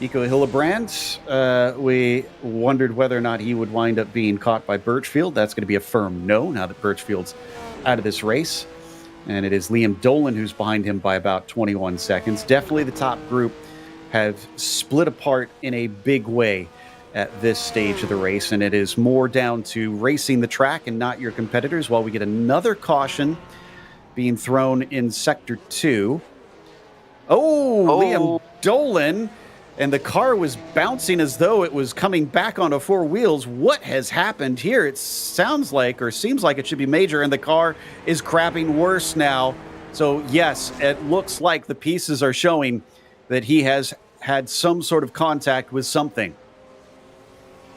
Nico Hillebrand, we wondered whether or not he would wind up being caught by Birchfield. That's going to be a firm no now that Birchfield's out of this race. And it is Liam Dolan who's behind him by about 21 seconds. Definitely the top group have split apart in a big way at this stage of the race, and it is more down to racing the track and not your competitors, while we get another caution being thrown in Sector 2. Liam Dolan, and the car was bouncing as though it was coming back onto four wheels. What has happened here? It sounds like, or seems like, it should be major, and the car is crapping worse now. So yes, it looks like the pieces are showing that he has had some sort of contact with something.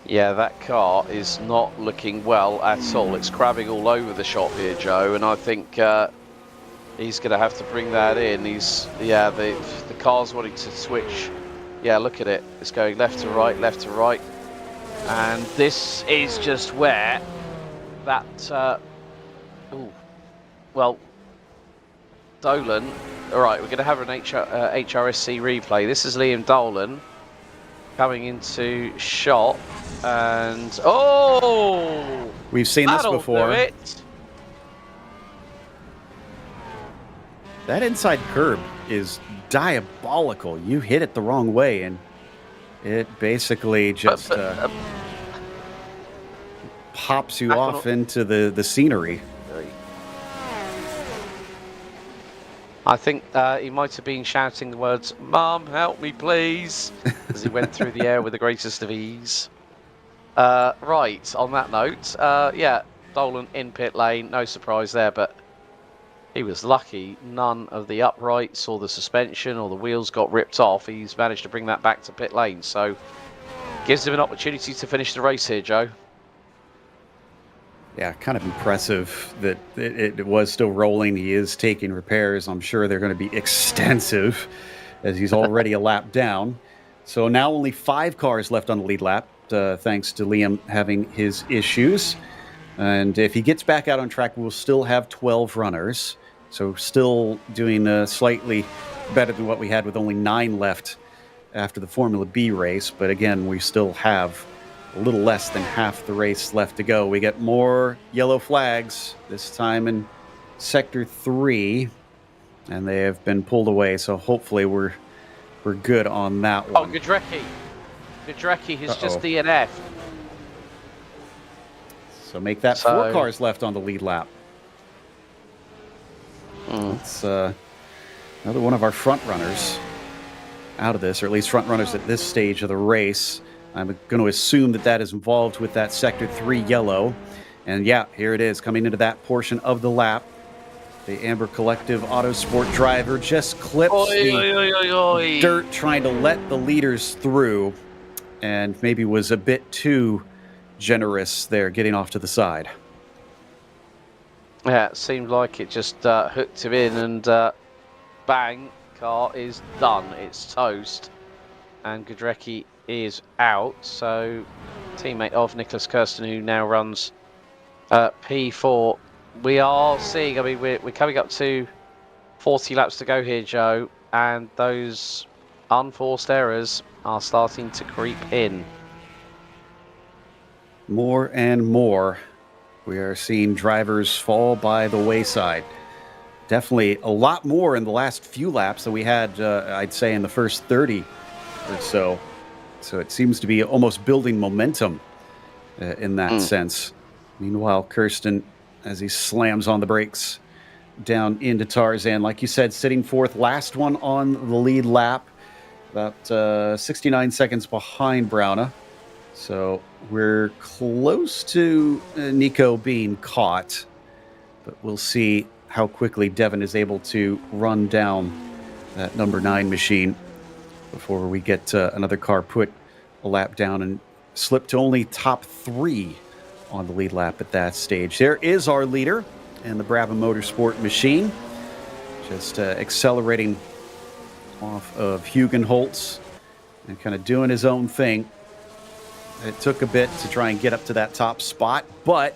Yeah, that car is not looking well at all. It's crabbing all over the shop here, Joe, and I think he's going to have to bring that in. The car's wanting to switch. Yeah, look at it. It's going left to right, left to right. And this is just where that... Dolan... All right, we're going to have an HRSC replay. This is Liam Dolan coming into shot. And... We've seen this before. Do it. That inside curb is diabolical. You hit it the wrong way, and it basically just pops you off into the scenery. I think he might have been shouting the words, "Mum, help me, please," as he went through the air with the greatest of ease. Right, on that note, Dolan in pit lane, no surprise there, but he was lucky none of the uprights or the suspension or the wheels got ripped off. He's managed to bring that back to pit lane, so gives him an opportunity to finish the race here, Joe. Yeah, kind of impressive that it was still rolling. He is taking repairs. I'm sure they're going to be extensive as he's already a lap down. So now only 5 cars left on the lead lap, thanks to Liam having his issues. And if he gets back out on track, we'll still have 12 runners. So still doing slightly better than what we had with only 9 left after the Formula B race. But again, we still have a little less than half the race left to go. We get more yellow flags, this time in Sector 3. And they have been pulled away, so hopefully we're good on that one. Oh, Gudrecki has just DNF. So make that 4 cars left on the lead lap. It's another one of our front runners out of this, or at least front runners at this stage of the race. I'm going to assume that is involved with that Sector 3 yellow. And yeah, here it is, coming into that portion of the lap. The Amber Collective Autosport driver just clips the dirt, trying to let the leaders through, and maybe was a bit too generous there, getting off to the side. Yeah, it seemed like it just hooked him in, and bang, car is done. It's toast, and Gudrecki is out. So, teammate of Nicholas Kirsten, who now runs P4. We are seeing, I mean, we're coming up to 40 laps to go here, Joe, and those unforced errors are starting to creep in. More and more, we are seeing drivers fall by the wayside. Definitely a lot more in the last few laps than we had, I'd say, in the first 30 or so. So it seems to be almost building momentum in that sense. Meanwhile, Kirsten, as he slams on the brakes down into Tarzan, like you said, sitting fourth, last one on the lead lap, about 69 seconds behind Browna. So we're close to Nico being caught, but we'll see how quickly Devin is able to run down that number 9 machine before we get another car put a lap down and slip to only top 3 on the lead lap at that stage. There is our leader in the Brabham Motorsport machine, just accelerating off of Hugenholtz and kind of doing his own thing. It took a bit to try and get up to that top spot, but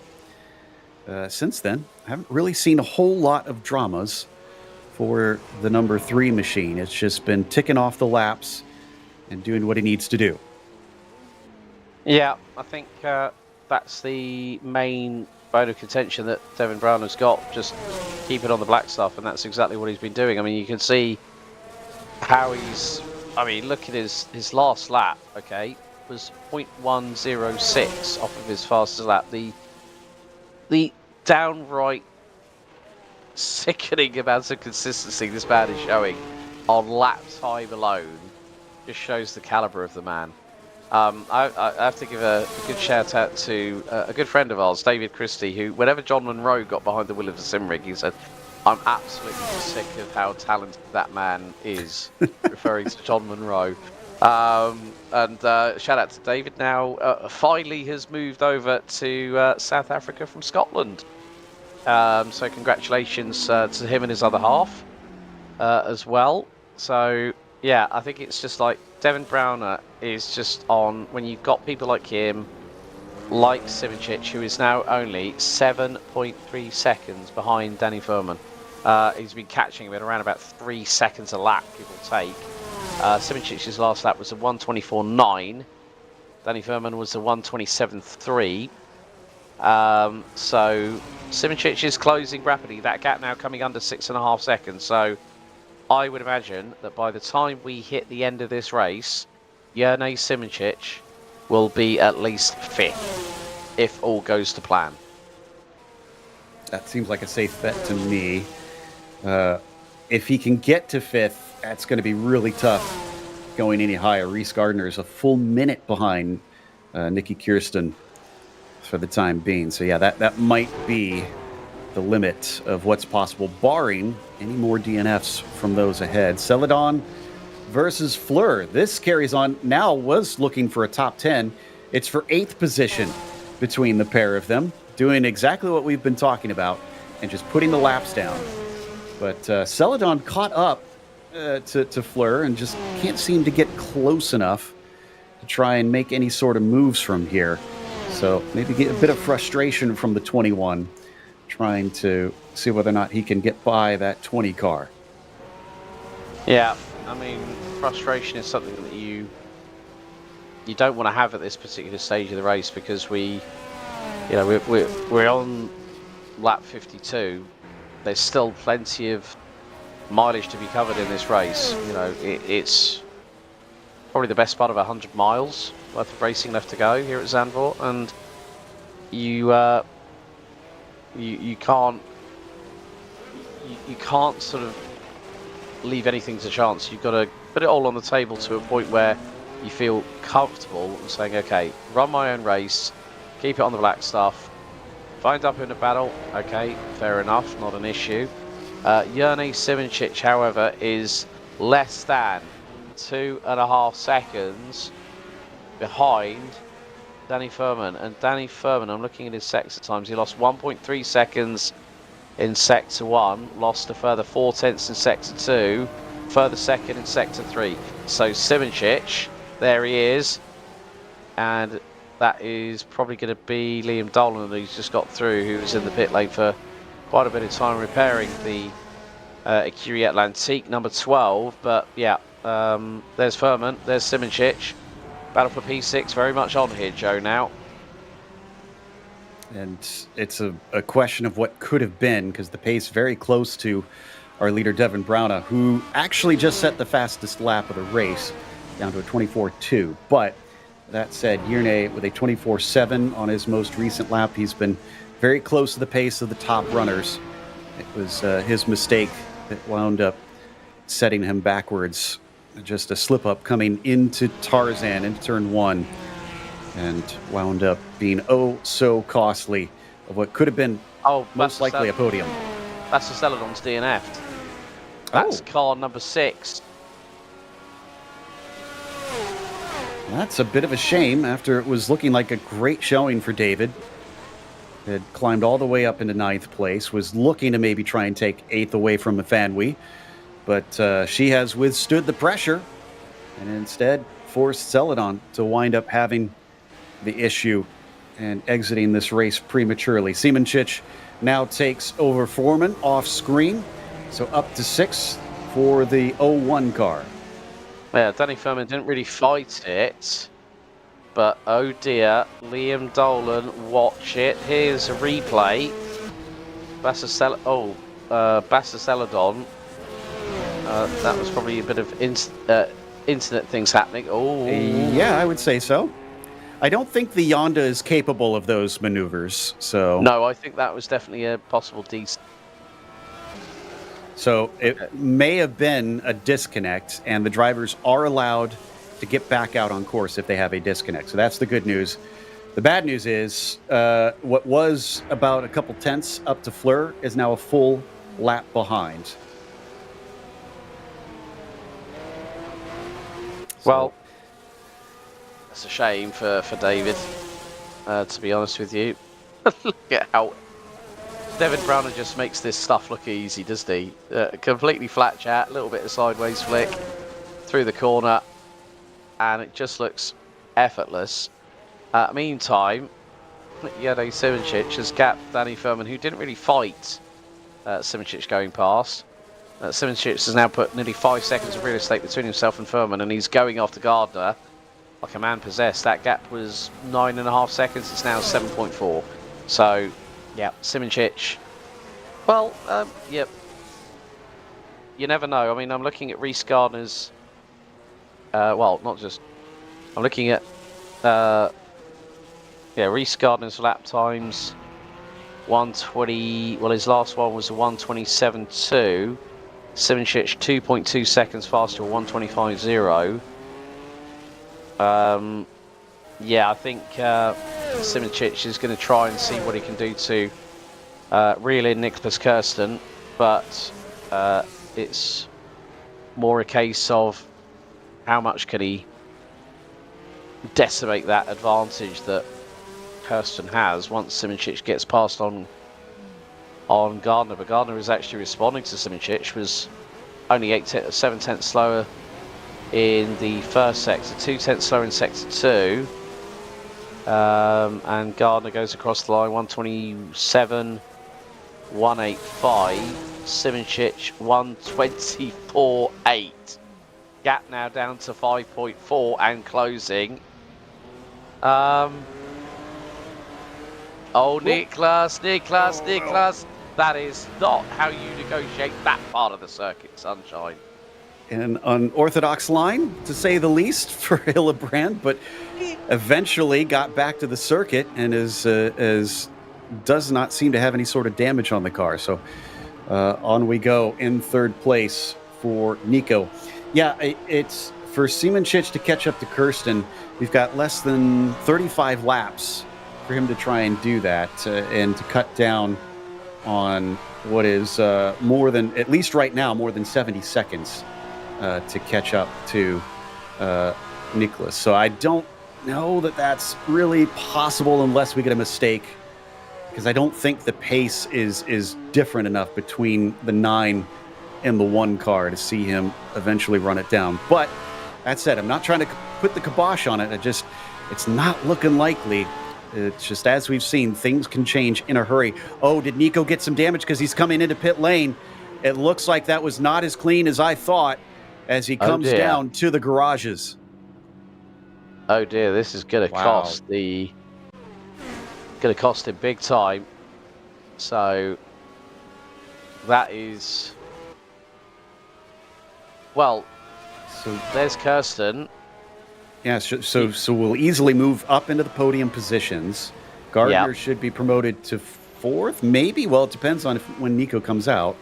since then, I haven't really seen a whole lot of dramas for the number 3 machine. It's just been ticking off the laps and doing what he needs to do. Yeah, I think that's the main bone of contention that Devin Brown has got. Just keep it on the black stuff, and that's exactly what he's been doing. I mean, you can see how he's... I mean, look at his last lap, okay, was 0.106 off of his fastest lap. The downright sickening amount of consistency this man is showing on lap time alone just shows the caliber of the man. I have to give a good shout out to a good friend of ours, David Christie, who whenever John Munro got behind the wheel of the sim rig, he said, "I'm absolutely sick of how talented that man is," referring to John Munro. And shout out to David now, finally has moved over to South Africa from Scotland. So congratulations to him and his other half as well. So yeah, I think it's just like Devin Browner is just on, when you've got people like him, like Simoncic, who is now only 7.3 seconds behind Danny Furman. He's been catching him at around about 3 seconds a lap, give or take. Simoncic's last lap was a 1:24.9. Danny Furman was a 1:27.3. So Simoncic is closing rapidly. That gap now coming under 6.5 seconds. So I would imagine that by the time we hit the end of this race, Jurnej Simoncic will be at least 5th, if all goes to plan. That seems like a safe bet to me. If he can get to 5th, that's going to be really tough going any higher. Reese Gardner is a full minute behind Nicky Kirsten for the time being. So yeah, that might be the limit of what's possible, barring any more DNFs from those ahead. Celadon versus Fleur. This carries on. Now was looking for a top 10. It's for 8th position between the pair of them, doing exactly what we've been talking about and just putting the laps down. But Celadon caught up to Fleur and just can't seem to get close enough to try and make any sort of moves from here. So maybe get a bit of frustration from the 21, trying to see whether or not he can get by that 20 car. Yeah, I mean, frustration is something that you don't want to have at this particular stage of the race, because we're on lap 52. There's still plenty of mileage to be covered in this race. You know, it's probably the best part of 100 miles worth of racing left to go here at Zandvoort, and you can't sort of leave anything to chance. You've got to put it all on the table to a point where you feel comfortable and saying, okay, run my own race, keep it on the black stuff. Find up in a battle, okay, fair enough, not an issue. Jurnej Simoncic, however, is less than 2.5 seconds behind Danny Furman. And Danny Furman, I'm looking at his sector times, he lost 1.3 seconds in Sector 1, lost a further 0.4 in Sector 2, further second in Sector 3. So Simoncic, there he is, and that is probably going to be Liam Dolan, who's just got through, who was in the pit lane for quite a bit of time repairing the Écurie Atlantique number 12. But yeah, there's Furman, there's Simoncic. Battle for P6 very much on here, Joe, now. And it's a question of what could have been, because the pace very close to our leader, Devin Browner, who actually just set the fastest lap of the race down to a 24.2. But that said, Jurnej with a 24.7 on his most recent lap. He's been very close to the pace of the top runners. It was his mistake that wound up setting him backwards. Just a slip up coming into Tarzan, into turn 1, and wound up being so costly of what could have been most likely a podium. That's the Celadon's DNF'd. That's car number 6. That's a bit of a shame after it was looking like a great showing for David. Had climbed all the way up into 9th place, was looking to maybe try and take 8th away from Mafanwi, but she has withstood the pressure and instead forced Celadon to wind up having the issue and exiting this race prematurely. Siemenchich now takes over Foreman off screen, so up to 6th for the 01 car. Yeah, Danny Furman didn't really fight it, but oh dear, Liam Dolan, watch it. Here's a replay. Basaceladon. That was probably a bit of internet things happening. Oh, Yeah, I would say so. I don't think the Yonda is capable of those maneuvers, so... No, I think that was definitely a possible decent. So it may have been a disconnect, and the drivers are allowed to get back out on course if they have a disconnect. So that's the good news. The bad news is what was about a couple tenths up to Fleur is now a full lap behind. Well, that's a shame for David, to be honest with you. Look at how Devin Browner just makes this stuff look easy, doesn't he? Completely flat chat, a little bit of sideways flick through the corner, and it just looks effortless. Meantime, Jado Simoncic has gapped Danny Furman, who didn't really fight Simoncic going past. Simoncic has now put nearly 5 seconds of real estate between himself and Furman, and he's going after Gardner like a man possessed. That gap was 9.5 seconds. It's now 7.4. So, yeah, Simoncic. Well, yep. You never know. I mean, I'm looking at Reece Gardner's. Well, not just. I'm looking at. Reece Gardner's lap times. 120. Well, his last one was a 127.2. Simoncic 2.2 seconds faster, 125.0. Yeah, I think Simoncic is going to try and see what he can do to reel in Nicholas Kirsten, but it's more a case of how much can he decimate that advantage that Kirsten has once Simoncic gets past on Gardner. But Gardner is actually responding to Simoncic, was only 7 tenths slower in the first sector, 2 tenths slower in sector 2, and Gardner goes across the line 127, 185, Simoncic 124.8. Gap now down to 5.4 and closing. Oh, Nicholas, that is not how you negotiate that part of the circuit, sunshine. An unorthodox line, to say the least, for Hillebrand, but eventually got back to the circuit and does not seem to have any sort of damage on the car. So on we go in third place for Nico. Yeah, it's for Simoncic to catch up to Kirsten. We've got less than 35 laps for him to try and do that and to cut down on what is more than, at least right now, more than 70 seconds to catch up to Nicholas. So I don't know that that's really possible unless we get a mistake, because I don't think the pace is different enough between the 9 and the 1 car to see him eventually run it down. But that said, I'm not trying to put the kibosh on it. It's not looking likely. It's just, as we've seen, things can change in a hurry. Oh, did Nico get some damage because he's coming into pit lane? It looks like that was not as clean as I thought as he comes down to the garages. Oh dear, this is going to cost him big time. So that is, well, so there's Kirsten. Yeah, so we'll easily move up into the podium positions. Gardner should be promoted to 4th, maybe. Well, it depends on when Nico comes out.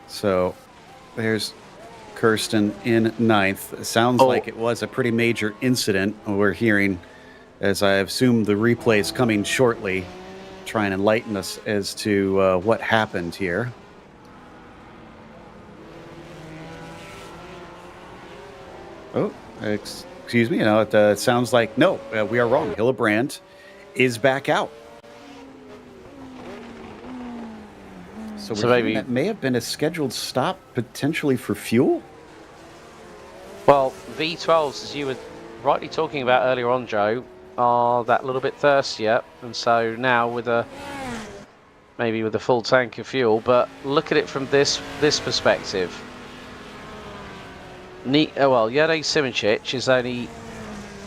So there's Kirsten in 9th. Sounds like it was a pretty major incident. We're hearing, as I assume the replay is coming shortly, try and enlighten us as to what happened here. Oh, excuse me. It sounds like, no, we are wrong. Hillebrand is back out. So maybe that may have been a scheduled stop potentially for fuel? Well, V12s, as you were rightly talking about earlier on, Joe, are that little bit thirstier, and so now with maybe with a full tank of fuel. But look at it from this perspective. Jene Simoncic is only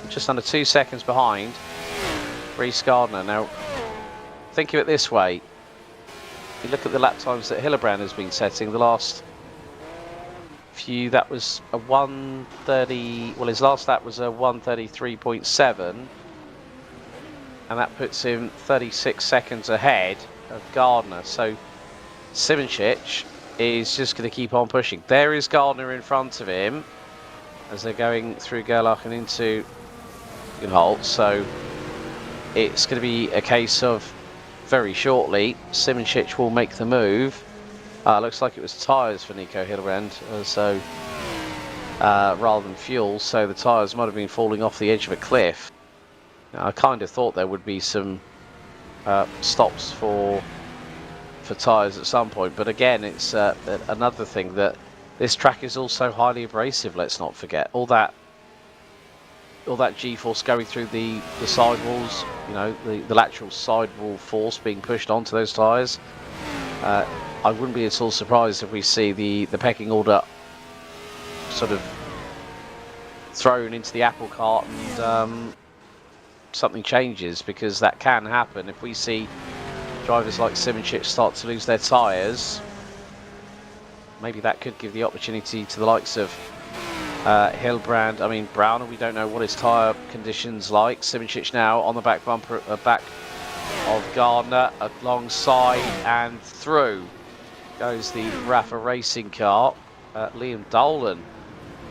just under 2 seconds behind Reece Gardner. Now, think of it this way. If you look at the lap times that Hillebrand has been setting, the last few, that was a 1:30. Well, his last lap was a 1:33.7, and that puts him 36 seconds ahead of Gardner. So Simoncic is just going to keep on pushing. There is Gardner in front of him as they're going through Gerlach and into Holt. So it's going to be a case of very shortly Simoncic will make the move. Looks like it was tyres for Nico Hillebrand, so rather than fuel, so the tyres might have been falling off the edge of a cliff. I kind of thought there would be some stops for tyres at some point, but again, it's another thing that this track is also highly abrasive. Let's not forget all that G-force going through the sidewalls. You know, the lateral sidewall force being pushed onto those tyres. I wouldn't be at all surprised if we see the pecking order sort of thrown into the apple cart and something changes, because that can happen. If we see drivers like Simoncic start to lose their tyres, maybe that could give the opportunity to the likes of Hillebrand. I mean, Browner, we don't know what his tyre conditions like. Simoncic now on the back bumper, back of Gardner, alongside and through goes the Rafa racing car. Liam Dolan,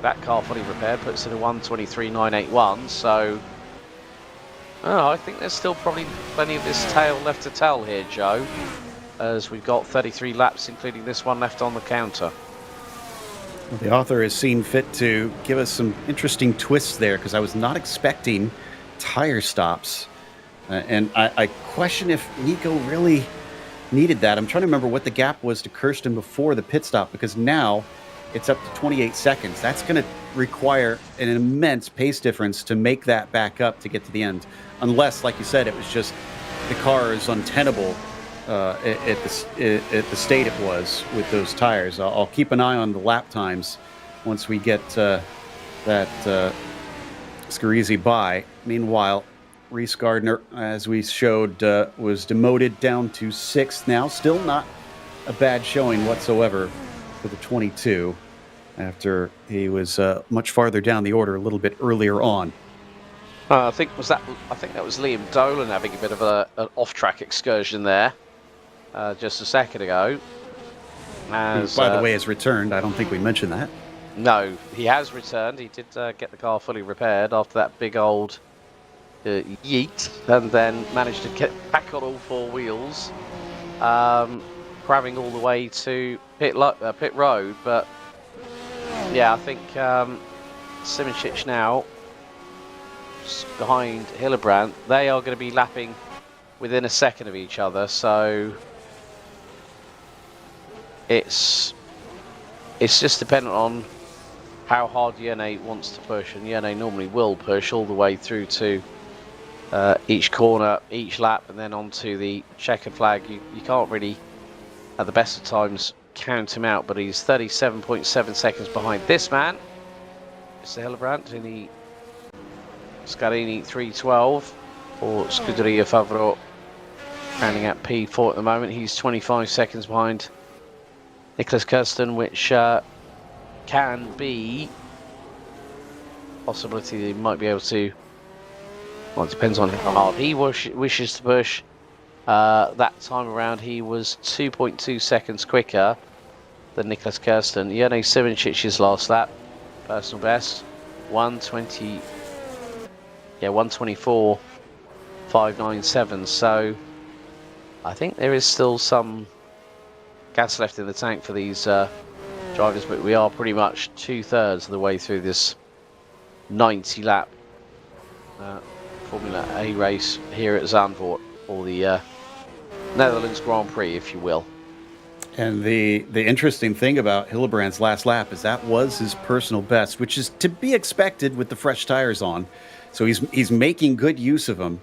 that car fully repaired, puts it a 1:23.981. So I think there's still probably plenty of this tail left to tell here, Joe, as we've got 33 laps, including this one left on the counter. Well, the author has seen fit to give us some interesting twists there, because I was not expecting tire stops. And I question if Nico really needed that. I'm trying to remember what the gap was to Kirsten before the pit stop, because now it's up to 28 seconds. That's going to require an immense pace difference to make that back up to get to the end. Unless, like you said, it was just the car is untenable at the state it was with those tires. I'll keep an eye on the lap times once we get that Scarizi by. Meanwhile, Reece Gardner, as we showed, was demoted down to 6th now. Still not a bad showing whatsoever for the 22 after he was much farther down the order a little bit earlier on. I think that was Liam Dolan having a bit of an off-track excursion there just a second ago. As, by the way, has returned. I don't think we mentioned that. No, he has returned. He did get the car fully repaired after that big old yeet, and then managed to get back on all four wheels, crabbing all the way to pit road. But yeah, I think Simoncic now behind Hillebrand. They are going to be lapping within a second of each other, so it's just dependent on how hard Jene wants to push, and Jene normally will push all the way through to each corner, each lap, and then onto the checkered flag. You can't really, at the best of times, count him out, but he's 37.7 seconds behind this man, Mr. Hillebrand, in the Scarini 312 for Scuderia Favreau, standing at P4 at the moment. He's 25 seconds behind Nicholas Kirsten, which can be a possibility that he might be able to. Well, it depends on how hard he wishes to push. That time around, he was 2.2 seconds quicker than Nicholas Kirsten. Jene Simoncic's last lap, personal best, 124.597. So I think there is still some gas left in the tank for these drivers, but we are pretty much 2/3 of the way through this 90 lap Formula A race here at Zandvoort, or the Netherlands Grand Prix, if you will. And the interesting thing about Hillebrand's last lap is that was his personal best, which is to be expected with the fresh tires on. So he's making good use of them,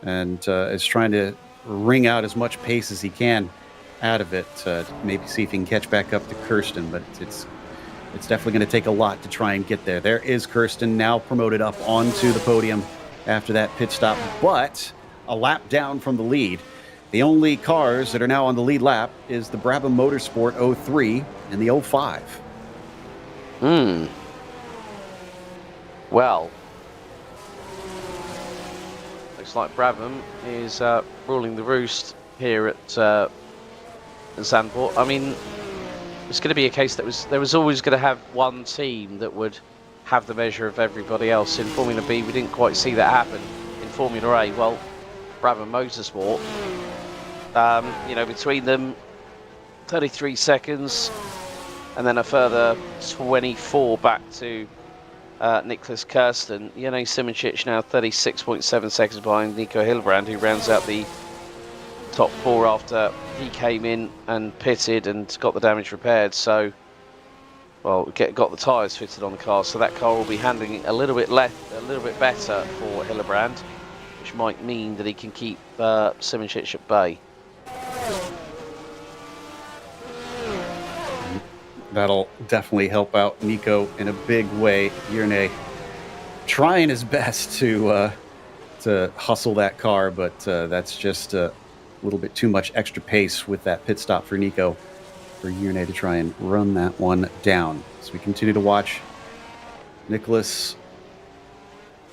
and is trying to wring out as much pace as he can out of it. Maybe see if he can catch back up to Kirsten, but it's definitely going to take a lot to try and get there. There is Kirsten, now promoted up onto the podium after that pit stop, but a lap down from the lead. The only cars that are now on the lead lap is the Brabham Motorsport 03 and the 05. Well, looks like Brabham is ruling the roost here at Zandvoort. I mean, it's going to be a case that there was always going to have one team that would have the measure of everybody else. In Formula B, we didn't quite see that happen. In Formula A, well, Brabham Motorsport, between them, 33 seconds, and then a further 24 back to Nicholas Kirsten. Jene Simoncic now 36.7 seconds behind Nico Hillebrand, who rounds out the top 4 after he came in and pitted and got the damage repaired. So, well, got the tyres fitted on the car, so that car will be handling a little bit better for Hillebrand, which might mean that he can keep Simoncic at bay. That'll definitely help out Nico in a big way. Jerne trying his best to hustle that car, but that's just a little bit too much extra pace with that pit stop for Nico, for Jerne to try and run that one down. So we continue to watch Nicholas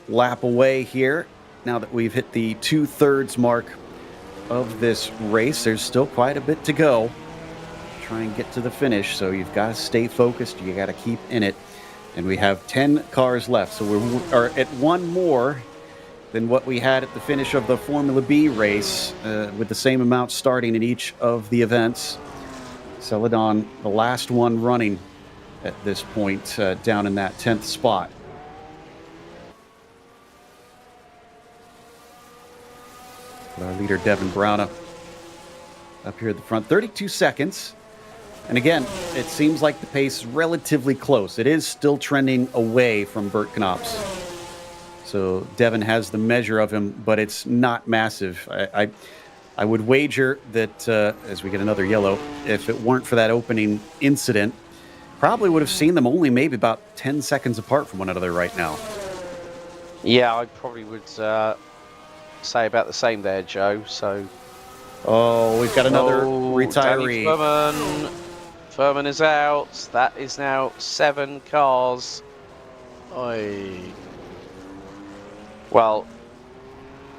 lap away here. Now that we've hit the 2/3 mark of this race, there's still quite a bit to go. Try and get to the finish, so you've got to stay focused. You got to keep in it, and we have 10 cars left, so we're at one more than what we had at the finish of the Formula B race, with the same amount starting in each of the events. Celadon, the last one running at this point, down in that 10th spot. With our leader Devin Browna up here at the front, 32 seconds. And again, it seems like the pace is relatively close. It is still trending away from Bert Knops. So Devin has the measure of him, but it's not massive. I would wager that, as we get another yellow, if it weren't for that opening incident, probably would have seen them only maybe about 10 seconds apart from one another right now. Yeah, I probably would say about the same there, Joe. So, we've got another retiree. Furman is out. That is now 7 cars. Well,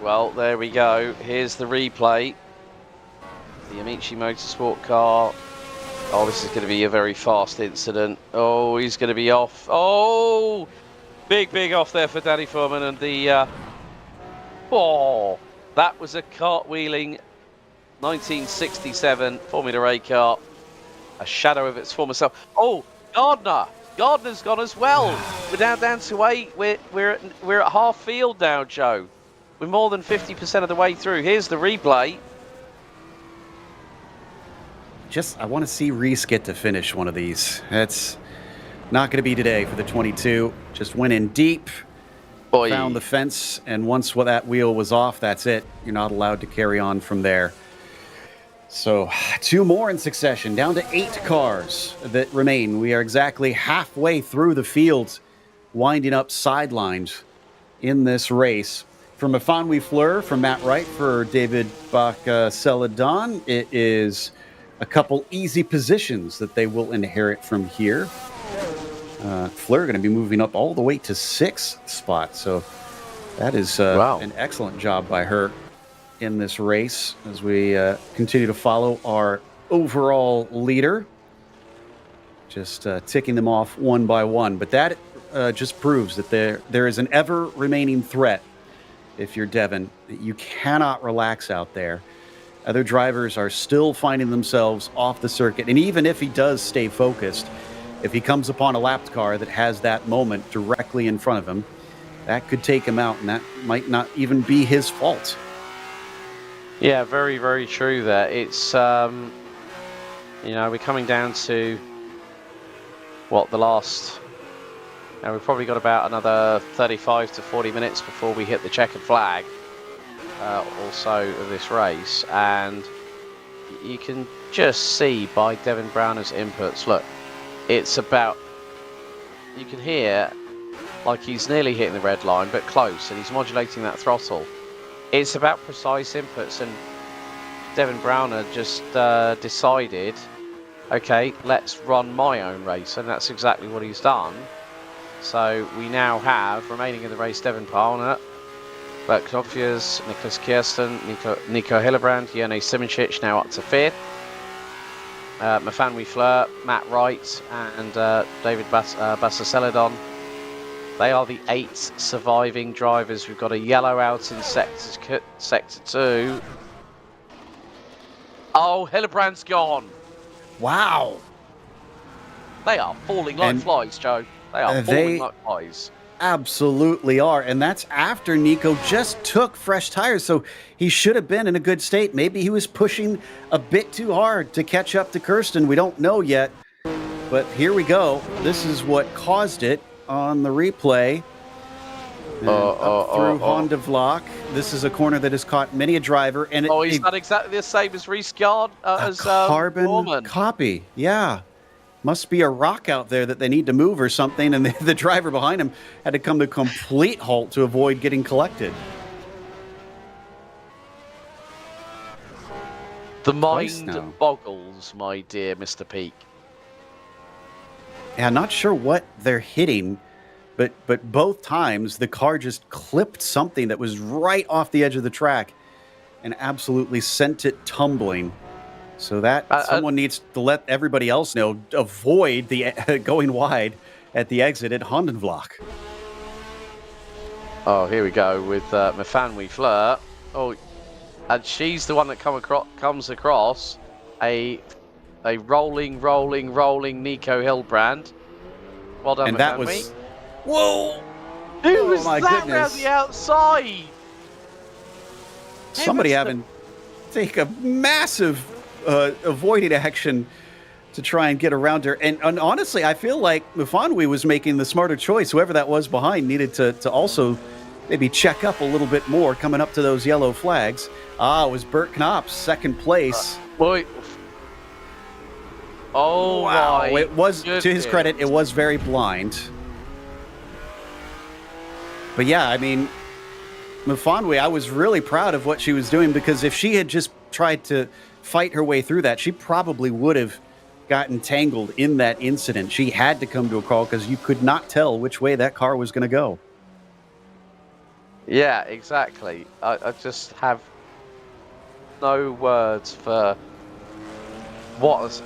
there we go. Here's the replay. The Amici Motorsport car. Oh, this is going to be a very fast incident. Oh, he's going to be off. Oh, big off there for Danny Furman, and the that was a cartwheeling 1967 Formula A car, a shadow of its former self. Oh, Gardner's gone as well. We're now down to 8. We're at half field now, Joe. We're more than 50% of the way through. Here's the replay. I want to see Reese get to finish one of these. That's not going to be today for the 22. Just went in deep, found the fence, and once that wheel was off, that's it. You're not allowed to carry on from there. So 2 more in succession, down to 8 cars that remain. We are exactly halfway through the field, winding up sidelines in this race. From Afan Fleur, from Matt Wright for David Bach-Celadon, it is a couple easy positions that they will inherit from here. Fleur going to be moving up all the way to 6th spot, so that is an excellent job by her in this race as we continue to follow our overall leader. Just ticking them off one by one. But that just proves that there is an ever-remaining threat if you're Devin. You cannot relax out there. Other drivers are still finding themselves off the circuit. And even if he does stay focused, if he comes upon a lapped car that has that moment directly in front of him, that could take him out, and that might not even be his fault. Yeah, very, very true there. It's, we're coming down to, the last And we've probably got about another 35 to 40 minutes before we hit the checkered flag also of this race. And you can just see by Devin Browner's inputs, look, it's about, you can hear like he's nearly hitting the red line, but close, and he's modulating that throttle. It's about precise inputs, and Devin Browner just decided, okay, let's run my own race, and that's exactly what he's done. So we now have, remaining in the race, Devin Browner, Bert Knopfius, Nicholas Kiersten, Nico Hillebrand, Jene Simoncic now up to 5th. Mafanwi Fleur, Matt Wright, and David Bassaceladon. They are the 8 surviving drivers. We've got a yellow out in sector 2. Oh, Hillebrand's gone. Wow. They are falling like flies, Joe. They are falling like flies. Absolutely are. And that's after Nico just took fresh tires. So he should have been in a good state. Maybe he was pushing a bit too hard to catch up to Kirsten. We don't know yet. But here we go. This is what caused it on the replay. Up through Honda Vlok. This is a corner that has caught many a driver. And he's not exactly the same as Reese Gard as carbon Norman. copy. Yeah. Must be a rock out there that they need to move or something, and the driver behind him had to come to a complete halt to avoid getting collected. The mind boggles, my dear Mr. Peak. Yeah, not sure what they're hitting, but both times the car just clipped something that was right off the edge of the track and absolutely sent it tumbling. So that someone needs to let everybody else know, avoid the going wide at the exit at Hondenvlak. Oh, here we go with Mafanwi Fleur. Oh, and she's the one that comes across a rolling Nico Hillebrand. Well done, and Mafanwi. That was... Whoa! Who was that around the outside? Somebody having to take a massive... avoiding action to try and get around her. And honestly, I feel like Mufanwi was making the smarter choice. Whoever that was behind needed to also maybe check up a little bit more coming up to those yellow flags. It was Bert Knops, second place. Boy. Oh, wow. My it was, goodness. To his credit, it was very blind. But yeah, I mean, Mufanwi, I was really proud of what she was doing, because if she had just tried to fight her way through that, she probably would have gotten tangled in that incident. She had to come to a call because you could not tell which way that car was going to go. Yeah, exactly. I just have no words for what was...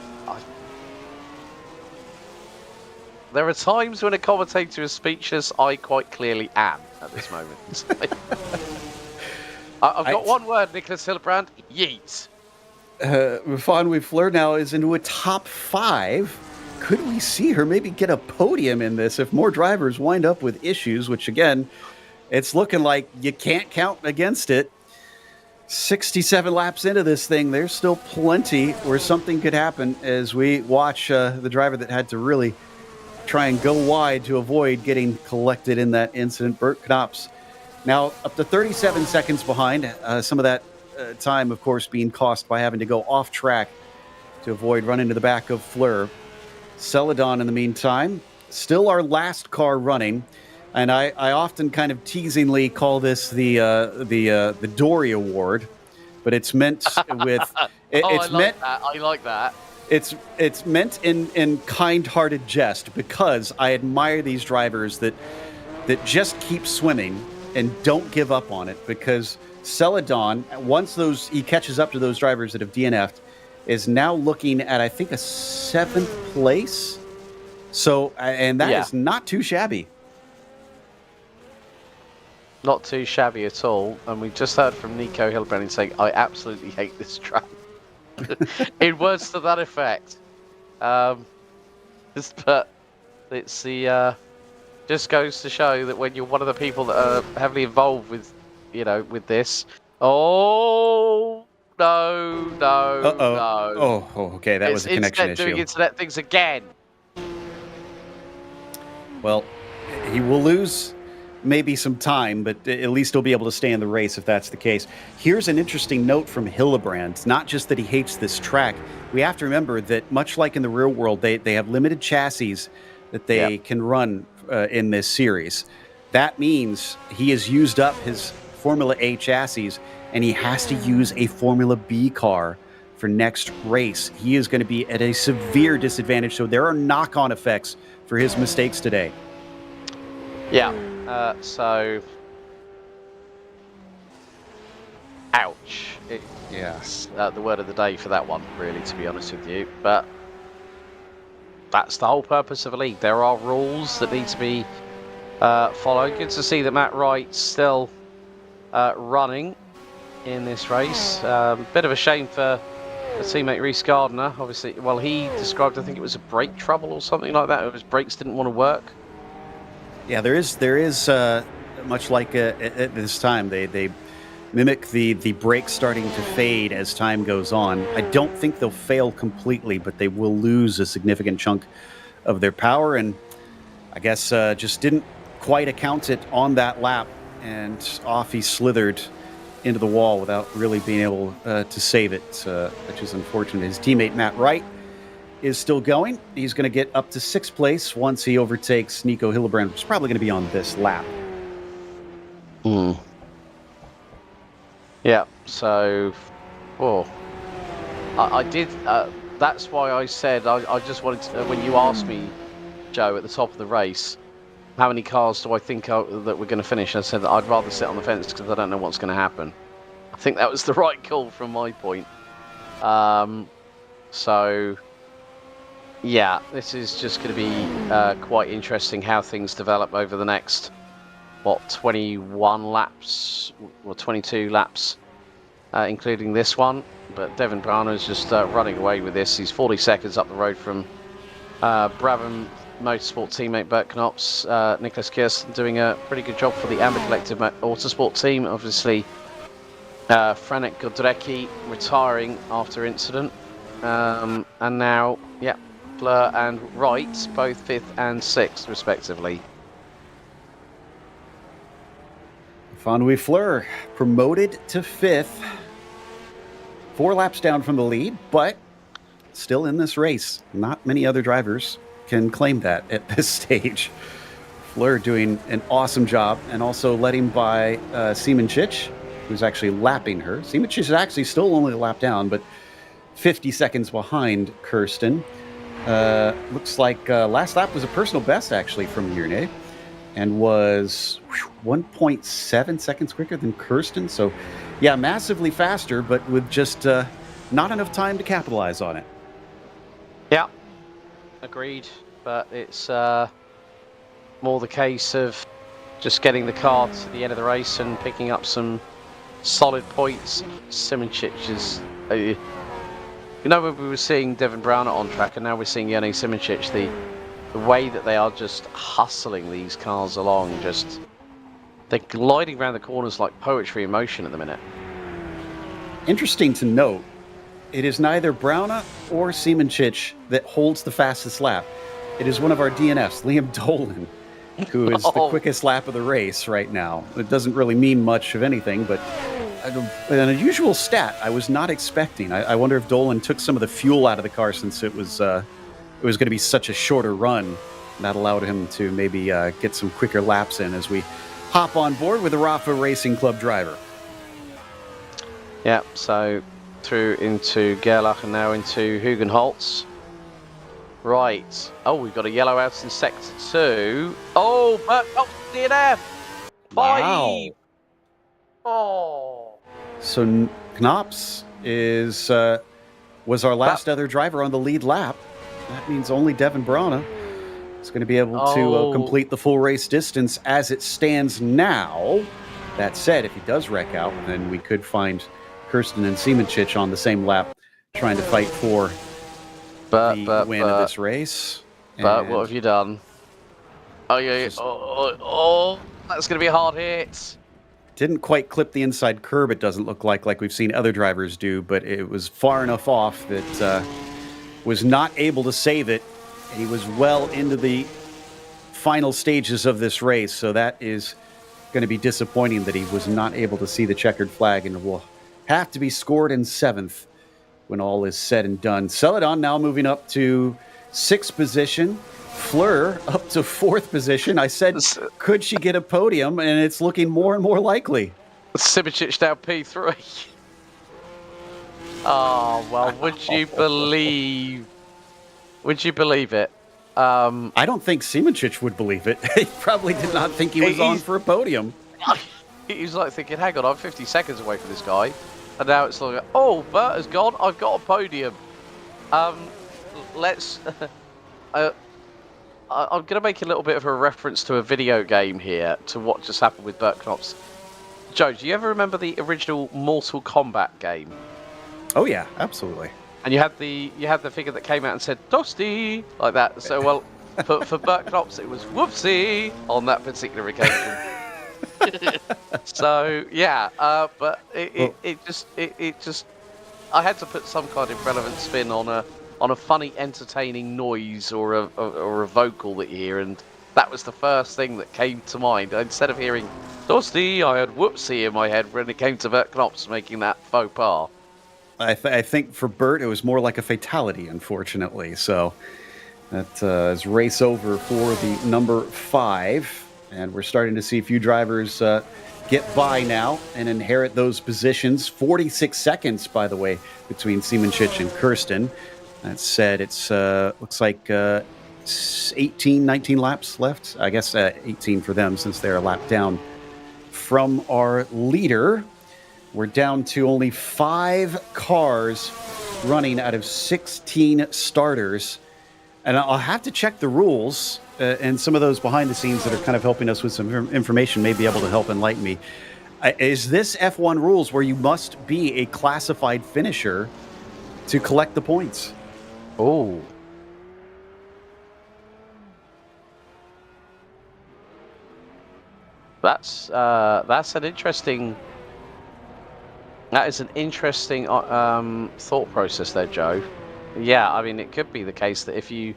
There are times when a commentator is speechless. I quite clearly am at this moment. I've got one word, Nicholas Hillebrand. Yeet. Mufanwi Fleur now is into a top 5. Could we see her maybe get a podium in this if more drivers wind up with issues, which again, it's looking like you can't count against it. 67 laps into this thing, there's still plenty where something could happen as we watch the driver that had to really try and go wide to avoid getting collected in that incident, Bert Knops. Now up to 37 seconds behind, some of that time, of course, being cost by having to go off track to avoid running into the back of Fleur. Celadon, in the meantime, still our last car running, and I often kind of teasingly call this the Dory Award, but it's meant with I like that. It's meant in kind-hearted jest, because I admire these drivers that just keep swimming and don't give up on it, because Celadon, once he catches up to those drivers that have DNF'd, is now looking at, I think, a 7th place. So, and that is not too shabby. Not too shabby at all. And we just heard from Nico Hillebrand saying, I absolutely hate this track. In words to that effect. But it's the... just goes to show that when you're one of the people that are heavily involved with, with this. Oh, no. Oh, okay, that was a connection issue. Doing internet things again. Well, he will lose maybe some time, but at least he'll be able to stay in the race if that's the case. Here's an interesting note from Hillebrand. Not just that he hates this track. We have to remember that much like in the real world, they have limited chassis that they can run in this series. That means he has used up his Formula A chassis, and he has to use a Formula B car for next race. He is going to be at a severe disadvantage, so there are knock-on effects for his mistakes today. Yeah, so... Ouch. Yes, the word of the day for that one, really, to be honest with you. But that's the whole purpose of a league. There are rules that need to be followed. Good to see that Matt Wright's still running in this race. Bit of a shame for a teammate Reece Gardner. Obviously, well, he described, I think it was a brake trouble or something like that. His brakes didn't want to work. Yeah, there is much like at this time, they mimic the brakes starting to fade as time goes on. I don't think they'll fail completely, but they will lose a significant chunk of their power, and I guess just didn't quite account it on that lap, and off he slithered into the wall without really being able to save it, which is unfortunate. His teammate Matt Wright is still going. He's going to get up to 6th place once he overtakes Nico Hillebrand, which is probably going to be on this lap. Yeah, so, I did, that's why I said, I just wanted to, when you asked me, Joe, at the top of the race, how many cars do I think that we're going to finish, I said that I'd rather sit on the fence because I don't know what's going to happen. I think that was the right call from my point. So, yeah, this is just going to be quite interesting how things develop over the next, 21 laps, or 22 laps, including this one. But Devin Brana is just running away with this. He's 40 seconds up the road from Brabham Motorsport teammate Bert Knops. Nicholas Kirsten doing a pretty good job for the Amber Collective Autosport team. Obviously, Franek Godrecki retiring after incident. And now, Fleur and Wright, both 5th and 6th, respectively. Van Fleur promoted to 5th, 4 laps down from the lead, but still in this race. Not many other drivers can claim that at this stage. Fleur doing an awesome job, and also led him by Siemenchich, who's actually lapping her. Siemenchich is actually still only a lap down, but 50 seconds behind Kirsten. Looks like last lap was a personal best, actually, from Yerne, and was 1.7 seconds quicker than Kirsten. So, yeah, massively faster, but with just not enough time to capitalize on it. Yeah, agreed. But it's more the case of just getting the car to the end of the race and picking up some solid points. Siemenchich is... when we were seeing Devin Browner on track, and now we're seeing Yone Siemenchich, the way that they are just hustling these cars along, just they're gliding around the corners like poetry in motion at the minute. Interesting to note, it is neither Browna or Siemenchich that holds the fastest lap. It is one of our DNFs, Liam Dolan, who is the quickest lap of the race right now. It doesn't really mean much of anything, but an unusual stat I was not expecting. I wonder if Dolan took some of the fuel out of the car since it was going to be such a shorter run. That allowed him to maybe get some quicker laps in as we hop on board with the Rafa Racing Club driver. Yeah, so through into Gerlach and now into Hugenholtz. Right. Oh, we've got a yellow out in sector 2. Oh, but DNF! 5! Wow. Oh. So Knops was our last other driver on the lead lap. That means only Devin Brana is going to be able to complete the full race distance as it stands now. That said, if he does wreck out, then we could find Kirsten and Siemenchich on the same lap trying to fight for the win of this race. But what have you done? Oh, yeah. That's going to be a hard hit. Didn't quite clip the inside curb, it doesn't look like we've seen other drivers do, but it was far enough off that was not able to save it. And he was well into the final stages of this race, so that is going to be disappointing that he was not able to see the checkered flag and will have to be scored in 7th when all is said and done. Celadon now moving up to 6th position. Fleur up to 4th position. I said, could she get a podium? And it's looking more and more likely. Simičić down P3. Oh, well, would you believe it? I don't think Simičić would believe it. He probably did not think he was on for a podium. He was like thinking, hang on, I'm 50 seconds away from this guy. And now it's like, oh, Bert has gone, I've got a podium. Let's... I'm going to make a little bit of a reference to a video game here, to what just happened with Bert Knops. Joe, do you ever remember the original Mortal Kombat game? Oh, yeah, absolutely. And you had the figure that came out and said, Toasty, like that. So, well, for Bert Knops, it was whoopsie on that particular occasion. So yeah, but it just I had to put some kind of relevant spin on a funny, entertaining noise or a vocal that you hear, and that was the first thing that came to mind. Instead of hearing Dusty, I had whoopsie in my head when it came to Bert Knops making that faux pas. I think for Bert it was more like a fatality, unfortunately. So that is race over for the number 5. And we're starting to see a few drivers get by now and inherit those positions. 46 seconds, by the way, between Simičić and Kirsten. That said, it's looks like 18, 19 laps left. I guess 18 for them since they're a lap down from our leader. We're down to only 5 cars running out of 16 starters. And I'll have to check the rules. And some of those behind the scenes that are kind of helping us with some information may be able to help enlighten me. Is this F1 rules where you must be a classified finisher to collect the points? Oh. That's an interesting... That is an interesting thought process there, Joe. Yeah, I mean, it could be the case that if you...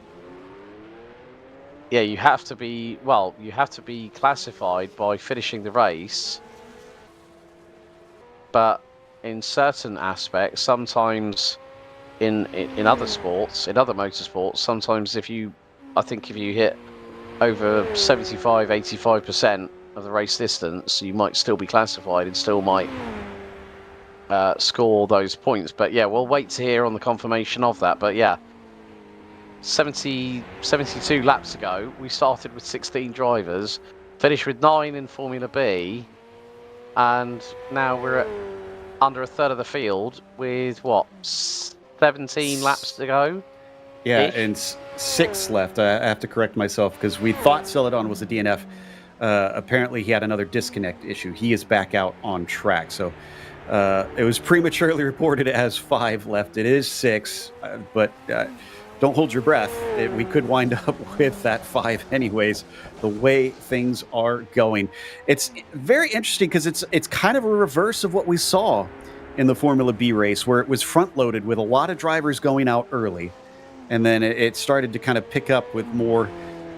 Yeah, you have to be classified by finishing the race. But in certain aspects, sometimes in other sports, in other motorsports, sometimes if you hit over 75-85% of the race distance, you might still be classified and still might score those points. But yeah, we'll wait to hear on the confirmation of that. But yeah, 72 laps ago, we started with 16 drivers, finished with 9 in Formula B, and now we're at under a third of the field with, what, 17 laps to go? Yeah, and 6 left. I have to correct myself because we thought Celadon was a DNF. Apparently, he had another disconnect issue. He is back out on track. So it was prematurely reported as 5 left. It is 6, but... don't hold your breath. We could wind up with that 5 anyways, the way things are going. It's very interesting because it's kind of a reverse of what we saw in the Formula B race, where it was front-loaded with a lot of drivers going out early, and then it started to kind of pick up with more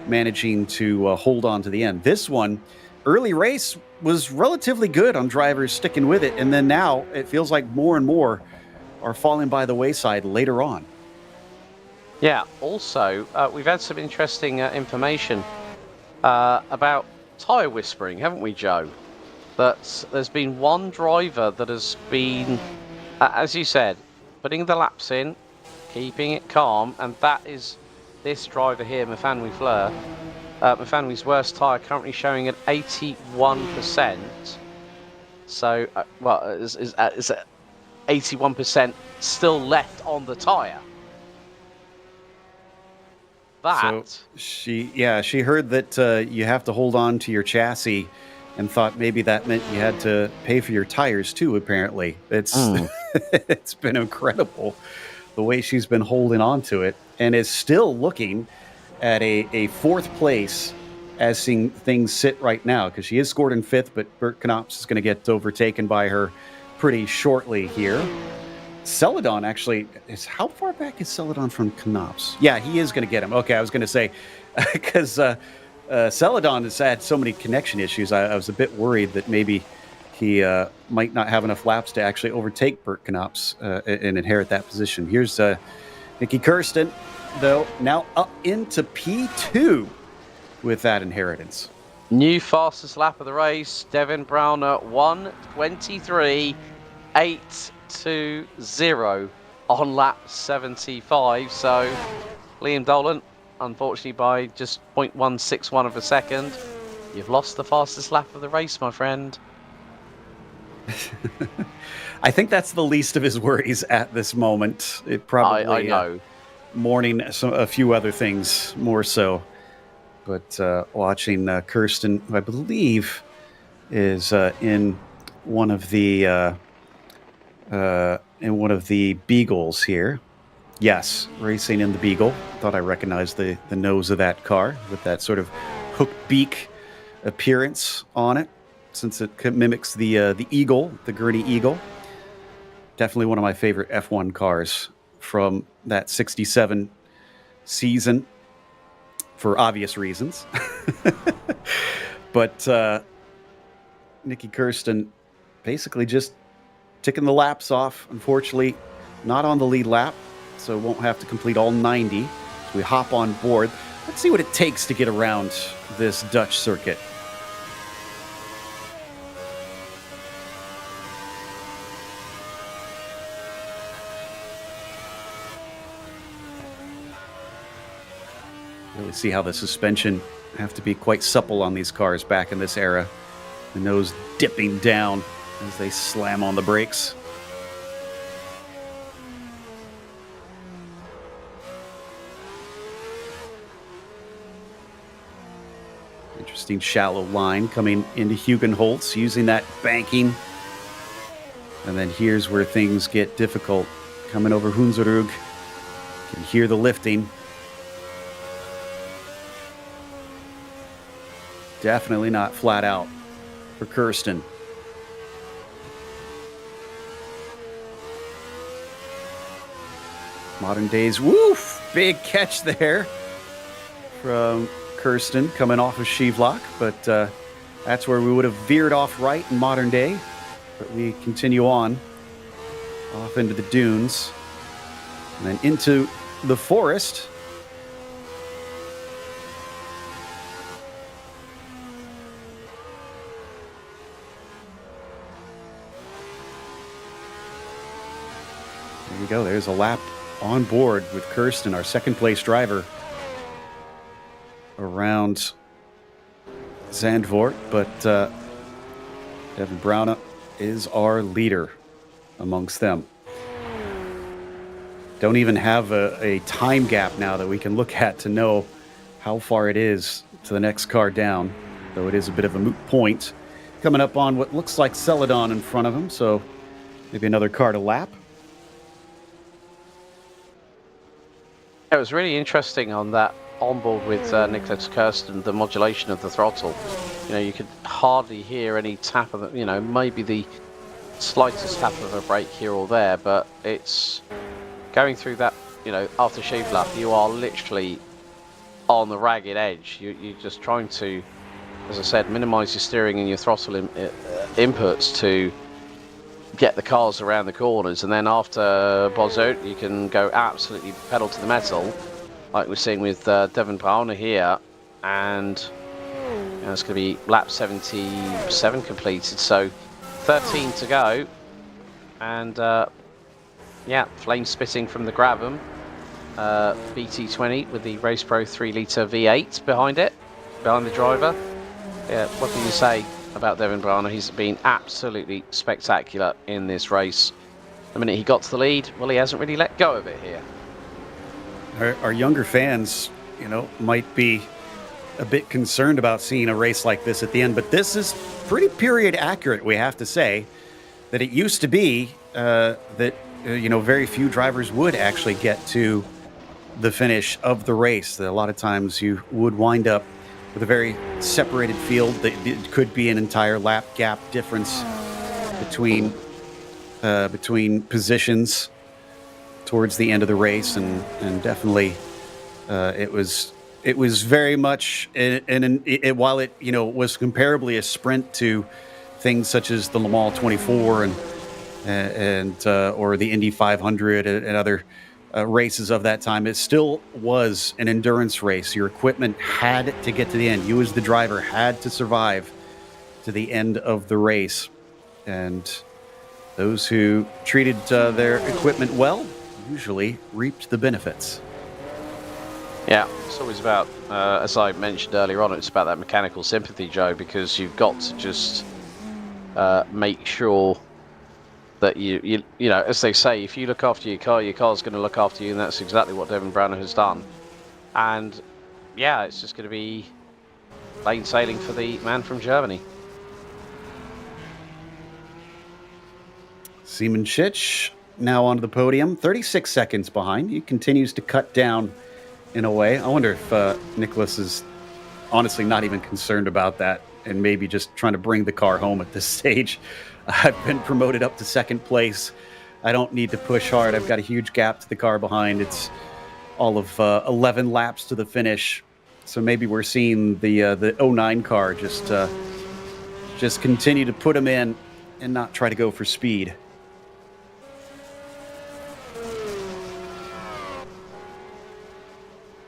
managing to hold on to the end. This one, early race, was relatively good on drivers sticking with it, and then now it feels like more and more are falling by the wayside later on. Yeah, also, we've had some interesting information about tyre whispering, haven't we, Joe? That there's been one driver that has been, as you said, putting the laps in, keeping it calm, and that is this driver here, Mafanoui Fleur. Mafanoui's worst tyre currently showing at 81%. So, is 81% still left on the tyre? That. So she heard that you have to hold on to your chassis and thought maybe that meant you had to pay for your tires too, apparently. It's it's been incredible the way she's been holding on to it and is still looking at a 4th place as seeing things sit right now, because she is scored in 5th, but Bert Knops is going to get overtaken by her pretty shortly here. Celadon actually is, how far back is Celadon from Knops? Yeah, he is going to get him. Okay, I was going to say, because Celadon has had so many connection issues. I was a bit worried that maybe he might not have enough laps to actually overtake Bert Knops and inherit that position. Here's Nicky Kirsten, though, now up into P2 with that inheritance. New fastest lap of the race, Devin Browner, 1:23.820 on lap 75. So Liam Dolan, unfortunately by just 0.161 of a second, you've lost the fastest lap of the race, my friend. I think that's the least of his worries at this moment. It probably I know. Mourning a few other things more so. But watching Kirsten, who I believe is in one of the Beagles here. Yes, racing in the Beagle. Thought I recognized the nose of that car with that sort of hooked beak appearance on it, since it mimics the Eagle, the Gurney Eagle. Definitely one of my favorite F1 cars from that 67 season, for obvious reasons. But Nicky Kirsten basically just ticking the laps off. Unfortunately, not on the lead lap, so won't have to complete all 90. So we hop on board. Let's see what it takes to get around this Dutch circuit. Really see how the suspension have to be quite supple on these cars back in this era. The nose dipping down as they slam on the brakes. Interesting shallow line coming into Hugenholtz, using that banking. And then here's where things get difficult. Coming over Hunzerug. You can hear the lifting. Definitely not flat out for Kirsten. Modern days, woof! Big catch there from Kirsten coming off of Shevlock, but that's where we would have veered off right in modern day. But we continue on off into the dunes and then into the forest. There you go. There's a lap on board with Kirsten, our second place driver, around Zandvoort. But Devin Browner is our leader amongst them. Don't even have a time gap now that we can look at to know how far it is to the next car down, though it is a bit of a moot point. Coming up on what looks like Celadon in front of him, so maybe another car to lap. It was really interesting on that onboard with Nicholas Kirsten, the modulation of the throttle. You know, you could hardly hear any tap of the, maybe the slightest tap of a brake here or there, but it's going through that, after Shevlock, you are literally on the ragged edge. You're just trying to, as I said, minimize your steering and your throttle inputs to get the cars around the corners, and then after Bozot you can go absolutely pedal to the metal, like we're seeing with Devin Browner here, and it's going to be lap 77 completed, so 13 to go, and flame spitting from the Grabham BT20 with the Race Pro 3-litre V8 behind the driver. Yeah, what can you say about Devin Browner? He's been absolutely spectacular in this race. The minute he got to the lead, well, he hasn't really let go of it here. Our younger fans, might be a bit concerned about seeing a race like this at the end, but this is pretty period accurate, we have to say, that it used to be that, very few drivers would actually get to the finish of the race. That a lot of times you would wind up with a very separated field. That it could be an entire lap gap difference between positions towards the end of the race, and definitely it was it was very much, while it was comparably a sprint to things such as the Le Mans 24 and or the Indy 500 and other races of that time, it still was an endurance race. Your equipment had to get to the end. You as the driver had to survive to the end of the race. And those who treated their equipment well usually reaped the benefits. Yeah, it's always about, as I mentioned earlier on, it's about that mechanical sympathy, Joe, because you've got to just make sure that you know, as they say, if you look after your car's going to look after you, and that's exactly what Devin Browner has done. And yeah, it's just going to be plain sailing for the man from Germany. Siemenschich now onto the podium, 36 seconds behind. He continues to cut down in a way. I wonder if Nicholas is honestly not even concerned about that and maybe just trying to bring the car home at this stage. I've been promoted up to second place. I don't need to push hard. I've got a huge gap to the car behind. It's all of 11 laps to the finish. So maybe we're seeing the 09 car just continue to put him in and not try to go for speed.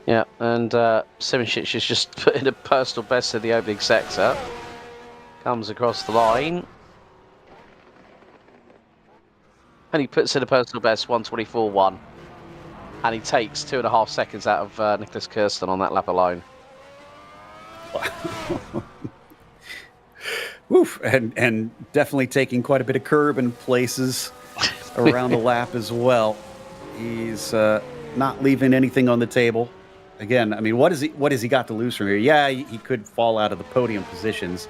Yeah, and Siemenschich has just put in a personal best in the opening sector. Comes across the line. And he puts in a personal best, 1:24.1. And he takes 2.5 seconds out of Nicholas Kirsten on that lap alone. Woof, and definitely taking quite a bit of curb in places around the lap as well. He's not leaving anything on the table. Again, I mean, what has he got to lose from here? Yeah, he could fall out of the podium positions.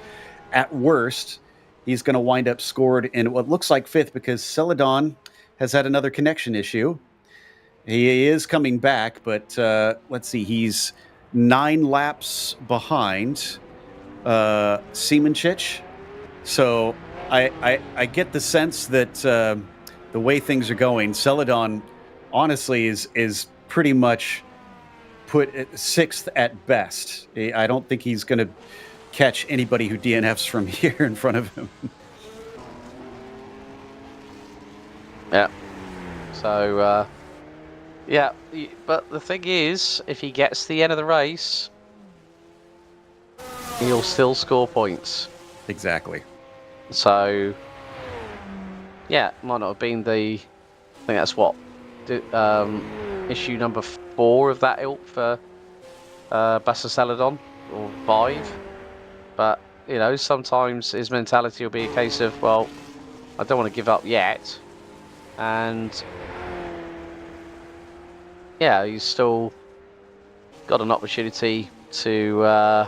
At worst, he's going to wind up scored in what looks like fifth because Celadon has had another connection issue. He is coming back, but let's see. He's 9 laps behind Siemenschich. So I get the sense that the way things are going, Celadon honestly is pretty much put at 6th at best. I don't think he's going to catch anybody who DNFs from here in front of him. Yeah. So, yeah, but the thing is, if he gets to the end of the race, he'll still score points. Exactly. So, yeah, might not have been the... I think that's what... issue number 4 of that ilk for Bassa Celadon, or 5. But, you know, sometimes his mentality will be a case of, well, I don't want to give up yet. And, yeah, he's still got an opportunity to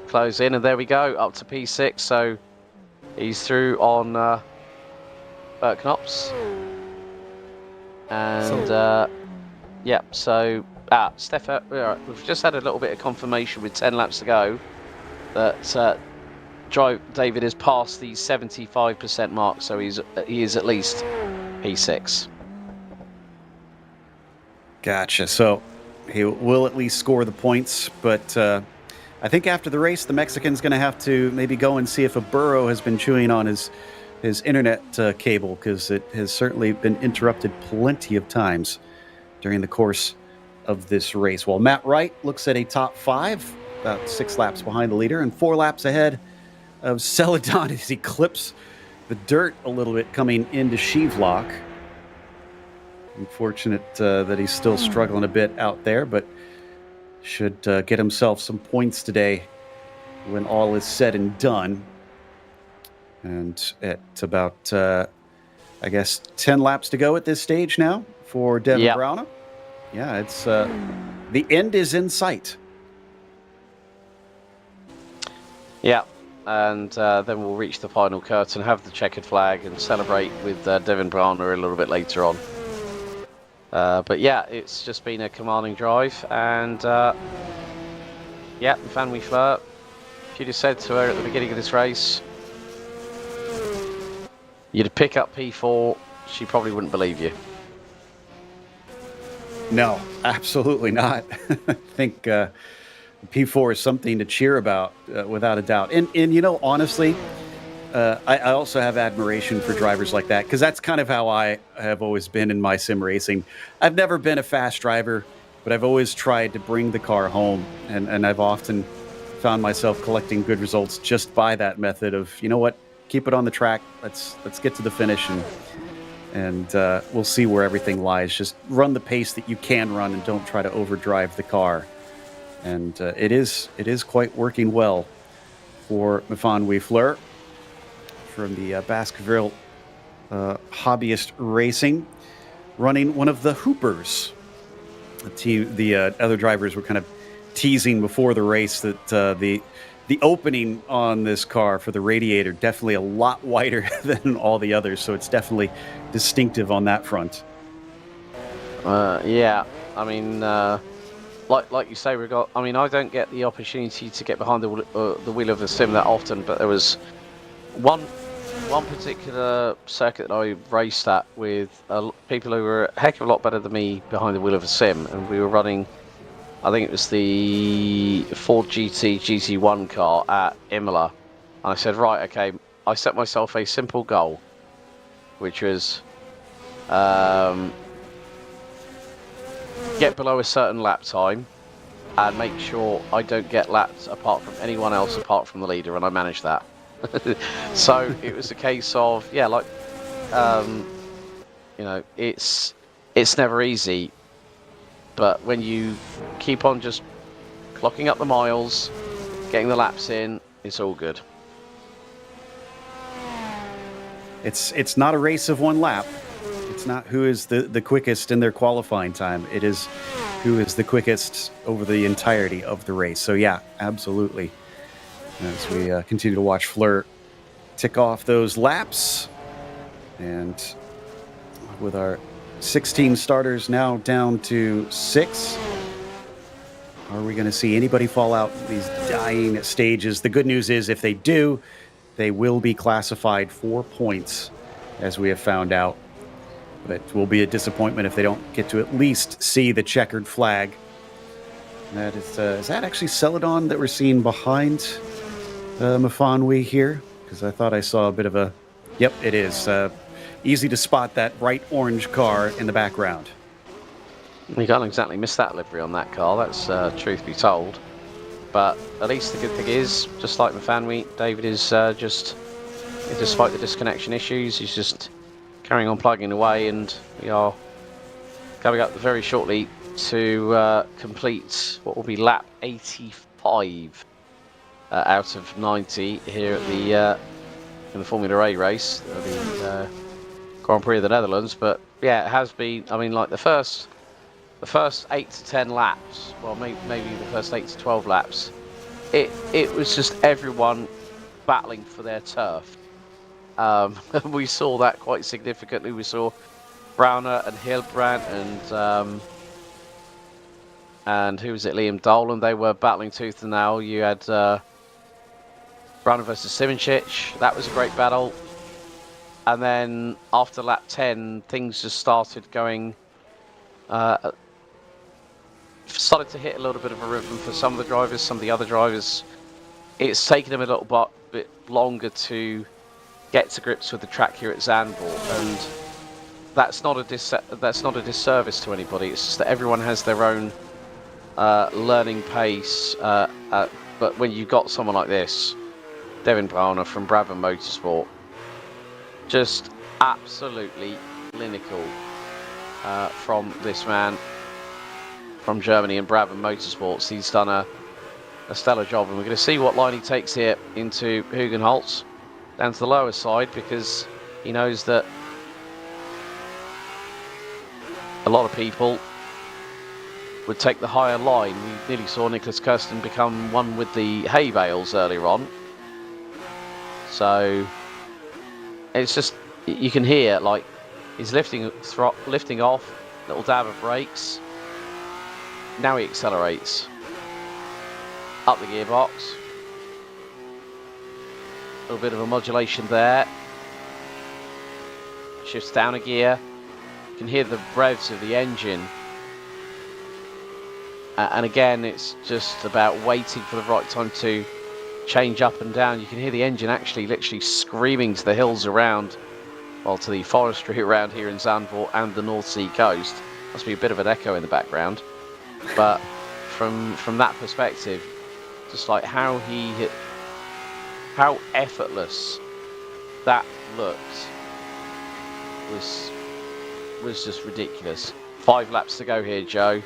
close in. And there we go, up to P6. So he's through on Bert Knops. And, yeah, so, we've just had a little bit of confirmation with 10 laps to go that David has passed the 75% mark, so he is at least P6. Gotcha. So he will at least score the points, but I think after the race, the Mexican's going to have to maybe go and see if a burro has been chewing on his internet cable, because it has certainly been interrupted plenty of times during the course of this race. While Matt Wright looks at a top 5, about 6 laps behind the leader and 4 laps ahead of Celadon as he clips the dirt a little bit coming into Shevelock. Unfortunate that he's still struggling a bit out there, but should get himself some points today when all is said and done. And at about, I guess, 10 laps to go at this stage now for Devin Browner. Yeah, it's the end is in sight. Yeah, and then we'll reach the final curtain, have the checkered flag, and celebrate with Devin Browner a little bit later on. But yeah, it's just been a commanding drive, and yeah, Van Weefler, if you'd have said to her at the beginning of this race, you'd pick up P4, she probably wouldn't believe you. No, absolutely not. I think P4 is something to cheer about, without a doubt. And honestly, I also have admiration for drivers like that, because that's kind of how I have always been in my sim racing. I've never been a fast driver, but I've always tried to bring the car home, and I've often found myself collecting good results just by that method of, you know what, keep it on the track. Let's get to the finish, and we'll see where everything lies. Just run the pace that you can run, and don't try to overdrive the car. And it is quite working well for Mifan Fleur from the Baskerville Hobbyist Racing, running one of the Hoopers. The other drivers were kind of teasing before the race that the opening on this car for the radiator definitely a lot wider than all the others, so it's definitely distinctive on that front. Yeah, I mean, like you say, I don't get the opportunity to get behind the wheel of a sim that often, but there was one particular circuit that I raced at with people who were a heck of a lot better than me behind the wheel of a sim, and we were running, I think it was the Ford GT1 car at Imola, and I said, right, okay, I set myself a simple goal, which was get below a certain lap time and make sure I don't get lapped apart from anyone else apart from the leader, and I managed that. So it was a case of, yeah, like, it's never easy, but when you keep on just clocking up the miles, getting the laps in, it's all good. It's not a race of one lap. It's not who is the quickest in their qualifying time. It is who is the quickest over the entirety of the race. So yeah, absolutely. As we continue to watch Fleur tick off those laps, and with our 16 starters now down to 6, are we going to see anybody fall out in these dying stages? The good news is, if they do, they will be classified for points, as we have found out. But it will be a disappointment if they don't get to at least see the checkered flag. And that is that actually Celadon that we're seeing behind Mafanwi here? Because I thought I saw a bit of a... Yep, it is. Easy to spot that bright orange car in the background. You can't exactly miss that livery on that car, that's truth be told. But at least the good thing is, just like Mafanwi, David is just, despite the disconnection issues, he's just carrying on plugging away, and we are coming up very shortly to complete what will be lap 85 out of 90 here at the in the Formula A race, the Grand Prix of the Netherlands. But yeah, it has been, I mean, like the first 8 to 10 laps, well, maybe the first 8 to 12 laps, it was just everyone battling for their turf. We saw that quite significantly. We saw Browner and Hilbrand and who was it, Liam Dolan. They were battling tooth and nail. You had Browner versus Simoncic. That was a great battle. And then after lap 10, things just started going, started to hit a little bit of a rhythm for some of the drivers. Some of the other drivers, it's taken them a little bit longer to get to grips with the track here at Zandvoort, and that's not a disservice to anybody. It's just that everyone has their own learning pace. But when you've got someone like this, Devin Browner from Brabham Motorsport, just absolutely clinical from this man from Germany and Brabham Motorsports. He's done a stellar job, and we're going to see what line he takes here into Hugenholtz, down to the lower side, because he knows that a lot of people would take the higher line. We nearly saw Nicholas Kirsten become one with the hay bales earlier on. So it's just, you can hear, like, he's lifting off, little dab of brakes. Now he accelerates. Up the gearbox. A little bit of a modulation there. Shifts down a gear. You can hear the revs of the engine And again, it's just about waiting for the right time to change up and down. You can hear the engine actually literally screaming to the hills around, well, to the forestry around here in Zandvoort and the North Sea coast. Must be a bit of an echo in the background. But from that perspective, just like how effortless that looked was just ridiculous. 5 laps to go here, Joe,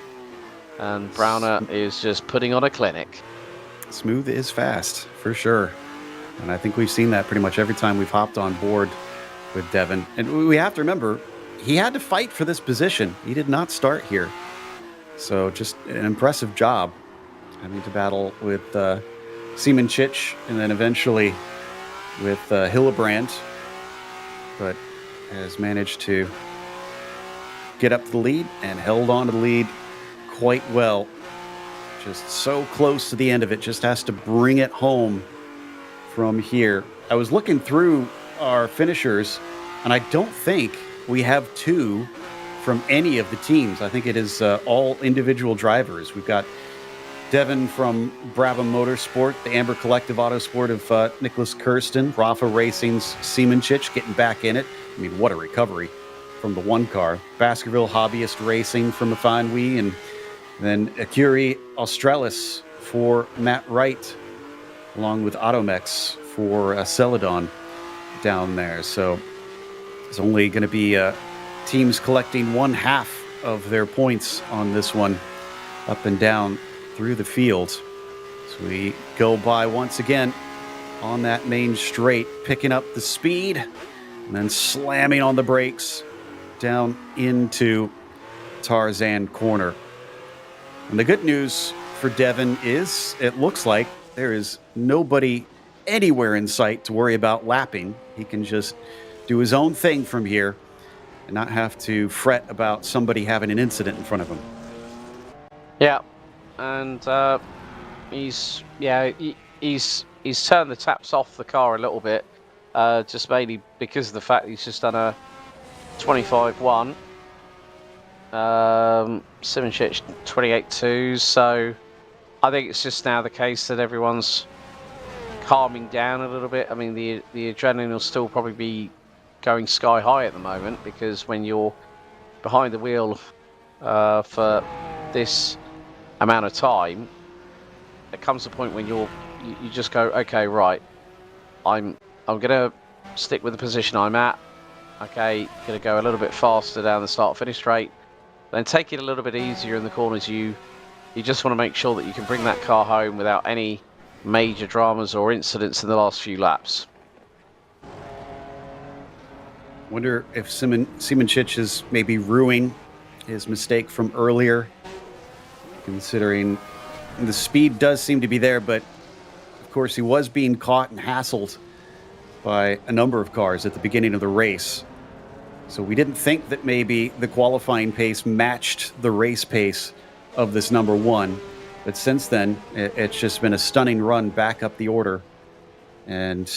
and Browner is just putting on a clinic. Smooth is fast, for sure. And I think we've seen that pretty much every time we've hopped on board with Devin. And we have to remember, he had to fight for this position. He did not start here. So just an impressive job having to battle with Siemenchich and then eventually with Hillebrand. But has managed to get up to the lead and held on to the lead quite well. Just so close to the end of it, just has to bring it home from here. I was looking through our finishers, and I don't think we have 2 from any of the teams. I think it is all individual drivers. We've got Devin from Brabham Motorsport, the Amber Collective Autosport of Nicholas Kirsten, Rafa Racing's Siemenchich getting back in it. I mean, what a recovery from the one car. Baskerville Hobbyist Racing from Afanwi, and then Acuri Australis for Matt Wright, along with Automex for Celadon down there. So it's only going to be teams collecting 1/2 of their points on this one, up and down through the field. So we go by once again on that main straight, picking up the speed and then slamming on the brakes down into Tarzan Corner. And the good news for Devin is it looks like there is nobody anywhere in sight to worry about lapping. He can just do his own thing from here and not have to fret about somebody having an incident in front of him. Yeah, and he's turned the taps off the car a little bit, just mainly because of the fact he's just done a 25-1. Siemenchich 28-2, so I think it's just now the case that everyone's calming down a little bit. I mean, the adrenaline will still probably be going sky high at the moment, because when you're behind the wheel for this amount of time, there comes a point when you just go, okay, right, I'm gonna stick with the position I'm at. Okay, gonna go a little bit faster down the start-finish straight, then take it a little bit easier in the corners. You just want to make sure that you can bring that car home without any major dramas or incidents in the last few laps. Wonder if Siemenchich is maybe ruining his mistake from earlier, considering the speed does seem to be there, but of course he was being caught and hassled by a number of cars at the beginning of the race. So we didn't think that maybe the qualifying pace matched the race pace of this number 1. But since then, it's just been a stunning run back up the order. And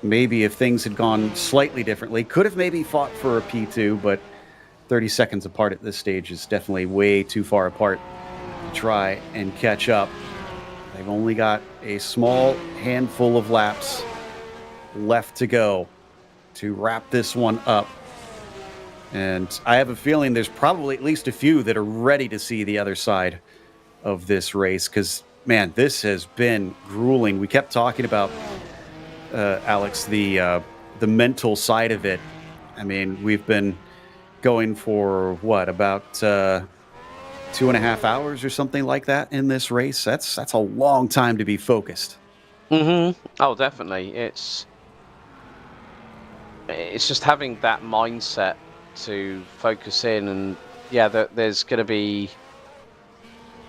maybe if things had gone slightly differently, could have maybe fought for a P2, but 30 seconds apart at this stage is definitely way too far apart to try and catch up. They've only got a small handful of laps left to go to wrap this one up. And I have a feeling there's probably at least a few that are ready to see the other side of this race, because, man, this has been grueling. We kept talking about, Alex, the mental side of it. I mean, we've been going for, what, about 2.5 hours or something like that in this race. That's a long time to be focused. Mm-hmm. Oh, definitely. It's just having that mindset to focus in, and yeah, there's going to be,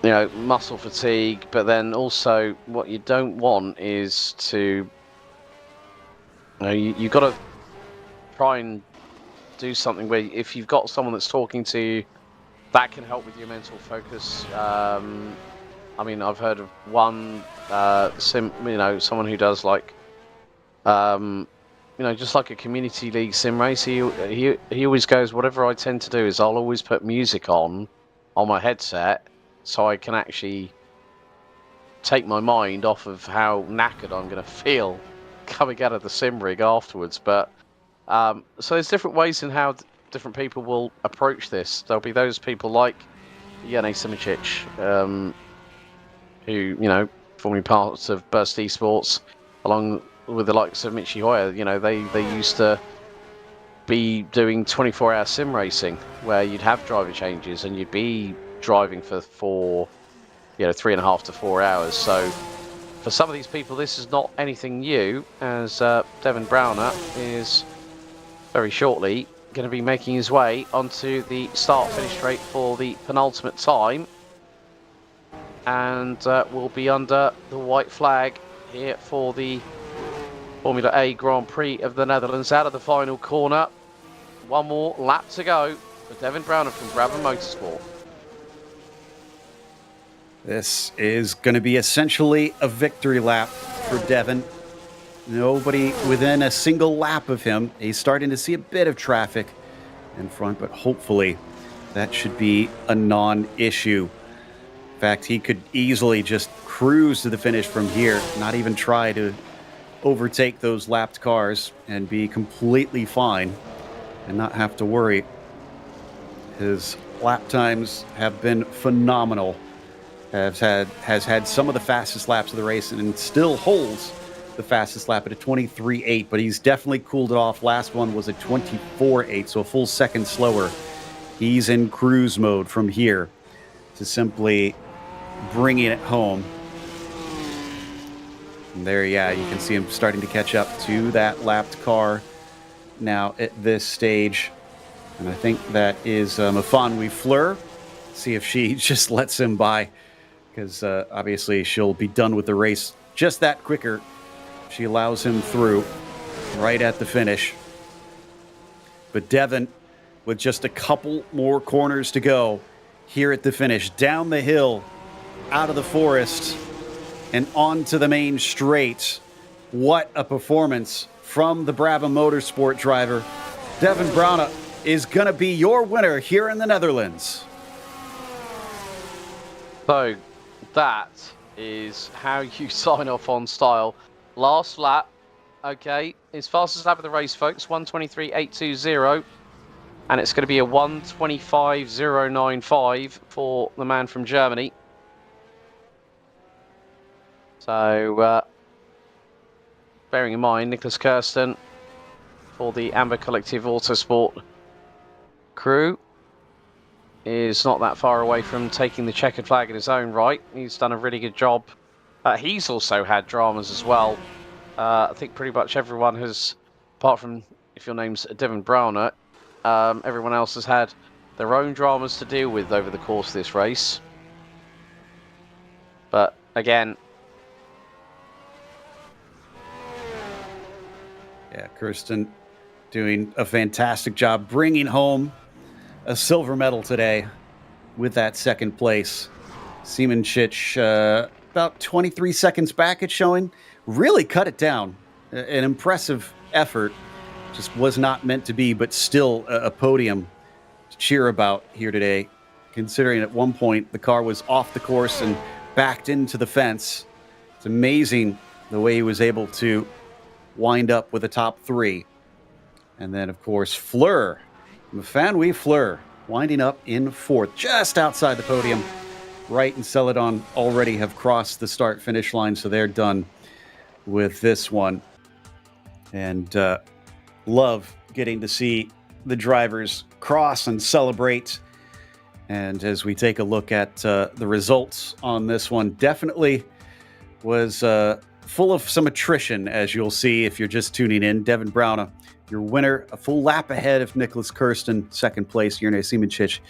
you know, muscle fatigue, but then also what you don't want is to, you know, you got to try and do something where if you've got someone that's talking to you, that can help with your mental focus. I mean, I've heard of one someone who does like just like a community league sim race. He always goes, whatever I tend to do is I'll always put music on my headset, so I can actually take my mind off of how knackered I'm going to feel coming out of the sim rig afterwards. But so there's different ways in how different people will approach this. There'll be those people like Yane Simičić, who, formerly parts of Burst Esports, along with the likes of Michi Hoyer. They used to be doing 24-hour sim racing where you'd have driver changes and you'd be driving for 3.5 to 4 hours. So for some of these people, this is not anything new, as Devin Browner is very shortly going to be making his way onto the start-finish straight for the penultimate time, and will be under the white flag here for the Formula A Grand Prix of the Netherlands. Out of the final corner, one more lap to go for Devin Browner from Brabham Motorsport. This is going to be essentially a victory lap for Devin. Nobody within a single lap of him. He's starting to see a bit of traffic in front, but hopefully that should be a non-issue. In fact, he could easily just cruise to the finish from here, not even try to overtake those lapped cars, and be completely fine and not have to worry. His lap times have been phenomenal. Has had some of the fastest laps of the race and still holds the fastest lap at a 23.8, but he's definitely cooled it off. Last one was a 24.8, so a full second slower. He's in cruise mode from here to simply bringing it home. And there, you can see him starting to catch up to that lapped car now at this stage. And I think that is Mafanwi Fleur. See if she just lets him by, because obviously she'll be done with the race just that quicker. She allows him through right at the finish. But Devin, with just a couple more corners to go here at the finish, down the hill, out of the forest, and onto the main straight. What a performance from the Brabham Motorsport driver. Devin Browner is going to be your winner here in the Netherlands. So that is how you sign off on style. Last lap, okay, his fastest lap of the race, folks, 1:23.820, and it's going to be a 1:25.095 for the man from Germany. So, bearing in mind, Nicholas Kirsten for the Amber Collective Autosport crew is not that far away from taking the checkered flag in his own right. He's done a really good job. He's also had dramas as well. I think pretty much everyone has, apart from if your name's Devin Browner, everyone else has had their own dramas to deal with over the course of this race. But again, Kirsten doing a fantastic job bringing home a silver medal today with that second place. Simičić about 23 seconds back, it's showing. Really cut it down. An impressive effort. Just was not meant to be, but still a podium to cheer about here today, considering at one point the car was off the course and backed into the fence. It's amazing the way he was able to wind up with a top three. And then, of course, Fleur, Mafanwi Fleur, winding up in fourth, just outside the podium. Wright and Celadon already have crossed the start-finish line, so they're done with this one. And love getting to see the drivers cross and celebrate. And as we take a look at the results on this one, definitely was full of some attrition, as you'll see if you're just tuning in. Devin Browner, your winner, a full lap ahead of Nicholas Kirsten, second place. Yane Simičić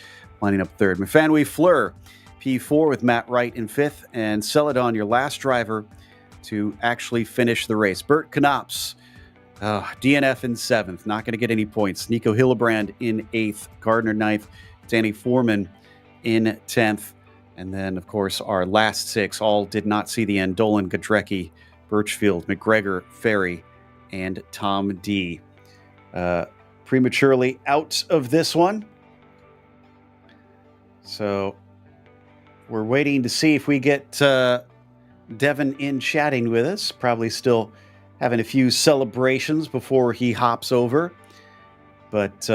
lining up third. Mafanwi Fleur, P4 with Matt Wright in fifth, and Celadon, your last driver to actually finish the race. Bert Knops, DNF in seventh, not going to get any points. Nico Hillebrand in eighth, Gardner ninth, Danny Foreman in 10th. And then, of course, our last six all did not see the end. Dolan, Godrecki, Birchfield, McGregor, Ferry, and Tom D. Prematurely out of this one. So We're waiting to see if we get Devin in chatting with us. Probably still having a few celebrations before he hops over. But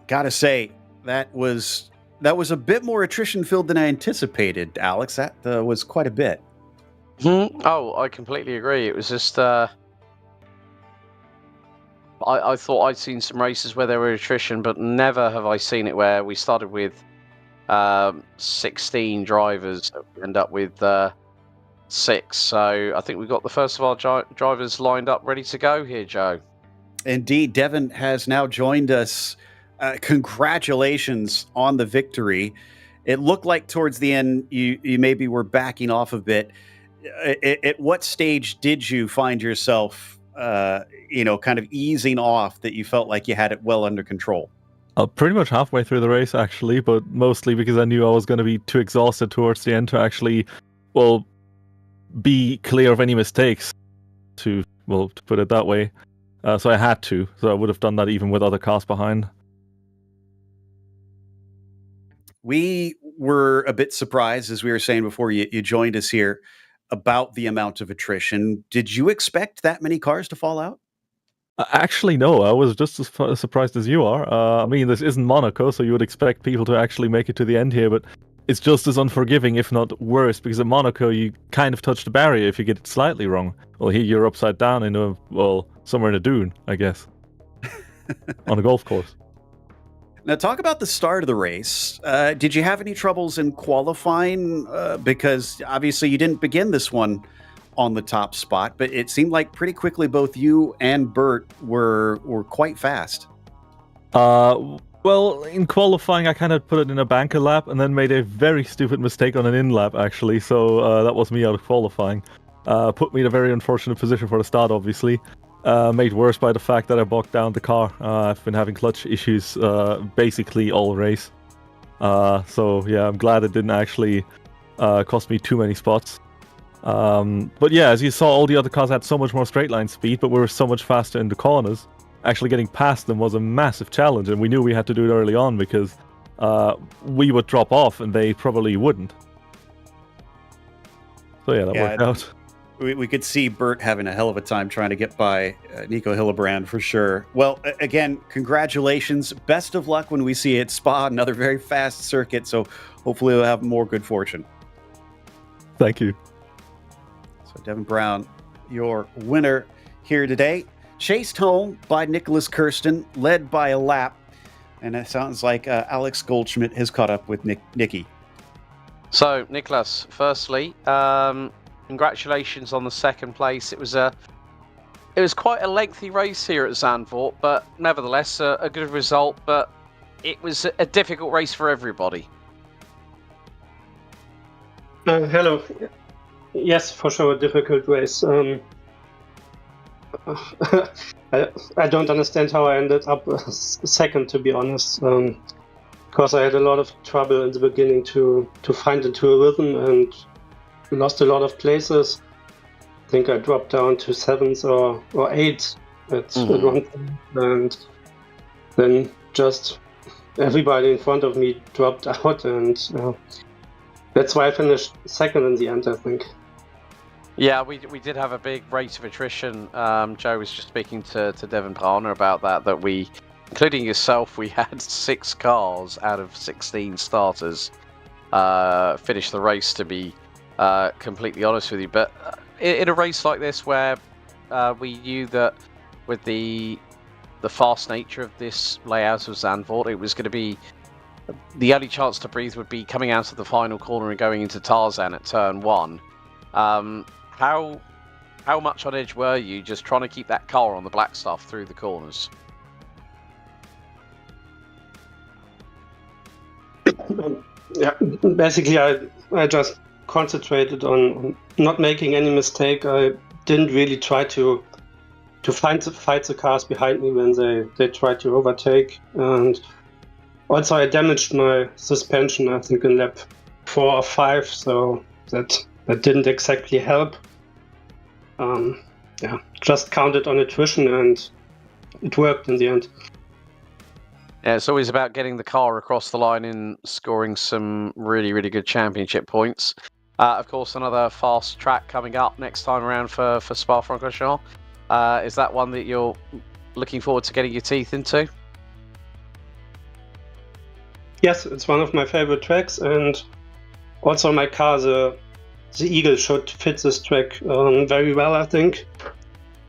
gotta say, that was a bit more attrition filled than I anticipated, Alex. That was quite a bit. Oh, I completely agree. It was just I thought I'd seen some races where there were attrition, but never have I seen it where we started with 16 drivers, we end up with 6. So I think we've got the first of our drivers lined up, ready to go here, Joe. Indeed, Devin has now joined us. Congratulations on the victory. It looked like towards the end you maybe were backing off a bit. At what stage did you find yourself, kind of easing off that you felt like you had it well under control? Pretty much halfway through the race, actually, but mostly because I knew I was going to be too exhausted towards the end to actually, be clear of any mistakes, to put it that way. So I had to. So I would have done that even with other cars behind. We were a bit surprised, as we were saying before you joined us here, about the amount of attrition. Did you expect that many cars to fall out? Actually, no. I was just as surprised as you are. I mean, this isn't Monaco, so you would expect people to actually make it to the end here, but it's just as unforgiving, if not worse, because at Monaco, you kind of touch the barrier if you get it slightly wrong. Well, here you're upside down in somewhere in a dune, I guess, on a golf course. Now, talk about the start of the race. Did you have any troubles in qualifying? Because obviously you didn't begin this one on the top spot, but it seemed like pretty quickly both you and Bert were quite fast. Well, in qualifying, I kind of put it in a banker lap and then made a very stupid mistake on an in lap, actually. So that was me out of qualifying. Put me in a very unfortunate position for the start, obviously. Made worse by the fact that I bogged down the car. I've been having clutch issues basically all race. So yeah, I'm glad it didn't actually cost me too many spots. But yeah, as you saw, all the other cars had so much more straight line speed, but we were so much faster in the corners. Actually getting past them was a massive challenge, and we knew we had to do it early on because we would drop off and they probably wouldn't. So yeah, that worked out. We could see Bert having a hell of a time trying to get by Nico Hillebrand for sure. Well, again, congratulations. Best of luck when we see it at Spa, another very fast circuit. So hopefully we'll have more good fortune. Thank you. So Devin Brown, your winner here today. Chased home by Nicholas Kirsten, led by a lap. And it sounds like Alex Goldschmidt has caught up with Nicky. So, Nicholas, firstly, congratulations on the second place. It was quite a lengthy race here at Zandvoort, but nevertheless a good result. But it was a difficult race for everybody. Hello. Yes, for sure, a difficult race. I don't understand how I ended up second, to be honest. Because I had a lot of trouble in the beginning to find into a rhythm and lost a lot of places. I think I dropped down to 7th or 8th at one point, and then just everybody in front of me dropped out, and that's why I finished second in the end, I think. Yeah, we did have a big rate of attrition. Joe was just speaking to Devin Brauner about that we, including yourself, we had 6 cars out of 16 starters finish the race, to be completely honest with you. But in a race like this, where we knew that with the fast nature of this layout of Zandvoort, it was going to be the only chance to breathe would be coming out of the final corner and going into Tarzan at turn 1. How much on edge were you just trying to keep that car on the black stuff through the corners? Yeah, basically I just concentrated on not making any mistake. I didn't really try to fight the cars behind me when they tried to overtake, and also I damaged my suspension, I think in lap 4 or 5, so that didn't exactly help. Just counted on attrition, and it worked in the end. Yeah, it's always about getting the car across the line and scoring some really, really good championship points. Of course, another fast track coming up next time around for Spa-Francorchamps. Is that one that you're looking forward to getting your teeth into? Yes, it's one of my favorite tracks, and also my car, the Eagle, should fit this track very well, I think.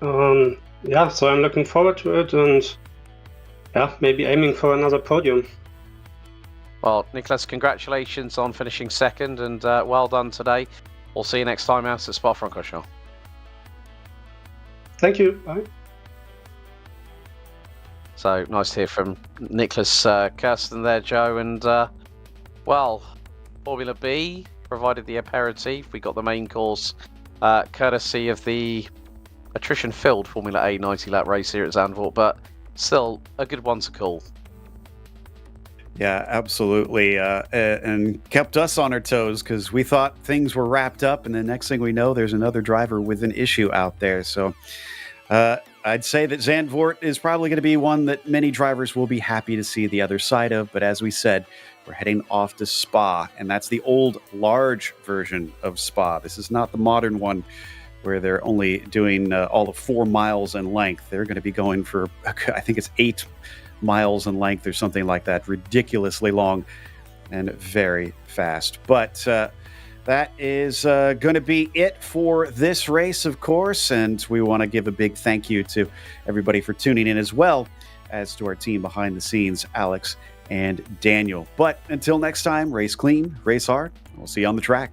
Yeah, so I'm looking forward to it, and yeah, maybe aiming for another podium. Well, Nicholas, congratulations on finishing second, and well done today. We'll see you next time out at Spa-Francorchamps. Thank you. Bye. So nice to hear from Nicholas Kirsten there, Joe. And well, Formula B provided the aperitif. We got the main course courtesy of the attrition-filled Formula A 90-lap race here at Zandvoort, but still a good one to call. Yeah, absolutely. And kept us on our toes because we thought things were wrapped up, and the next thing we know, there's another driver with an issue out there. So I'd say that Zandvoort is probably going to be one that many drivers will be happy to see the other side of. But as we said, we're heading off to Spa, and that's the old large version of Spa. This is not the modern one where they're only doing all of 4 miles in length. They're going to be going for, I think it's 8 miles in length or something like that. Ridiculously long and very fast. But that is going to be it for this race, of course. And we want to give a big thank you to everybody for tuning in, as well as to our team behind the scenes, Alex and Daniel. But until next time, race clean, race hard. We'll see you on the track.